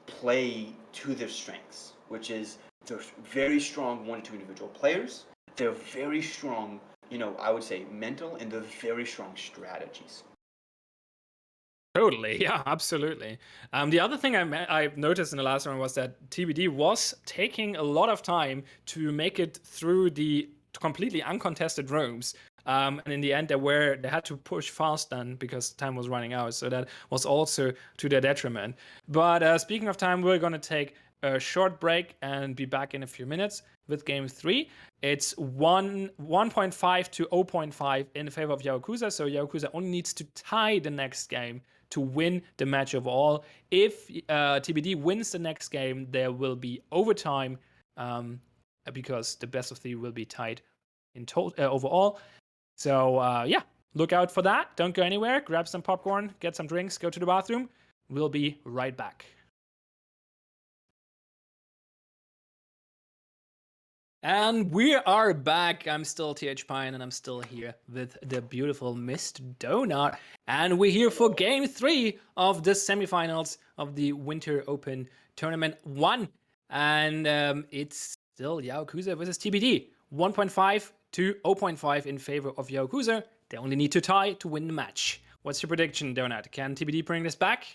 play to their strengths, which is they're very strong 1-2 individual players. They're very strong, I would say mental, and they're very strong strategies. Totally. Yeah, absolutely. The other thing I noticed in the last round was that TBD was taking a lot of time to make it through the completely uncontested rooms. And in the end, they had to push fast then because time was running out. So that was also to their detriment. But speaking of time, we're going to take a short break and be back in a few minutes with game 3. It's 1.5 to 0.5 in favor of Yaokuza. So Yaokuza only needs to tie the next game to win the match overall. If TBD wins the next game, there will be overtime because the best of 3 will be tied in overall. So yeah, look out for that. Don't go anywhere. Grab some popcorn, get some drinks, go to the bathroom. We'll be right back. And we are back. I'm still TH Pine, and I'm still here with the beautiful Mr. Donut. And we're here for game 3 of the semifinals of the Winter Open Tournament 1. And it's still Yaokuza versus TBD. 1.5 to 0.5 in favor of Yaokuza. They only need to tie to win the match. What's your prediction, Donut? Can TBD bring this back?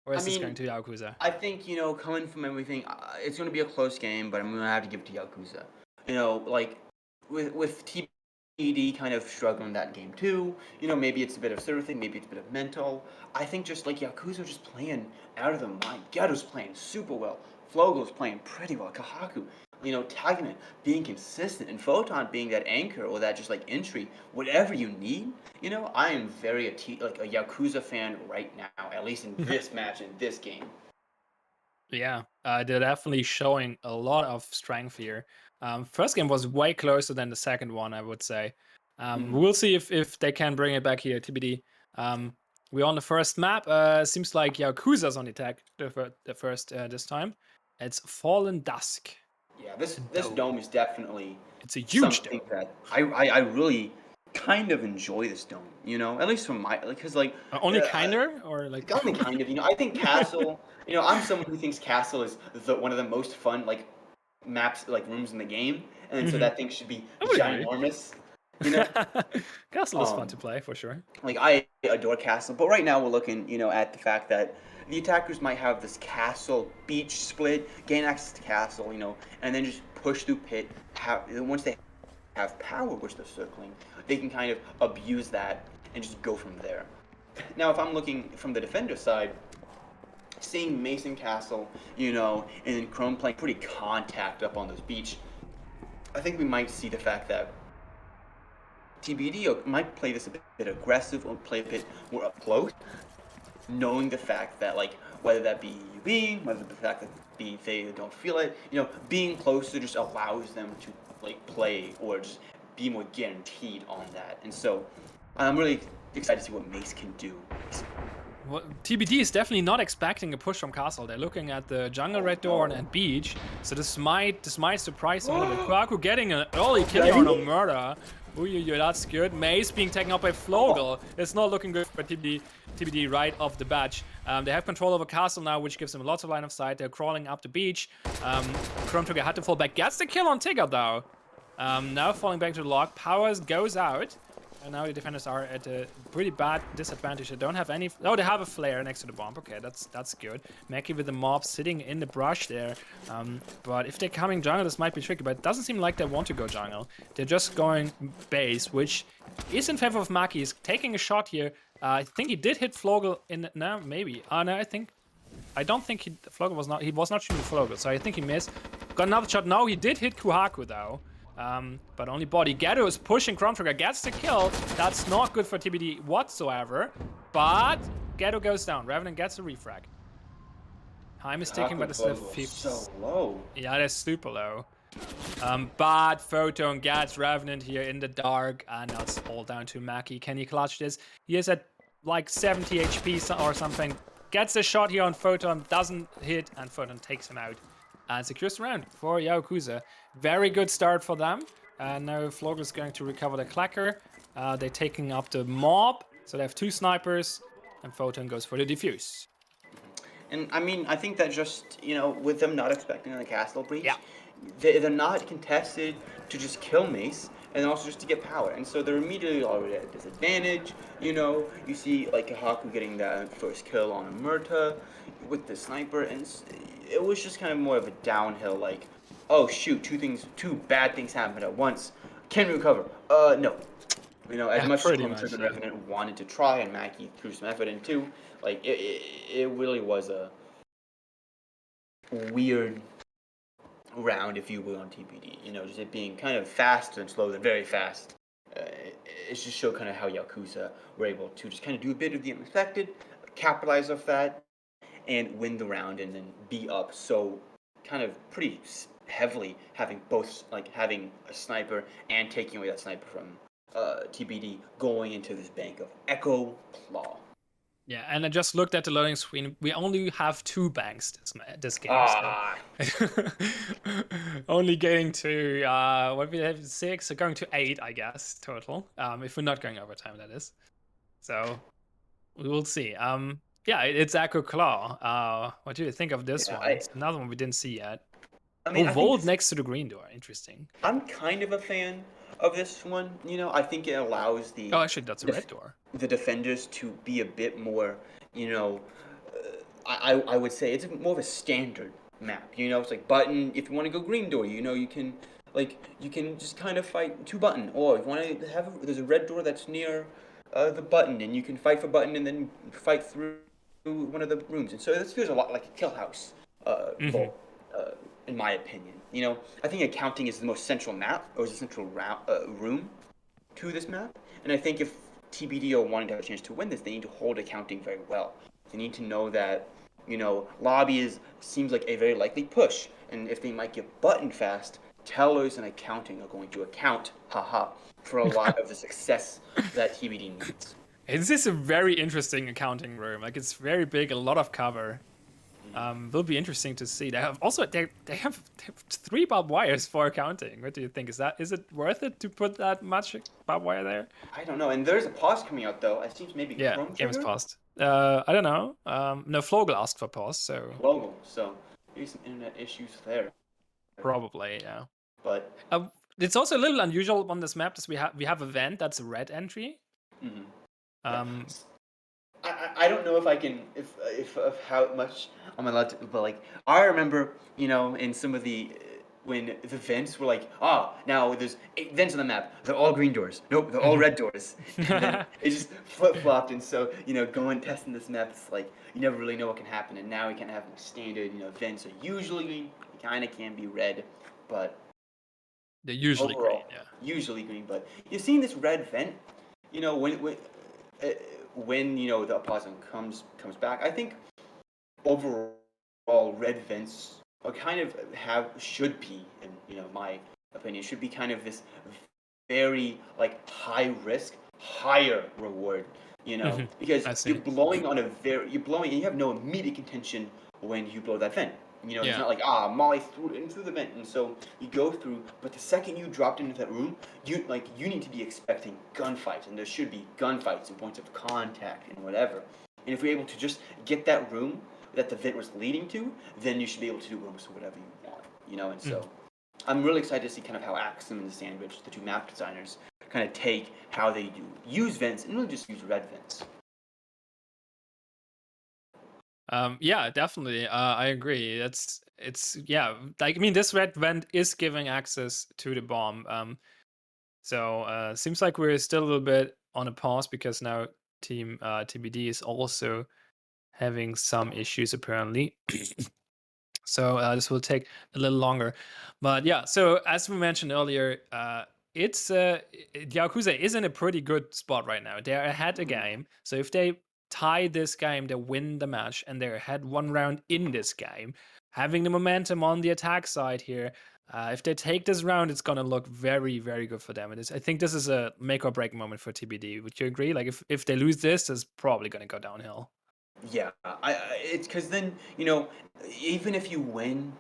Or is this going to Yaokuza? I think, coming from everything, it's going to be a close game, but I'm going to have to give it to Yakuza. With TBD kind of struggling that game too, maybe it's a bit of everything, maybe it's a bit of mental. I think just Yakuza just playing out of their mind. Geto's playing super well. Flogo's playing pretty well. Kahaku, tagging it, being consistent, and Photon being that anchor or that just entry, whatever you need. I am very a Yakuza fan right now, at least in this match, in this game. Yeah, they're definitely showing a lot of strength here. First game was way closer than the second one, I would say. We'll see if they can bring it back here, TBD. We're on the first map. Seems like Yakuza's on the attack the first this time. It's Fallen Dusk. Yeah, this dome is definitely It's a huge something dome. that I really kind of enjoy this dome. At least from my because Only kinder or like only kind of. I think Castle. I'm someone who thinks Castle is one of the most fun maps rooms in the game, and so that thing should be I would agree. ginormous. Castle is fun to play for sure. I adore Castle, but right now we're looking, at the fact that the attackers might have this Castle beach split, gain access to Castle, and then just push through pit. Once they have power, which they're circling, they can kind of abuse that and just go from there. Now, if I'm looking from the defender side, seeing Mason Castle, and then Chrome playing pretty contact up on this beach, I think we might see the fact that TBD might play this a bit aggressive or play a bit more up close, knowing the fact that whether that be UB, whether the fact that they don't feel it, being closer just allows them to play or just be more guaranteed on that. And so I'm really excited to see what Mace can do. Well, TBD is definitely not expecting a push from Castle. They're looking at the jungle red door and beach, so this might surprise them a little bit. Kwaku getting an early kill on a murder. Ooh, that's good. Mace being taken out by Flogel. It's not looking good for TBD right off the bat. They have control over Castle now, which gives them lots of line of sight. They're crawling up the beach. Chrome Trigger had to fall back. Gets the kill on Tigger though. Now falling back to the log. Powers goes out. And now the defenders are at a pretty bad disadvantage. They don't have any... Oh, they have a flare next to the bomb. Okay, that's good. Meki with the mob sitting in the brush there. But if they're coming jungle, this might be tricky. But it doesn't seem like they want to go jungle. They're just going base, which is in favor of Maki. He's taking a shot here. I think he did hit Flogel in... No, maybe. No, I don't think Flogel was not... He was not shooting Flogel, so I think he missed. got another shot. No, he did hit Kuhaku though. But only body. Ghetto is pushing Chrome Trigger, gets the kill. That's not good for TBD whatsoever. But Ghetto goes down. Revenant gets a refrag. Time is ticking, but it's the 50s. So low. Yeah, that's super low. But Photon gets Revenant here in the dark, and now it's all down to Mackie. Can he clutch this? He is at like 70 HP or something. Gets a shot here on Photon, doesn't hit, and Photon takes him out and secures the round for Yaokuza. Very good start for them. Now Flogel is going to recover the Clacker. They're taking up the mob, so they have 2 snipers, and Photon goes for the defuse. And I mean, I think that just, with them not expecting the castle breach, Yeah. they're not contested to just kill Mace and also just to get power. And so they're immediately already at a disadvantage. You see like Kahaku getting that first kill on a Murta with the sniper, and it was just kind of more of a downhill, like, oh shoot, two bad things happened at once. Can we recover? No. As much as Chrome Revenant wanted to try, and Mackie threw some effort in too, like, it really was a weird round, if you will, on TPD. Just it being kind of fast and slow, then very fast. It just showed kind of how Yaokuza were able to just kind of do a bit of the unexpected, capitalize off that, and win the round, and then be up so kind of pretty heavily, having a sniper and taking away that sniper from TBD, going into this bank of Echo Claw. Yeah, and I just looked at the loading screen. We only have 2 banks this game. So. Only getting to what we have 6, so going to 8, I guess, total. If we're not going overtime, that is. So we will see. Yeah, it's Echo Claw. What do you think of this one? It's another one we didn't see yet. I mean, Volt next to the green door. Interesting. I'm kind of a fan of this one. I think it allows the... Oh, actually, that's a red door. The defenders to be a bit more, I would say it's more of a standard map. It's like button. If you want to go green door, you can just kind of fight 2 button. Or if you want to there's a red door that's near the button, and you can fight for button and then fight through one of the rooms. And so this feels a lot like a kill house vault, in my opinion. I think accounting is the most central map, or is the central room to this map. And I think if TBD are wanting to have a chance to win this, they need to hold accounting very well. They need to know that, lobby seems like a very likely push. And if they might get button fast, tellers and accounting are going to account, for a lot of the success that TBD needs. This is a very interesting accounting room. Like, it's very big, a lot of cover. Will be interesting to see. They have 3 barbed wires for accounting. What do you think? Is it worth it to put that much barbed wire there? I don't know. And there's a pause coming out though. It seems maybe Chrome game is paused. I don't know. No, Flogel asked for pause, so. Flogel, so maybe some internet issues there. Probably, yeah. But it's also a little unusual on this map, because we have a vent that's a red entry. I don't know if I can, if how much I'm allowed to, but like, I remember, in some of when the vents were like, now there's 8 vents on the map, they're all green doors. Nope, they're all red doors. And then it just flip-flopped, and so, going testing this map, it's like, you never really know what can happen, and now we can have standard, vents are usually green, kind of can be red, but they're usually overall, green, yeah. Usually green, but you're seeing this red vent, when the opposite comes back, I think overall red vents are kind of should be, in my opinion, should be kind of this very like high risk, higher reward, because you're blowing and you have no immediate contention when you blow that vent. It's not like, Molly threw it into the vent, and so you go through, but the second you dropped into that room, you need to be expecting gunfights, and there should be gunfights and points of contact and whatever. And if you're able to just get that room that the vent was leading to, then you should be able to do almost whatever you want, and so I'm really excited to see kind of how Axum and the Sandwich, the 2 map designers, kind of take how they use vents and really just use red vents. Yeah, definitely. I agree. This red vent is giving access to the bomb. So seems like we're still a little bit on a pause, because now team TBD is also having some issues apparently. So this will take a little longer. But yeah, so as we mentioned earlier, it's Yakuza is in a pretty good spot right now. They're ahead a game. So if they tie this game, they win the match, and they're ahead one round in this game, having the momentum on the attack side here. If they take this round, it's gonna look very, very good for them. I think this is a make or break moment for TBD. Would you agree? Like if they lose this, it's probably gonna go downhill. Yeah, it's because then even if you win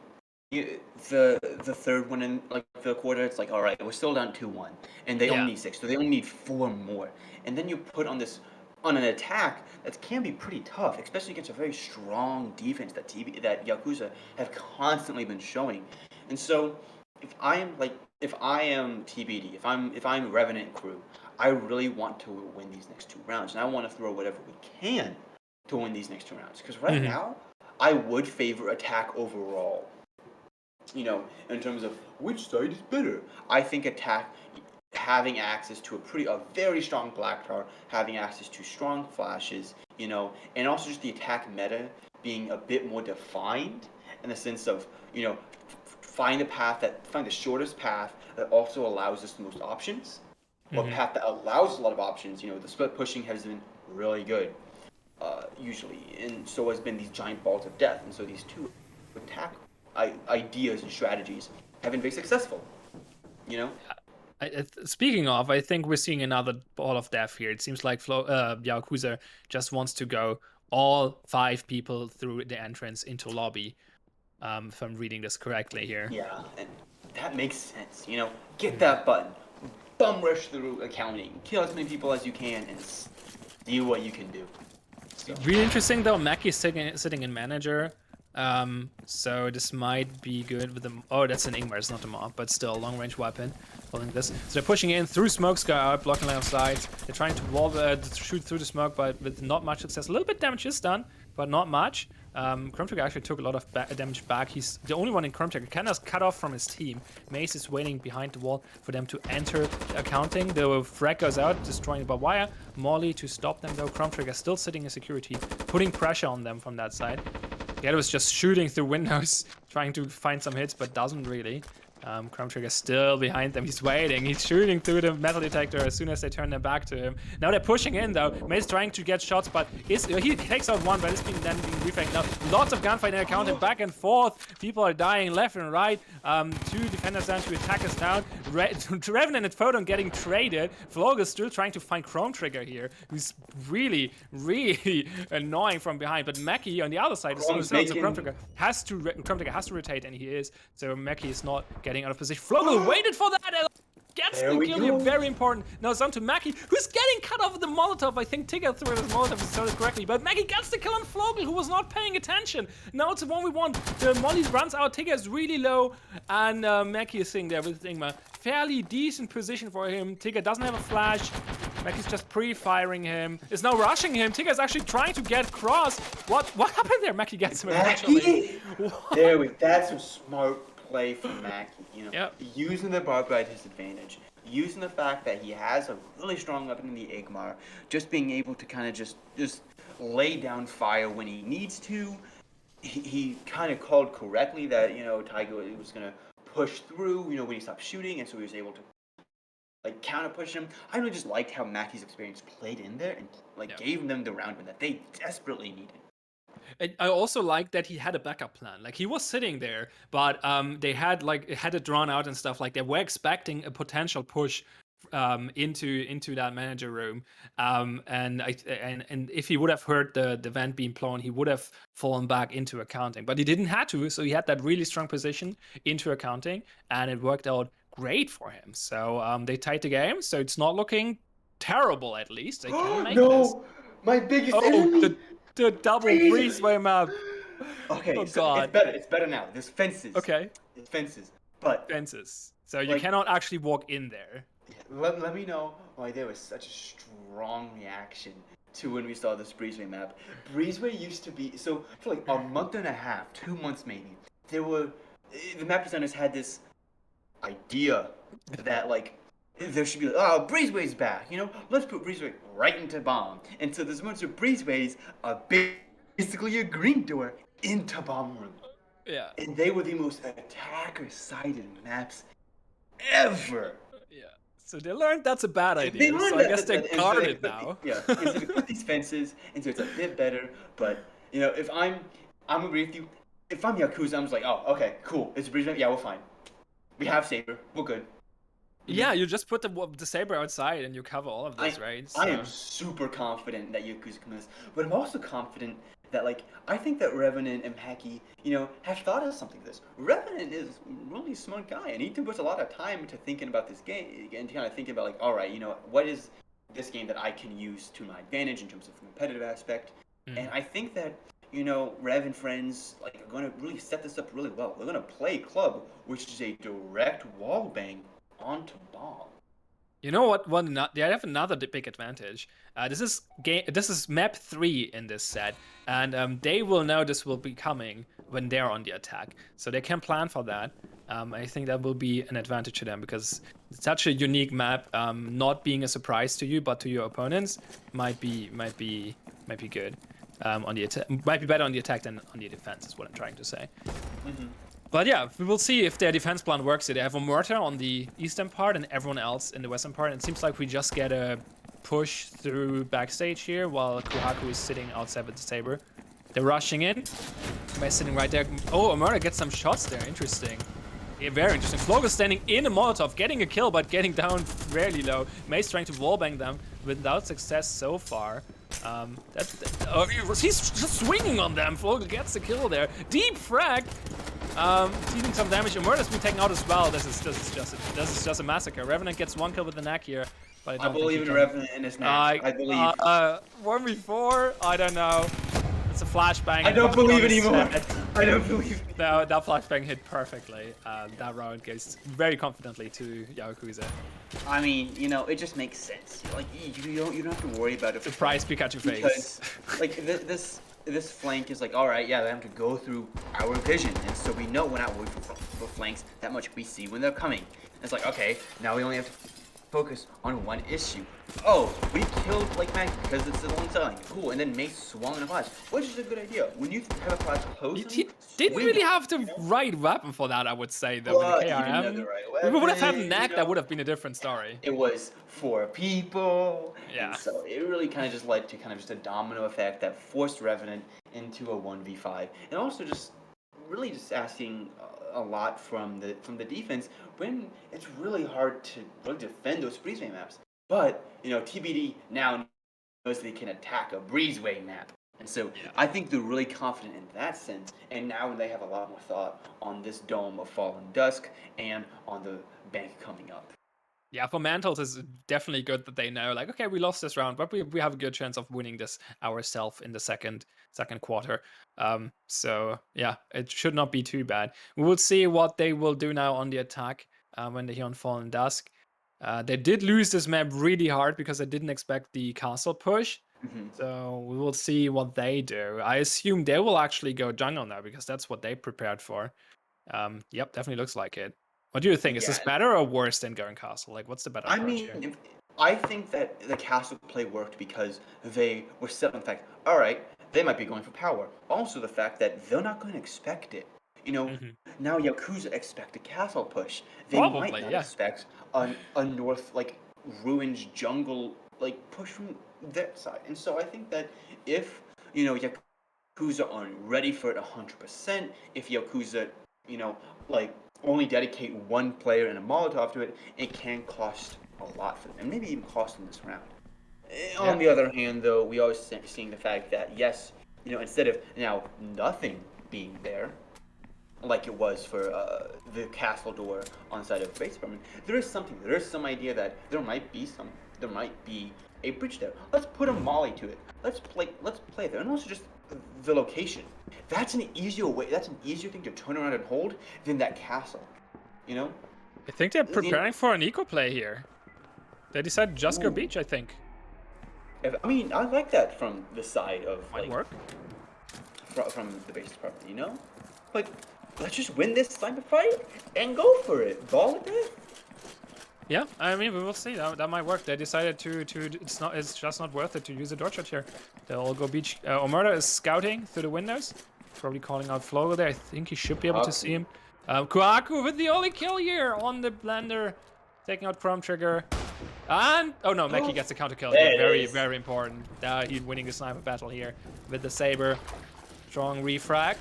the third one in like the quarter, it's like all right, we're still down 2-1, and they only Yeah. need six, so they only need four more, and then you put on an attack that can be pretty tough, especially against a very strong defense that Yakuza have constantly been showing, and so if I am TBD, if I'm Revenant crew, I really want to win these next two rounds, and I want to throw whatever we can to win these next two rounds. Because right Mhm. now, I would favor attack overall. In terms of which side is better, I think attack having access to a very strong black tower, having access to strong flashes, and also just the attack meta being a bit more defined in the sense of, find the shortest path that also allows us the most options, or Mhm. path that allows a lot of options. The split pushing has been really good, usually, and so has been these giant balls of death. And so these two attack ideas and strategies have been very successful. You know? Speaking of, I think we're seeing another ball of death here. It seems like Yakuza just wants to go all five people through the entrance into lobby. If I'm reading this correctly here. Yeah, and that makes sense. Get Mhm. that button, bum rush through accounting, kill as many people as you can, and do what you can do. So Really interesting though. Mackey's sitting in manager. So this might be good with the. Oh, that's an Ingmar. It's not a mob, but still long range weapon. Following this, so they're pushing in through smoke sky out, blocking line of sight. They're trying to shoot through the smoke, but with not much success. A little bit damage is done, but not much. Chrome Trigger actually took a lot of damage back. He's the only one in Chrome Trigger. Kenna's cut off from his team. Mace is waiting behind the wall for them to enter accounting. The frag goes out, destroying the barbed wire. Molly to stop them though. Chrome Trigger still sitting in security, putting pressure on them from that side. Ghetto is just shooting through windows, trying to find some hits, but doesn't really. Chrome Trigger still behind them. He's waiting. He's shooting through the metal detector as soon as they turn their back to him. Now they're pushing in though. Mace trying to get shots, but he takes out one, but it's then being refaked. Now lots of gunfight in the account and back and forth. People are dying left and right. Two defenders down, two attackers down. Revenant and Photon getting traded. Vlog is still trying to find Chrome Trigger here, who's really, really annoying from behind. But Mackie on the other side is still so Chrome Trigger has to rotate, and he is. So Mackie is not getting out of position. Flogel waited for that and gets there the we kill here. go. Very important. Now it's on to Mackie, who's getting cut off with the Molotov. I think Tigger threw his Molotov, if I saw it correctly. But Mackie gets the kill on Flogel, who was not paying attention. Now it's a 1v1. The Molly runs out. Tigger is really low, and Mackie is sitting there with Ingmar. Fairly decent position for him. Tigger doesn't have a flash. Mackie's just pre-firing him. Is now rushing him. Tigger's actually trying to get cross. What happened there? Mackie gets him eventually. That's a smart play from Mackie. Yep. Using the barbed wire to his advantage, using the fact that he has a really strong weapon in the Igmar, just being able to kind of just lay down fire when he needs to. He kind of called correctly that Tiger was gonna push through. When he stopped shooting, and so he was able to counter push him. I really just liked how Mackie's experience played in there and gave them the round win that they desperately needed. I also like that he had a backup plan. Like he was sitting there, but they had it drawn out and stuff. Like they were expecting a potential push into that manager room. And if he would have heard the vent being blown, he would have fallen back into accounting. But he didn't have to, so he had that really strong position into accounting, and it worked out great for him. So they tied the game, so it's not looking terrible. At least they can make this. No, my biggest Oh, enemy. the double breezeway map. Okay, Oh so it's god. better. It's better now. There's fences. Okay. There's fences. But Fences. So you cannot actually walk in there. let me know why there was such a strong reaction to when we saw this Breezeway map. Breezeway used to be so for like a month and a half, 2 months maybe. The map designers had this idea that there should be Breezeway's back. Let's put Breezeway right into bomb. And so there's a bunch of Breezeways are basically a green door into bomb room. Yeah. and they were the most attacker-sided maps ever. Yeah. So they learned that's a bad And they idea. So learned I guess they're and so they guarded put the, now. yeah, and so they put these fences, and so it's a bit better. But if I'm agree with you. If I'm Yakuza, I'm just like, oh, okay, cool. It's a bridge. Yeah, we're fine. We have Saber. We're good. Yeah, you just put the saber outside and you cover all of this, I right? I So am super confident that Yakuza can win this, but I'm also confident that I think that Revenant and Haki, have thought of something like this. Revenant is a really smart guy, and he puts a lot of time into thinking about this game and kind of thinking about all right, what is this game that I can use to my advantage in terms of the competitive aspect. And I think that Rev and friends are going to really set this up really well. They're going to play club, which is a direct wall bang onto bomb. you know what? They have another big advantage. This is map 3 in this set, and they will know this will be coming when they're on the attack, so they can plan for that. I think that will be an advantage to them because it's such a unique map. Not being a surprise to you, but to your opponents, might be good. On the attack, might be better on the attack than on the defense. Is what I'm trying to say. But yeah, we will see if their defense plan works. They have a mortar on the eastern part and everyone else in the western part. And it seems like we just get a push through backstage here while Kuhaku is sitting outside with the saber. They're rushing in. By sitting right there. Oh, Amurta gets some shots there. Interesting. Yeah, very interesting. Flog is standing in a Molotov, getting a kill, but getting down fairly low. Mace trying to wallbang them without success so far. He's just swinging on them. Flog gets the kill there. Deep frag. Dealing some damage. Amurta's been taken out as well. This is just a massacre. Revenant gets one kill with the knack here, but I don't believe in Revenant and his knack. I believe. 1v4. I don't know. It's a flashbang. I don't believe anymore. I don't believe. No, that flashbang hit perfectly. That round goes very confidently to Yaokuza. I mean, it just makes sense. You don't have to worry about it. Surprise Pikachu face. Because this flank is all right, yeah, they have to go through our vision, and so we know we're not worried for flanks that much. We see when they're coming. And it's okay, now we only have to focus on one issue. Oh, we killed Mac because it's a long time. Cool, and then Mace swung in a flash, which is a good idea. When you have a flash close, he didn't really have the right weapon for that, I would say, though. With the KRM, if we would have had Knack, that would have been a different story. It was 4 people, yeah. And so it really kind of just led to just a domino effect that forced Revenant into a 1v5, and also just really just asking a lot from the defense when it's really hard to really defend those breezeway maps. But TBD now knows they can attack a breezeway map, and so I think they're really confident in that sense. And now they have a lot more thought on this dome of Fallen Dusk and on the bank coming up. Yeah, for Mantles, it's definitely good that they know, okay, we lost this round, but we have a good chance of winning this ourselves in the second quarter. So yeah, it should not be too bad. We will see what they will do now on the attack when they're here on Fallen Dusk. They did lose this map really hard because I didn't expect the castle push. So we will see what they do. I assume they will actually go jungle now because that's what they prepared for. Yep, definitely looks like it. What do you think? Is this better or worse than going castle? What's the better approach here? I think that the castle play worked because they were set on the fact, all right, they might be going for power. Also the fact that they're not going to expect it. Now Yakuza expect a castle push. They might not expect a north, ruins jungle, push from their side. And so I think that if, Yakuza aren't ready for it 100%, if Yakuza, only dedicate one player and a Molotov to it, it can cost a lot for them, and maybe even cost them this round. On the other hand, though, we always seeing the fact that yes, instead of now nothing being there, like it was for the castle door on the side of the base department, there is something. There is some idea that there might be a bridge there. Let's put a molly to it. Let's play there, and also just the location. That's an easier way. That's an easier thing to turn around and hold than that castle. I think they're preparing for an eco play here. They decided just go beach, I think. I like that from the side of might work. From the base department. Let's just win this cyber fight and go for it. Ball it there. Yeah, we will see. That might work. They decided to it's just not worth it to use a dodge shot here. They'll all go beach. Omerta is scouting through the windows. Probably calling out Flogo there. I think he should be able to see him. Kuaku with the only kill here on the blender. Taking out Chrome Trigger. And, oh no, Meki gets the counter kill here. Very, very important. He's winning the sniper battle here with the Saber. Strong refrag.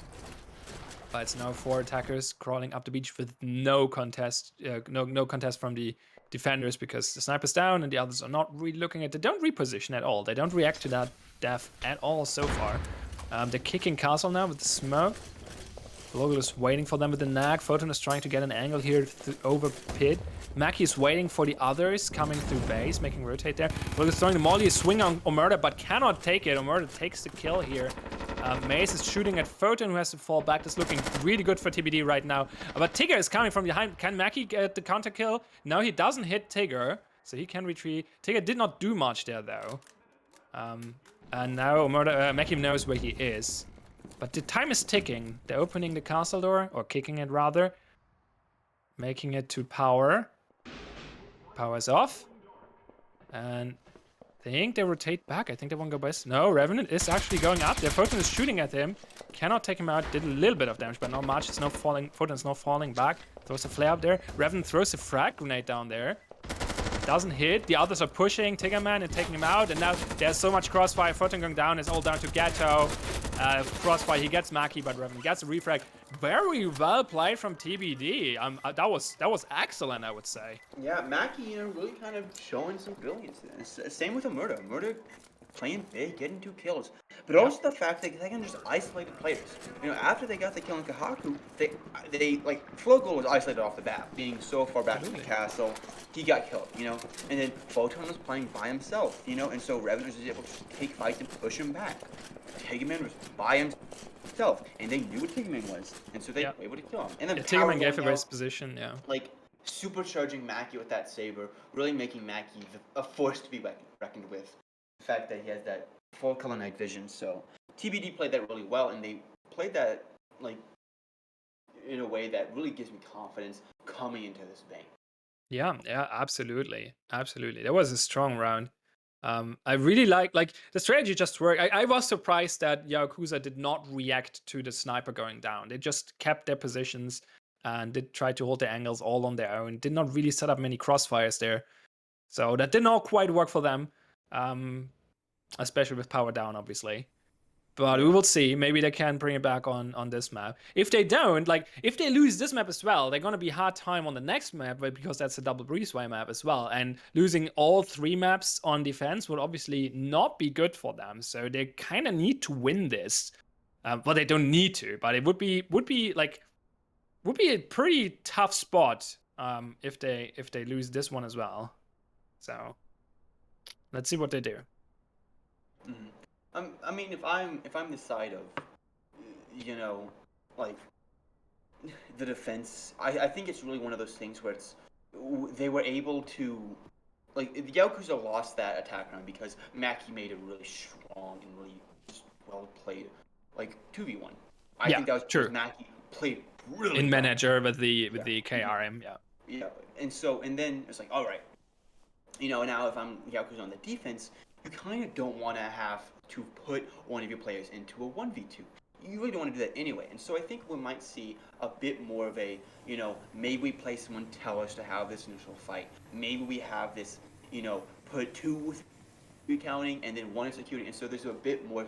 But it's now 4 attackers crawling up the beach with no contest. No contest from the defenders because the sniper's down and the others are not really looking at it. They don't reposition at all. They don't react to that death at all so far. They're kicking castle now with the smoke. Logo is waiting for them with the nag. Photon is trying to get an angle here over pit. Maki is waiting for the others coming through base, making rotate there. Logo is throwing the molly, swing on Omerta, but cannot take it. Omerta takes the kill here. Mace is shooting at Photon, who has to fall back. That's looking really good for TBD right now. But Tigger is coming from behind. Can Maki get the counter kill? No, he doesn't hit Tigger, so he can retreat. Tigger did not do much there, though. And now Maki knows where he is. But the time is ticking. They're opening the castle door, or kicking it rather. Making it to power. Power is off. And I think they rotate back. I think they won't go best. No, Revenant is actually going up there. Photon is shooting at him. Cannot take him out. Did a little bit of damage, but not much. It's not falling. Photon's not falling back. Throws a flare up there. Revenant throws a frag grenade down there. Doesn't hit. The others are pushing Tiggerman and taking him out. And now there's so much crossfire. Photon going down. It's all down to Ghetto. Crossfire, he gets Maki, but Revenant gets a refrag. Very well played from TBD. That was excellent, I would say. Yeah, Maki, really kind of showing some brilliance. Same with Omerta. Omerta playing big, getting 2 kills. But also the fact that they can just isolate players. After they got the kill on Kahaku, they like Flogo was isolated off the bat, being so far back in the castle. He got killed, and then Photon was playing by himself, and so Revenant was able to take fights and push him back. Tiggerman was by himself, and they knew what Tiggerman was, and so they were able to kill him. And then Tiggerman gave away his position, like supercharging Maki with that saber, really making Maki a force to be reckoned with. The fact that he has that full color night vision, so TBD played that really well, and they played that in a way that really gives me confidence coming into this bank. Yeah, absolutely. That was a strong round. I really like the strategy just worked. I was surprised that Yaokuza did not react to the sniper going down. They just kept their positions and did try to hold their angles all on their own. Did not really set up many crossfires there. So that did not quite work for them. Especially with power down, obviously. But we will see. Maybe they can bring it back on this map. If they don't, if they lose this map as well, they're going to be hard time on the next map, because that's a double breezeway map as well. And losing all 3 maps on defense would obviously not be good for them. So they kind of need to win this. Well, they don't need to, but it would be a pretty tough spot if they lose this one as well. So let's see what they do. Mm-hmm. I mean, if I'm the side of, the defense, I think it's really one of those things where they were able to, the Yaokuza lost that attack round because Maki made a really strong and really just well played, 2v1. I think that was true. Maki played really in well. manager with the KRM, Yeah, and then it's all right, now if I'm Yaokuza on the defense, you kind of don't want to have to put one of your players into a 1v2. You really don't want to do that anyway. And so I think we might see a bit more of a, maybe we play someone tell us to have this initial fight. Maybe we have this, put 2 counting and then 1 executing. And so there's a bit more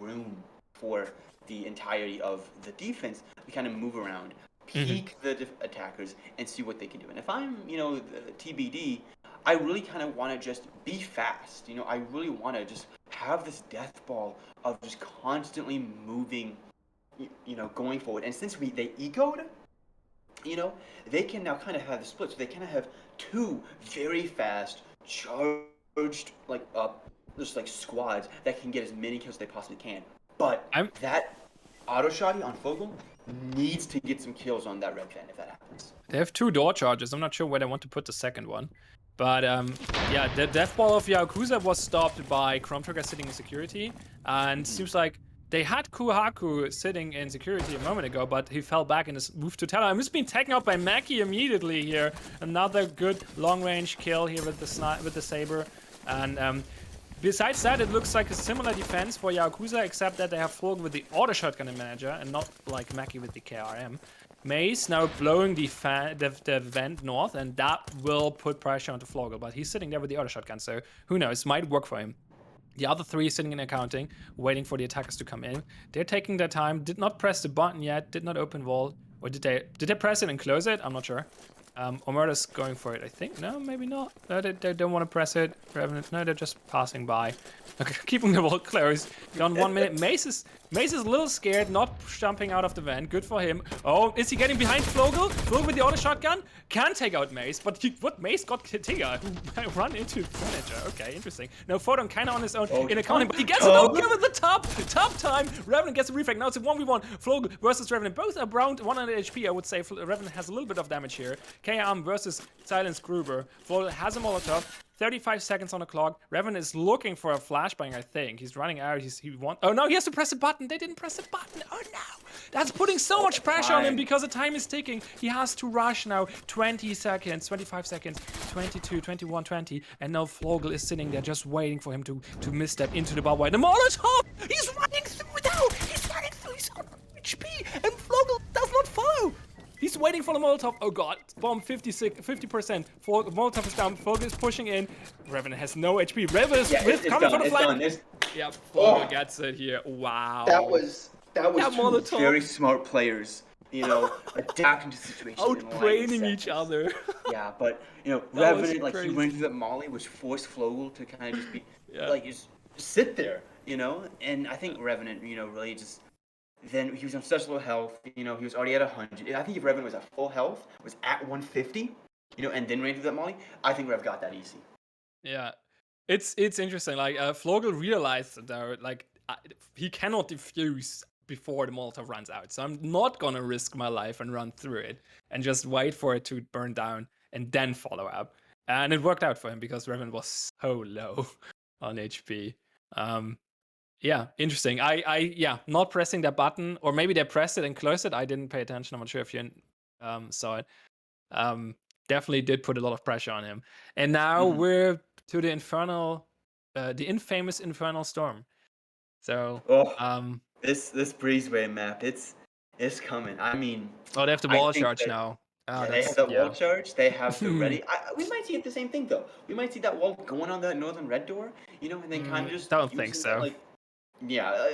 room for the entirety of the defense to kind of move around, peek the attackers and see what they can do. And if I'm, the TBD, I really kind of want to just be fast. I really want to just have this death ball of just constantly moving, going forward. And since they egoed, they can now kind of have the split. So they kind of have 2 very fast, charged, squads that can get as many kills as they possibly can. But that auto shotty on Fogel needs to get some kills on that red fan if that happens. They have 2 door charges. I'm not sure where they want to put the second one. But the death ball of Yaokuza was stopped by Chrome Trigger sitting in security. And seems like they had Kuhaku sitting in security a moment ago, but he fell back and is moved to Teller. I'm just being taken out by Maki immediately here. Another good long-range kill here with the Saber. And Besides that, it looks like a similar defense for Yaokuza, except that they have Flog with the auto shotgun manager and not like Mackie with the KRM. Mace now blowing the vent north, and that will put pressure onto Flogel, but he's sitting there with the auto shotgun, so who knows, might work for him. The other three sitting in accounting, waiting for the attackers to come in. They're taking their time, did not press the button yet, did not open vault, or did they press it and close it? I'm not sure. Omerta's going for it, I think. No, maybe not. No, they don't want to press it. Revenant, no, they're just passing by. Okay, keeping the vault closed. Beyond 1 minute. Mace is a little scared, not jumping out of the vent. Good for him. Oh, is he getting behind Flogel? Flogel with the auto shotgun? Can take out Mace, but what Mace got Tigger, who run into manager. Okay, interesting. No, Photon kind of on his own in accounting, but he gets no kill with the top time. Revenant gets a reflect. Now it's a 1v1. Flogel versus Revenant. Both are around 100 HP, I would say. Revenant has a little bit of damage here. KM versus Silence Gruber. Flogel has a Molotov. 35 seconds on the clock. Revan is looking for a flashbang, I think. He's running out. Oh no, he has to press a button. They didn't press a button. Oh no. That's putting so much pressure on him because the time is ticking. He has to rush now. 20 seconds, 25 seconds, 22, 21, 20. And now Flogel is sitting there just waiting for him to misstep into the barbed wire. The Molotov! He's running through now! He's running through his own HP! And Flogel does not follow! He's waiting for the Molotov. Oh god. Bomb 50%. Molotov is down. Flogel is pushing in. Revenant has no HP. Revenant is coming for the flank. Yep, Flogel gets it here. Wow. That was two very smart players, you know, adapting to the situation. Outbraining each other. Yeah, but, you know, Revenant, like, he went through that molly, which forced Flogel to kind of just be, like, just sit there, you know? And I think Revenant, you know, really just... Then he was on such low health, you know, he was already at 100. I think if Revenant was at full health, was at 150, you know, and then ran through that molly, I think Rev got that easy. Yeah. It's interesting. Like, Flogel realized, though, like, he cannot defuse before the Molotov runs out. So I'm not gonna risk my life and run through it and just wait for it to burn down and then follow up. And it worked out for him because Revenant was so low on HP. Yeah, interesting. Yeah, not pressing that button, or maybe they pressed it and closed it. I didn't pay attention. I'm not sure if you saw it. Definitely did put a lot of pressure on him. And now we're to the infamous Infernal Storm. So, this breezeway map, it's coming. I mean, they have the wall charge now. They have the wall charge. They have the ready. We might see it the same thing though. We might see that wall going on that northern red door, you know, and then kind of just. Don't think so. Like, yeah,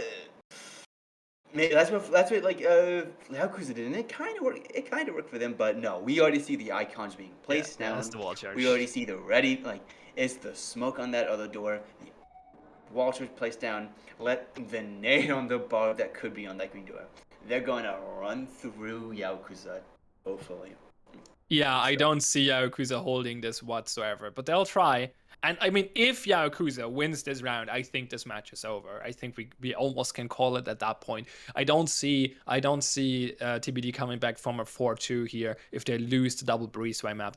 maybe that's what like Yaokuza did, and it kind of worked for them. But no, we already see the icons being placed down. That's the wall charge. We already see the ready, like it's the smoke on that other door. The wall charge placed down. Let the nade on the bar that could be on that green door. They're going to run through Yaokuza, hopefully. Yeah, I don't see Yaokuza holding this whatsoever, but they'll try. And I mean, if Yaokuza wins this round, I think this match is over. I think we almost can call it at that point. I don't see TBD coming back from a 4-2 here. If they lose the double breezeway map,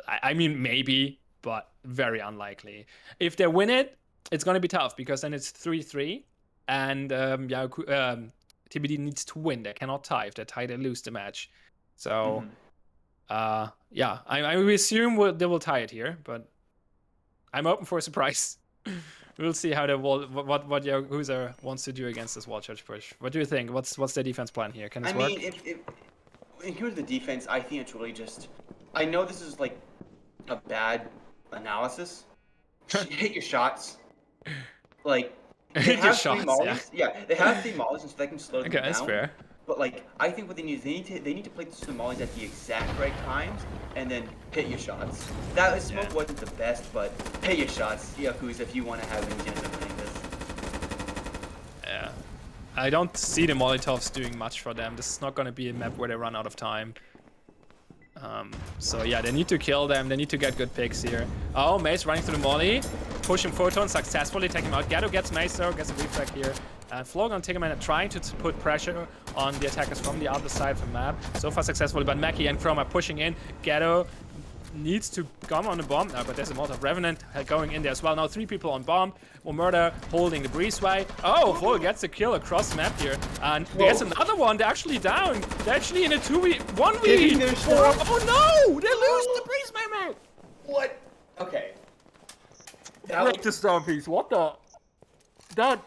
I mean, maybe, but very unlikely. If they win it, it's going to be tough because then it's 3-3, and TBD needs to win. They cannot tie. If they tie, they lose the match. So, yeah, I assume they will tie it here, but I'm open for a surprise. We'll see how what Yaokuza wants to do against this wall charge push. What do you think? What's their defense plan here? Can this work? I mean, if in terms of the defense, I think it's really just. I know this is like a bad analysis. Hit your shots. Like they have three mollies. Yeah, they have three mollies, so they can slow them down. Okay, that's fair. But like, I think what they need is they need to play the mollies at the exact right times and then hit your shots. That smoke wasn't the best, but hit your shots, Yakuza, if you want to have any chance of winning this. Yeah, I don't see the Molotovs doing much for them. This is not going to be a map where they run out of time. So yeah, they need to kill them. They need to get good picks here. Oh, Mace running through the molly, pushing Photon successfully, taking him out. Gatto gets Mace though, gets a reflect here. And Flog on Tiggerman trying to put pressure on the attackers from the other side of the map. So far successfully, but Mackie and Chrome are pushing in. Gatto needs to come on the bomb now, but there's a Molotov Revenant going in there as well. Now 3 people on bomb. Murder holding the breezeway. Oh, Flog gets a kill across the map here. And there's another one. They're actually down. They're actually in a 1v1. Oh no! They lose the breezeway map! What? Okay. Break the storm piece. What the? That.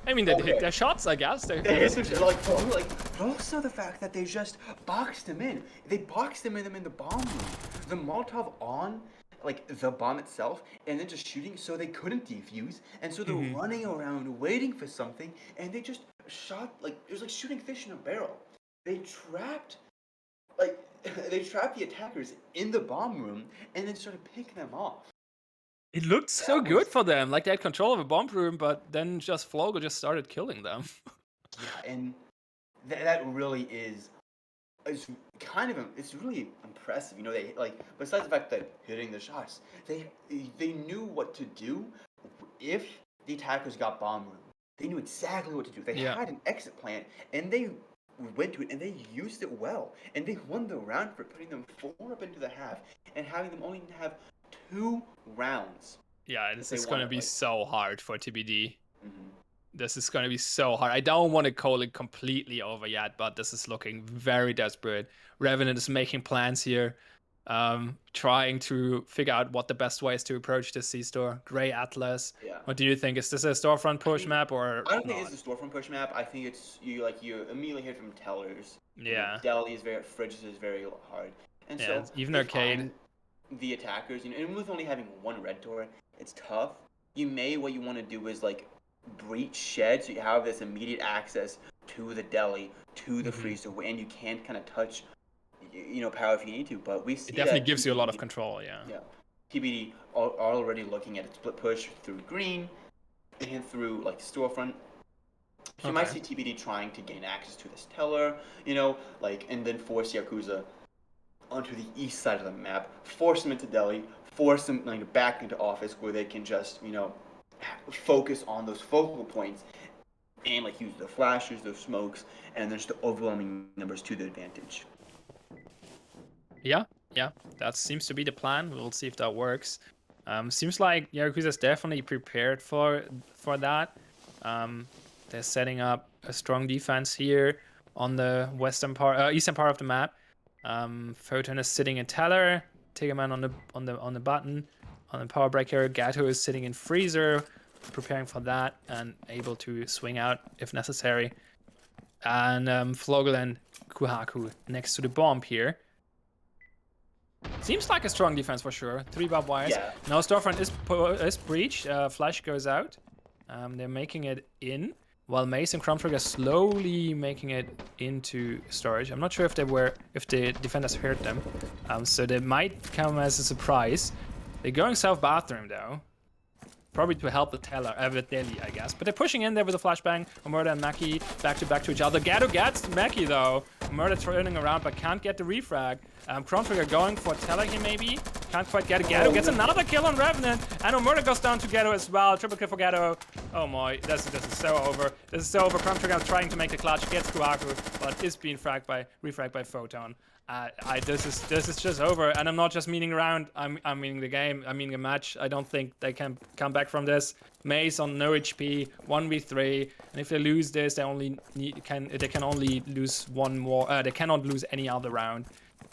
I mean, they hit their shots, I guess. They hit but also the fact that they just boxed him in. They boxed him in the bomb room. The Molotov on like the bomb itself, and then just shooting, so they couldn't defuse, and so they're running around waiting for something, and they just shot it was like shooting fish in a barrel. They trapped like they trapped the attackers in the bomb room, and then started picking them off. It looked so good for them. Like they had control of a bomb room, but then just Flogo just started killing them. Yeah, and that really is. It's it's really impressive. They besides the fact that hitting the shots, they knew what to do if the attackers got bomb room. They knew exactly what to do. They had an exit plan, and they went to it, and they used it well, and they won the round for putting them 4 up into the half and having them only have 2 rounds. Yeah, this is going to be so hard for TBD. Mm-hmm. This is going to be so hard. I don't want to call it completely over yet, but this is looking very desperate. Revenant is making plans here, trying to figure out what the best way is to approach this C-store. Grey Atlas. Yeah. What do you think? Is this a storefront push map or I don't think it's a storefront push map. I think it's you immediately hit from tellers. Yeah. Deli is fridges is very hard. And so even arcade. The attackers, and with only having 1 red door, it's tough. What you want to do is breach shed, so you have this immediate access to the deli, to the freezer, and you can kind of touch, power if you need to. But we see it definitely gives you a lot of control. Yeah. TBD are already looking at a split push through green and through storefront. So you might see TBD trying to gain access to this teller, and then force Yaokuza onto the east side of the map, force them into deli, force them back into office where they can just focus on those focal points and use the flashes, those smokes, and there's the overwhelming numbers to the advantage. Yeah, that seems to be the plan. We'll see if that works. Seems like Yaokuza is definitely prepared for that. They're setting up a strong defense here on the eastern part of the map. Photon is sitting in teller. Tigerman on the button. On the power breaker, Gato is sitting in freezer, preparing for that and able to swing out if necessary. And Flogel and Kuhaku next to the bomb here. Seems like a strong defense for sure. 3 barbed wires. Yeah. Now storefront is breached. Flash goes out. They're making it in, while Mace and Chrome Trigger slowly making it into storage. I'm not sure if the defenders heard them, so they might come as a surprise. They're going south bathroom though, probably to help the teller, Deli, I guess. But they're pushing in there with a flashbang. Murder and Maki back to each other. Gato gets Maki though. Murder turning around but can't get the refrag. Chrome Trigger going for teller here maybe. Can't quite get it. Gato gets another kill on Revenant. And Murder goes down to Gato as well. Triple kill for Gato. Oh my, this is so over. This is so over. Chrome Trigger trying to make the clutch. Gets Kuaku, but is being refragged by Photon. This is just over, and I'm not just meaning round. I'm meaning the game. I'm meaning a match. I don't think they can come back from this. Mace on no HP, 1v3, and if they lose this, they can only lose one more. They cannot lose any other round.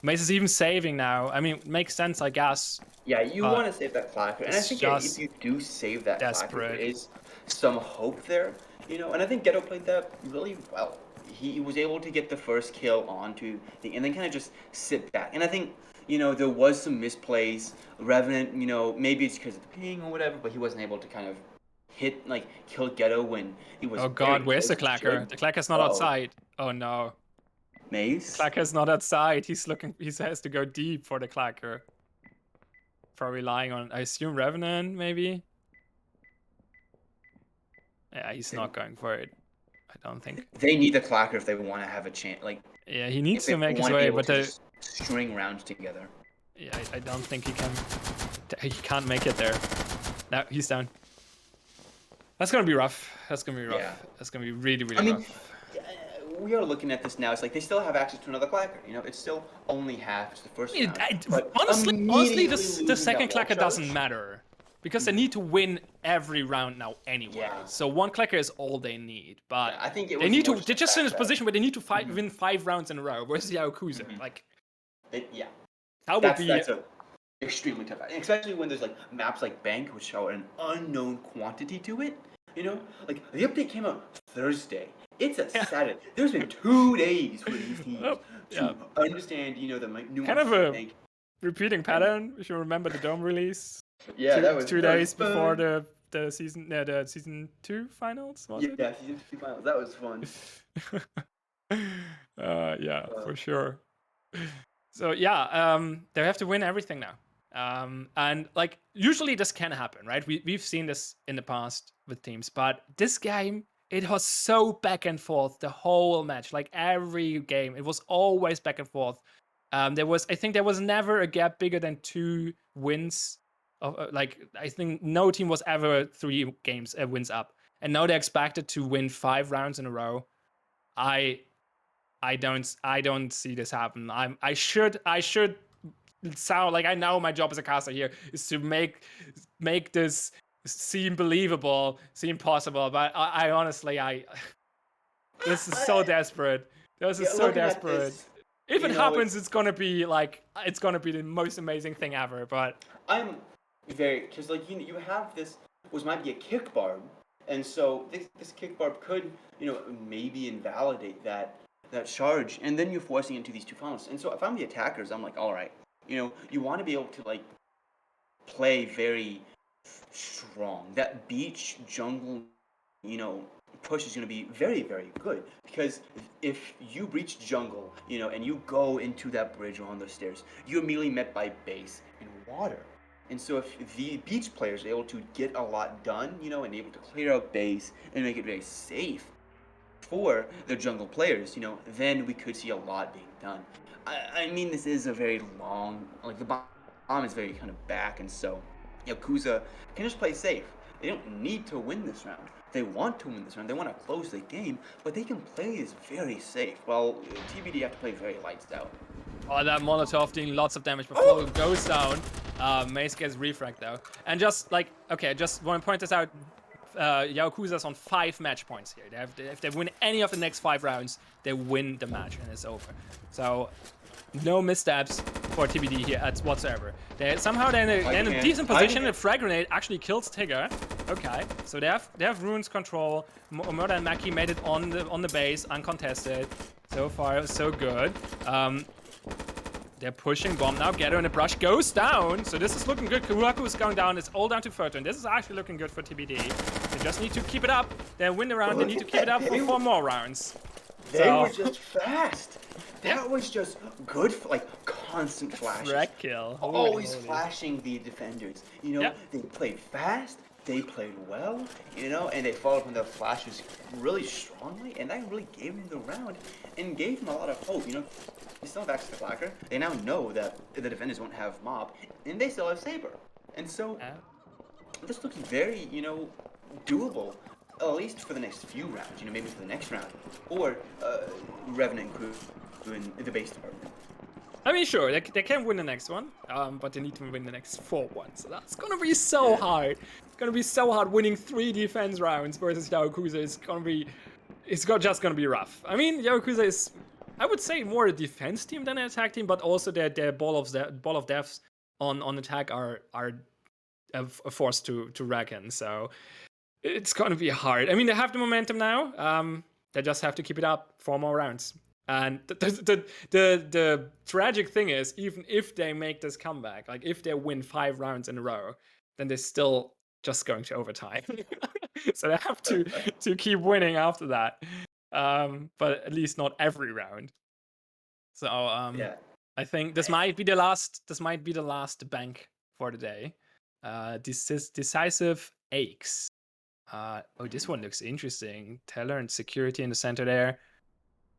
Mace is even saving now. I mean, it makes sense, I guess. Yeah, you want to save that clacker, and I think if you do save that clacker, there is some hope there, And I think Ghetto played that really well. He was able to get the first kill onto and then kind of just sit back. And I think, there was some misplays. Revenant, maybe it's because of the ping or whatever, but he wasn't able to kind of kill Ghetto when he was. Oh God, where's the clacker? The clacker's not outside. Oh no. Mace? The clacker's not outside. He has to go deep for the clacker. For relying on, I assume, Revenant, maybe? Yeah, he's not going for it. I don't think. They need the clacker if they want to have a chance. Yeah, he needs to make his way, but string rounds together. Yeah, I don't think he can. He can't make it there. No, he's down. That's gonna be rough. That's gonna be rough. Yeah. That's gonna be really rough. We are looking at this now. It's like they still have access to another clacker. It's still only half. It's the first round. Honestly, the second clacker doesn't matter. Because they need to win every round now anyway. Yeah. So 1 clacker is all they need. But I think they're just in a position where they need to win 5 rounds in a row. Where's the Yaokuza? That would be extremely tough, especially when there's like maps like Bank, which show an unknown quantity to it. You know, like the update came out Thursday. It's a Yeah. Saturday. There's been 2 days for these teams Oh, yeah. to understand, the Kind of nuances of a Bank. repeating And pattern. If you remember the Dome release, yeah, two that was two that was days before fun. the season 2 finals, was it? Yeah, season 2 finals. That was fun. Yeah, Uh, for sure. So yeah, they have to win everything now. And like usually this can happen, right? We've seen this in the past with teams, but this game it was so back and forth the whole match. Like every game, it was always back and forth. I think there was never a gap bigger than 2 wins. Like I think no team was ever 3 games wins up, and now they're expected to win 5 rounds in a row. I I don't see this happen. I should sound like I know my job as a caster here is to make this seem believable, seem possible. But I honestly this is so I, desperate. This is yeah, so looking at desperate. this, If it happens, it's it's gonna be the most amazing thing ever. But I'm very because like you have this was might be a kick barb, and so this kick barb could maybe invalidate that charge, and then you're forcing into these 2 finals. And so if I'm the attackers, I'm like, all right, you want to be able to like play very strong. That beach jungle, you know, push is going to be very, very good because if you breach jungle, and you go into that bridge or on those stairs, you're immediately met by base and water. And so if the beach players are able to get a lot done, and able to clear out base and make it very safe for the jungle players, then we could see a lot being done. I mean, this is a very long, like the bomb is very kind of back, and so Yakuza can just play safe. They don't need to win this round. They want to win this round. They want to close the game, but they can play this very safe. While TBD have to play very lights out. oh, that Molotov doing lots of damage before Oh! it goes down. Mace gets refract though. And just like, okay, I just want to point this out. Yaokuza's on 5 match points here. If they win any of the next 5 rounds, they win the match and it's over. So no missteps for TBD here whatsoever. Somehow they're in a decent position. The frag grenade actually kills Tigger. Okay, so they have runes control. Murder and Maki made it on the base, uncontested. So far, so good. They're pushing bomb now. Getter in the brush goes down. So this is looking good. Kuraku is going down. It's all down to Furto. And this is actually looking good for TBD. They just need to keep it up. They win the round. They need to keep it up for 4 more rounds. They were just fast. That was just good, like constant flashes. Frag kill. Always flashing the defenders. Yep. They played fast. They played well, and they followed up on their flashes really strongly, and that really gave them the round and gave them a lot of hope. They still have access to Blacker. They now know that the defenders won't have Mob, and they still have Saber. And so, this looks very, doable, at least for the next few rounds, maybe for the next round, or Revenant Crew in the base department. I mean, sure, they can win the next one, but they need to win the next 4 ones. So that's gonna be so hard. It's gonna be so hard winning 3 defense rounds versus Yaokuza. Just gonna be rough. I mean, Yaokuza is, I would say, more a defense team than an attack team, but also their ball of deaths on attack are a force to reckon. So it's gonna be hard. I mean, they have the momentum now. They just have to keep it up 4 more rounds. And the tragic thing is, even if they make this comeback, like if they win 5 rounds in a row, then they're still just going to overtime. So they have to keep winning after that. But at least not every round. So I think this might be the last bank for the day. Decisive aches. Oh, this one looks interesting. Teller and security in the center there.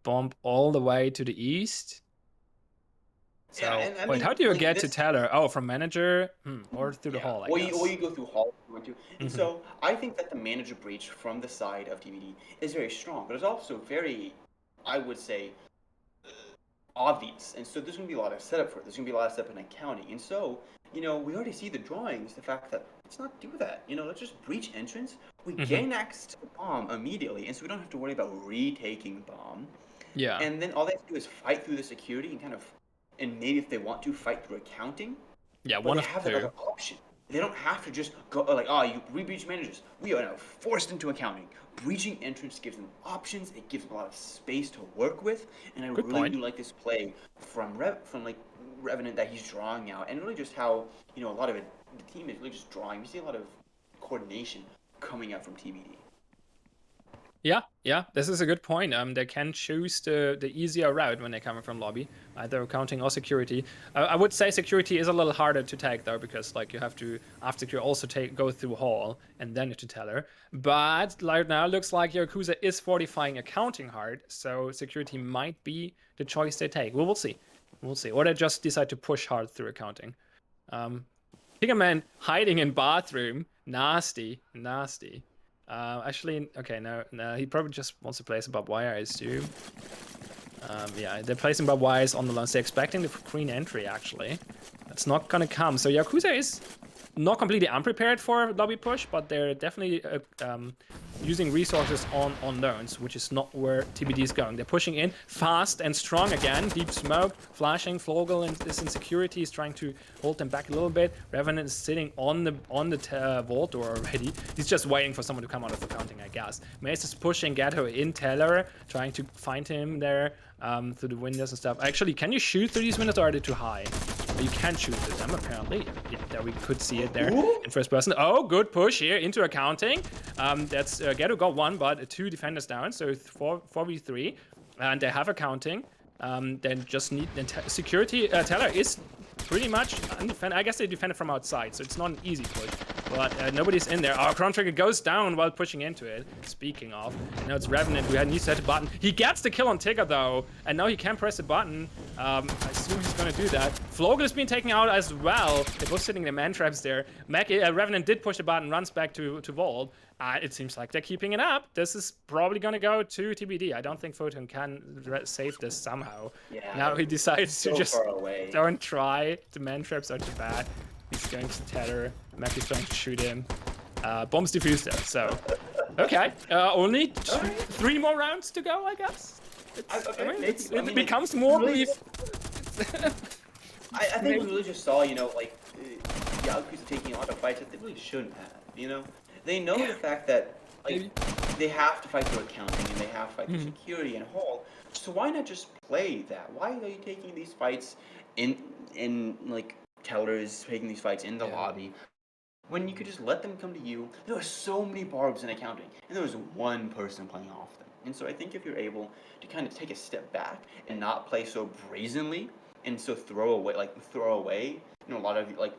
Bomb all the way to the east. So, wait, how do you get to Teller? Oh, from manager? Or through the hall, I guess. Or you go through hall if you want to. And so, I think that the manager breach from the side of TBD is very strong, but it's also very, I would say, obvious. And so there's going to be a lot of setup for it. There's going to be a lot of setup in accounting. And so, we already see the drawings, the fact that let's not do that. Let's just breach entrance. We gain access to the bomb immediately, and so we don't have to worry about retaking bomb. Yeah. And then all they have to do is fight through the security and maybe if they want to, fight through accounting. Yeah, but one they of have the that two. other option. They don't have to just go like, oh, you breach managers. We are now forced into accounting. Breaching entrance gives them options. It gives them a lot of space to work with, and I Good really point. do like this play from like Revenant that he's drawing out, and really just how a lot of it, the team is really just drawing. We see a lot of coordination coming out from TBD. Yeah, this is a good point. They can choose the easier route when they're coming from lobby, either accounting or security. I would say security is a little harder to take though, because like you have to after you also go through hall and then to teller. But right now looks like Yakuza is fortifying accounting hard, so security might be the choice they take. We will see. We'll see. Or they just decide to push hard through accounting. Pigman hiding in bathroom. Nasty, nasty. Actually, okay, no, he probably just wants to place a barbed wire, I assume. Yeah, they're placing barbed wires on the launch. They're expecting the green entry, actually. That's not gonna come. So Yakuza is not completely unprepared for lobby push, but they're definitely using resources on unknowns, which is not where TBD is going. They're pushing in fast and strong again. Deep smoke, flashing. Flogel is in security. He's trying to hold them back a little bit. Revenant is sitting on the vault door already. He's just waiting for someone to come out of the counting, I guess. Mace is pushing Gato in teller, trying to find him there through the windows and stuff. Actually, can you shoot through these windows, or are they too high? You can shoot through them, apparently. Yeah, there we could see it there in first person. Oh, good push here into accounting. That's Ghetto got one, but two defenders down, so 4v3. And they have accounting. Then just need security. Teller is pretty much undefended. I guess they defended from outside, so it's not an easy push. But nobody's in there. Oh, Chrono Trigger goes down while pushing into it. Speaking of, and now it's Revenant who needs to hit a button. He gets the kill on Tigger though, and now he can press the button. I assume he's gonna do that. Flogel is being taken out as well. They're both sitting in the man traps there. Revenant did push the button, runs back to Vault. It seems like they're keeping it up. This is probably gonna go to TBD. I don't think Photon can save this somehow. Yeah. Now he decides so to just far away. don't try. The man traps are too bad. He's going to tether. Mac is trying to shoot him. Bombs defused though, so. Okay, only three more rounds to go, I guess. It becomes more really, belief. I think we really just saw, like, Yakuza taking a lot of fights that they really shouldn't have, They know the fact that, like, they have to fight through accounting and they have to fight through security and hall. So why not just play that? Why are you taking these fights in like, tellers, taking these fights in the lobby, when you could just let them come to you? There were so many barbs in accounting, and there was one person playing off them. And so I think if you're able to kind of take a step back and not play so brazenly, and so throw away, a lot of like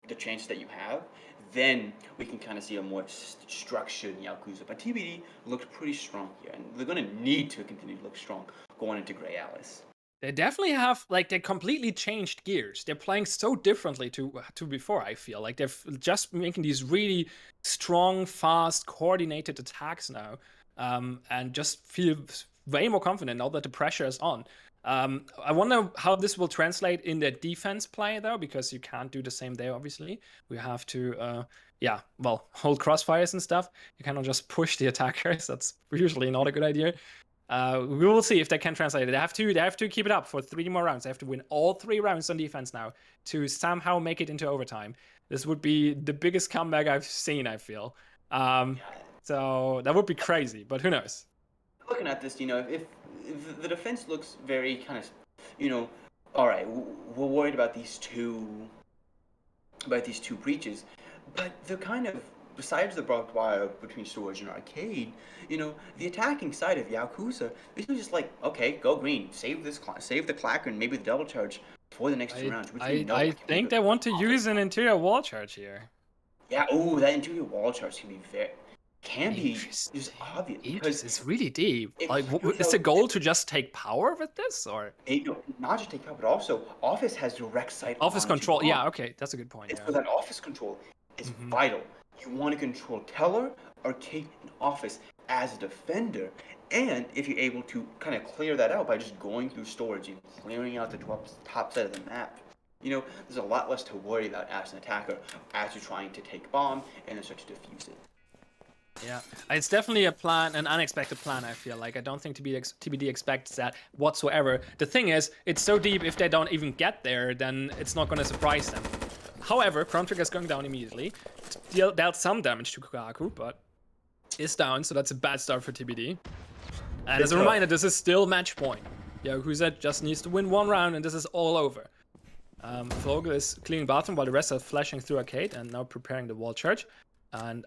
the chances that you have, then we can kind of see a more structured Yakuza. But TBD looked pretty strong here, and they're going to need to continue to look strong going into Grey Alice. They definitely have, like, they completely changed gears. They're playing so differently to before, I feel. Like, they're just making these really strong, fast, coordinated attacks now. And just feel way more confident now that the pressure is on. I wonder how this will translate in their defense play, though, because you can't do the same there, obviously. We have to, hold crossfires and stuff. You cannot just push the attackers. That's usually not a good idea. We will see if they can translate it. They have to keep it up for 3 more rounds. They have to win all 3 rounds on defense now to somehow make it into overtime. This would be the biggest comeback I've seen, I feel. So that would be crazy, but who knows? Looking at this, if the defense looks very kind of, all right, we're worried about these two breaches, but they're kind of, besides the barbed wire between storage and arcade, the attacking side of Yakuza is just like, okay, go green, save the clacker and maybe the double charge for the next 2 rounds. I think they want to use an interior wall charge here. Yeah, that interior wall charge can be just obvious because it's really deep. Like, is the goal to just take power with this, or not just take power, but also Office has direct sight. Office control. Yeah, okay, that's a good point. So that Office control is vital. You want to control Teller, Arcade, and Office as a defender, and if you're able to kind of clear that out by just going through storage and clearing out the top side of the map, there's a lot less to worry about as an attacker as you're trying to take bomb and then start to defuse it. Yeah, it's definitely a plan, an unexpected plan, I feel like. I don't think TBD expects that whatsoever. The thing is, it's so deep, if they don't even get there, then it's not going to surprise them. However, Chrono Trigger is going down immediately. Dealt some damage to Kogaku, but is down, so that's a bad start for TBD. And as a reminder, this is still match point. Yaokuza just needs to win one round, and this is all over. Vogel is cleaning bottom while the rest are flashing through arcade and now preparing the wall charge. And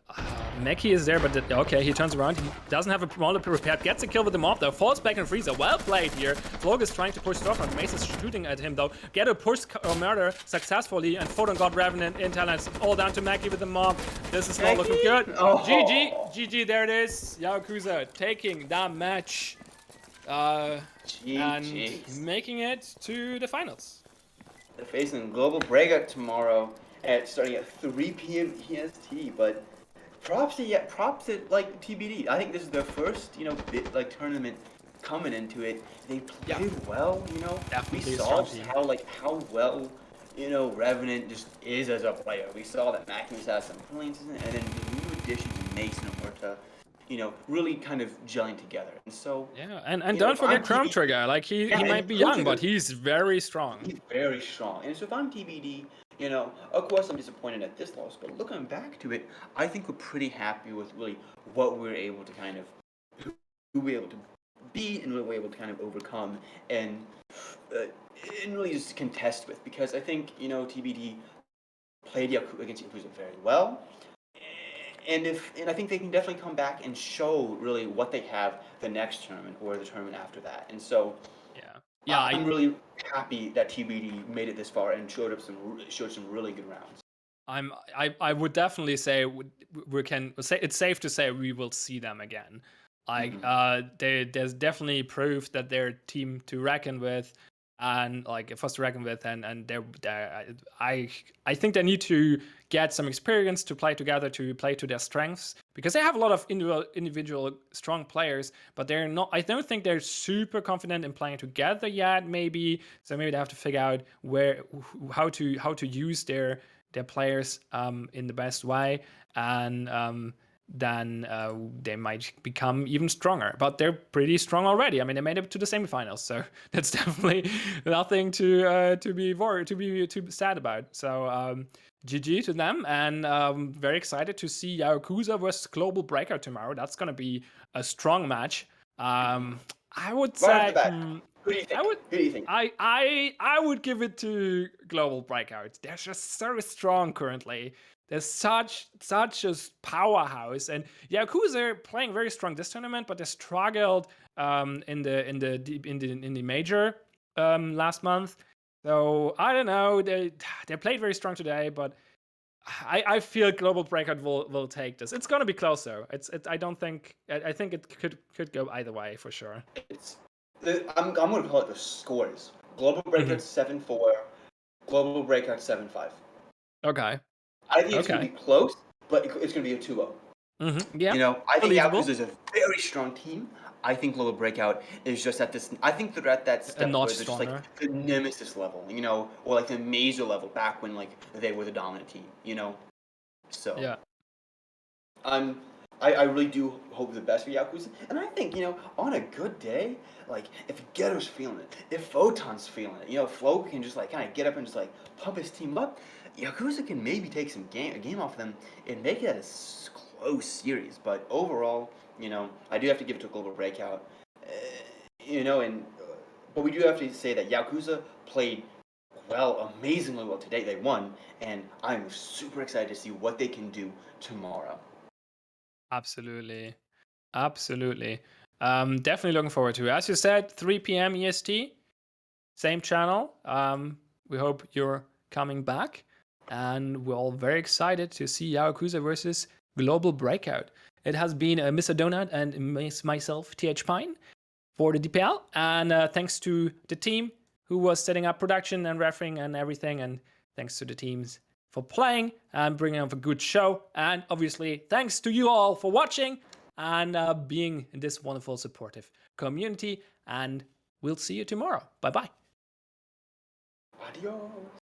Meki is there, but okay, he turns around. He doesn't have a model prepared. Gets a kill with the mob, though. Falls back in freezer. Well played here. Vlog is trying to push Stormfront. Mace is shooting at him, though. Get a push murder successfully. And Photon got Revenant, Intel, and it's all down to Meki with the mob. This is not looking good. Oh. GG, there it is. Yaokuza taking that match. And making it to the finals. They're facing Global Breakout tomorrow starting at 3 p.m. EST, but props to like TBD. I think this is their first, tournament coming into it. They played well, Definitely we saw just how well, Revenant just is as a player. We saw that Maximus has some brilliance in it, and then the new additions of Mason and Murta, really kind of gelling together. And so and don't forget Chrono Trigger. Like he might be young, but he's very strong. He's very strong. And so if I'm TBD, of course I'm disappointed at this loss, but looking back to it, I think we're pretty happy with really what we were able to who we were able to beat and what we were able to kind of overcome and really just contest with, because I think TBD played against Yakuza very well. And I think they can definitely come back and show really what they have the next tournament or the tournament after that. And so, I'm really happy that TBD made it this far and showed some really good rounds. I would definitely say it's safe to say we will see them again. There's definitely proof that they're a team to reckon with. And like for us to reckon with, and I think they need to get some experience to play together, to play to their strengths, because they have a lot of individual strong players, but they're not. I don't think they're super confident in playing together yet. Maybe they have to figure out how to use their players in the best way, and then they might become even stronger. But they're pretty strong already. I mean, they made it to the semifinals, so that's definitely nothing to be too sad about. So GG to them, and very excited to see Yaokuza versus Global Breakout tomorrow. That's gonna be a strong match. I would say. Who do you think? I would give it to Global Breakout. They're just so strong currently. They're such a powerhouse, and Yakuza are playing very strong this tournament, but they struggled in the major last month. So I don't know. They played very strong today, but I feel Global Breakout will take this. It's gonna be close though. I think it could go either way for sure. I'm gonna call it the scores. Global Breakout 7-4, Global Breakout 7-5. Okay. I think it's going to be close, but it's going to be a 2-0. Yeah. I think Yakuza is a very strong team. I think Global Breakout is just at this. I think they're at that step where it's just like the Nemesis level, or like the Major level back when they were the dominant team, So yeah, I really do hope the best for Yakuza, and I think on a good day, like if Geto's feeling it, if Photon's feeling it, if Flo can just kind of get up and just pump his team up, Yakuza can maybe take a game off them and make it a close series. But overall, I do have to give it to Global Breakout, but we do have to say that Yakuza played amazingly well today. They won, and I'm super excited to see what they can do tomorrow. Absolutely. Definitely looking forward to it. As you said, 3 p.m. EST, same channel. We hope you're coming back, and we're all very excited to see Yaokuza versus Global Breakout. It has been Mr. Donut and myself, TH Pine, for the DPL, and thanks to the team who was setting up production and refereeing and everything, and thanks to the teams for playing and bringing up a good show. And obviously, thanks to you all for watching and being in this wonderful, supportive community. And we'll see you tomorrow. Bye-bye. Adios.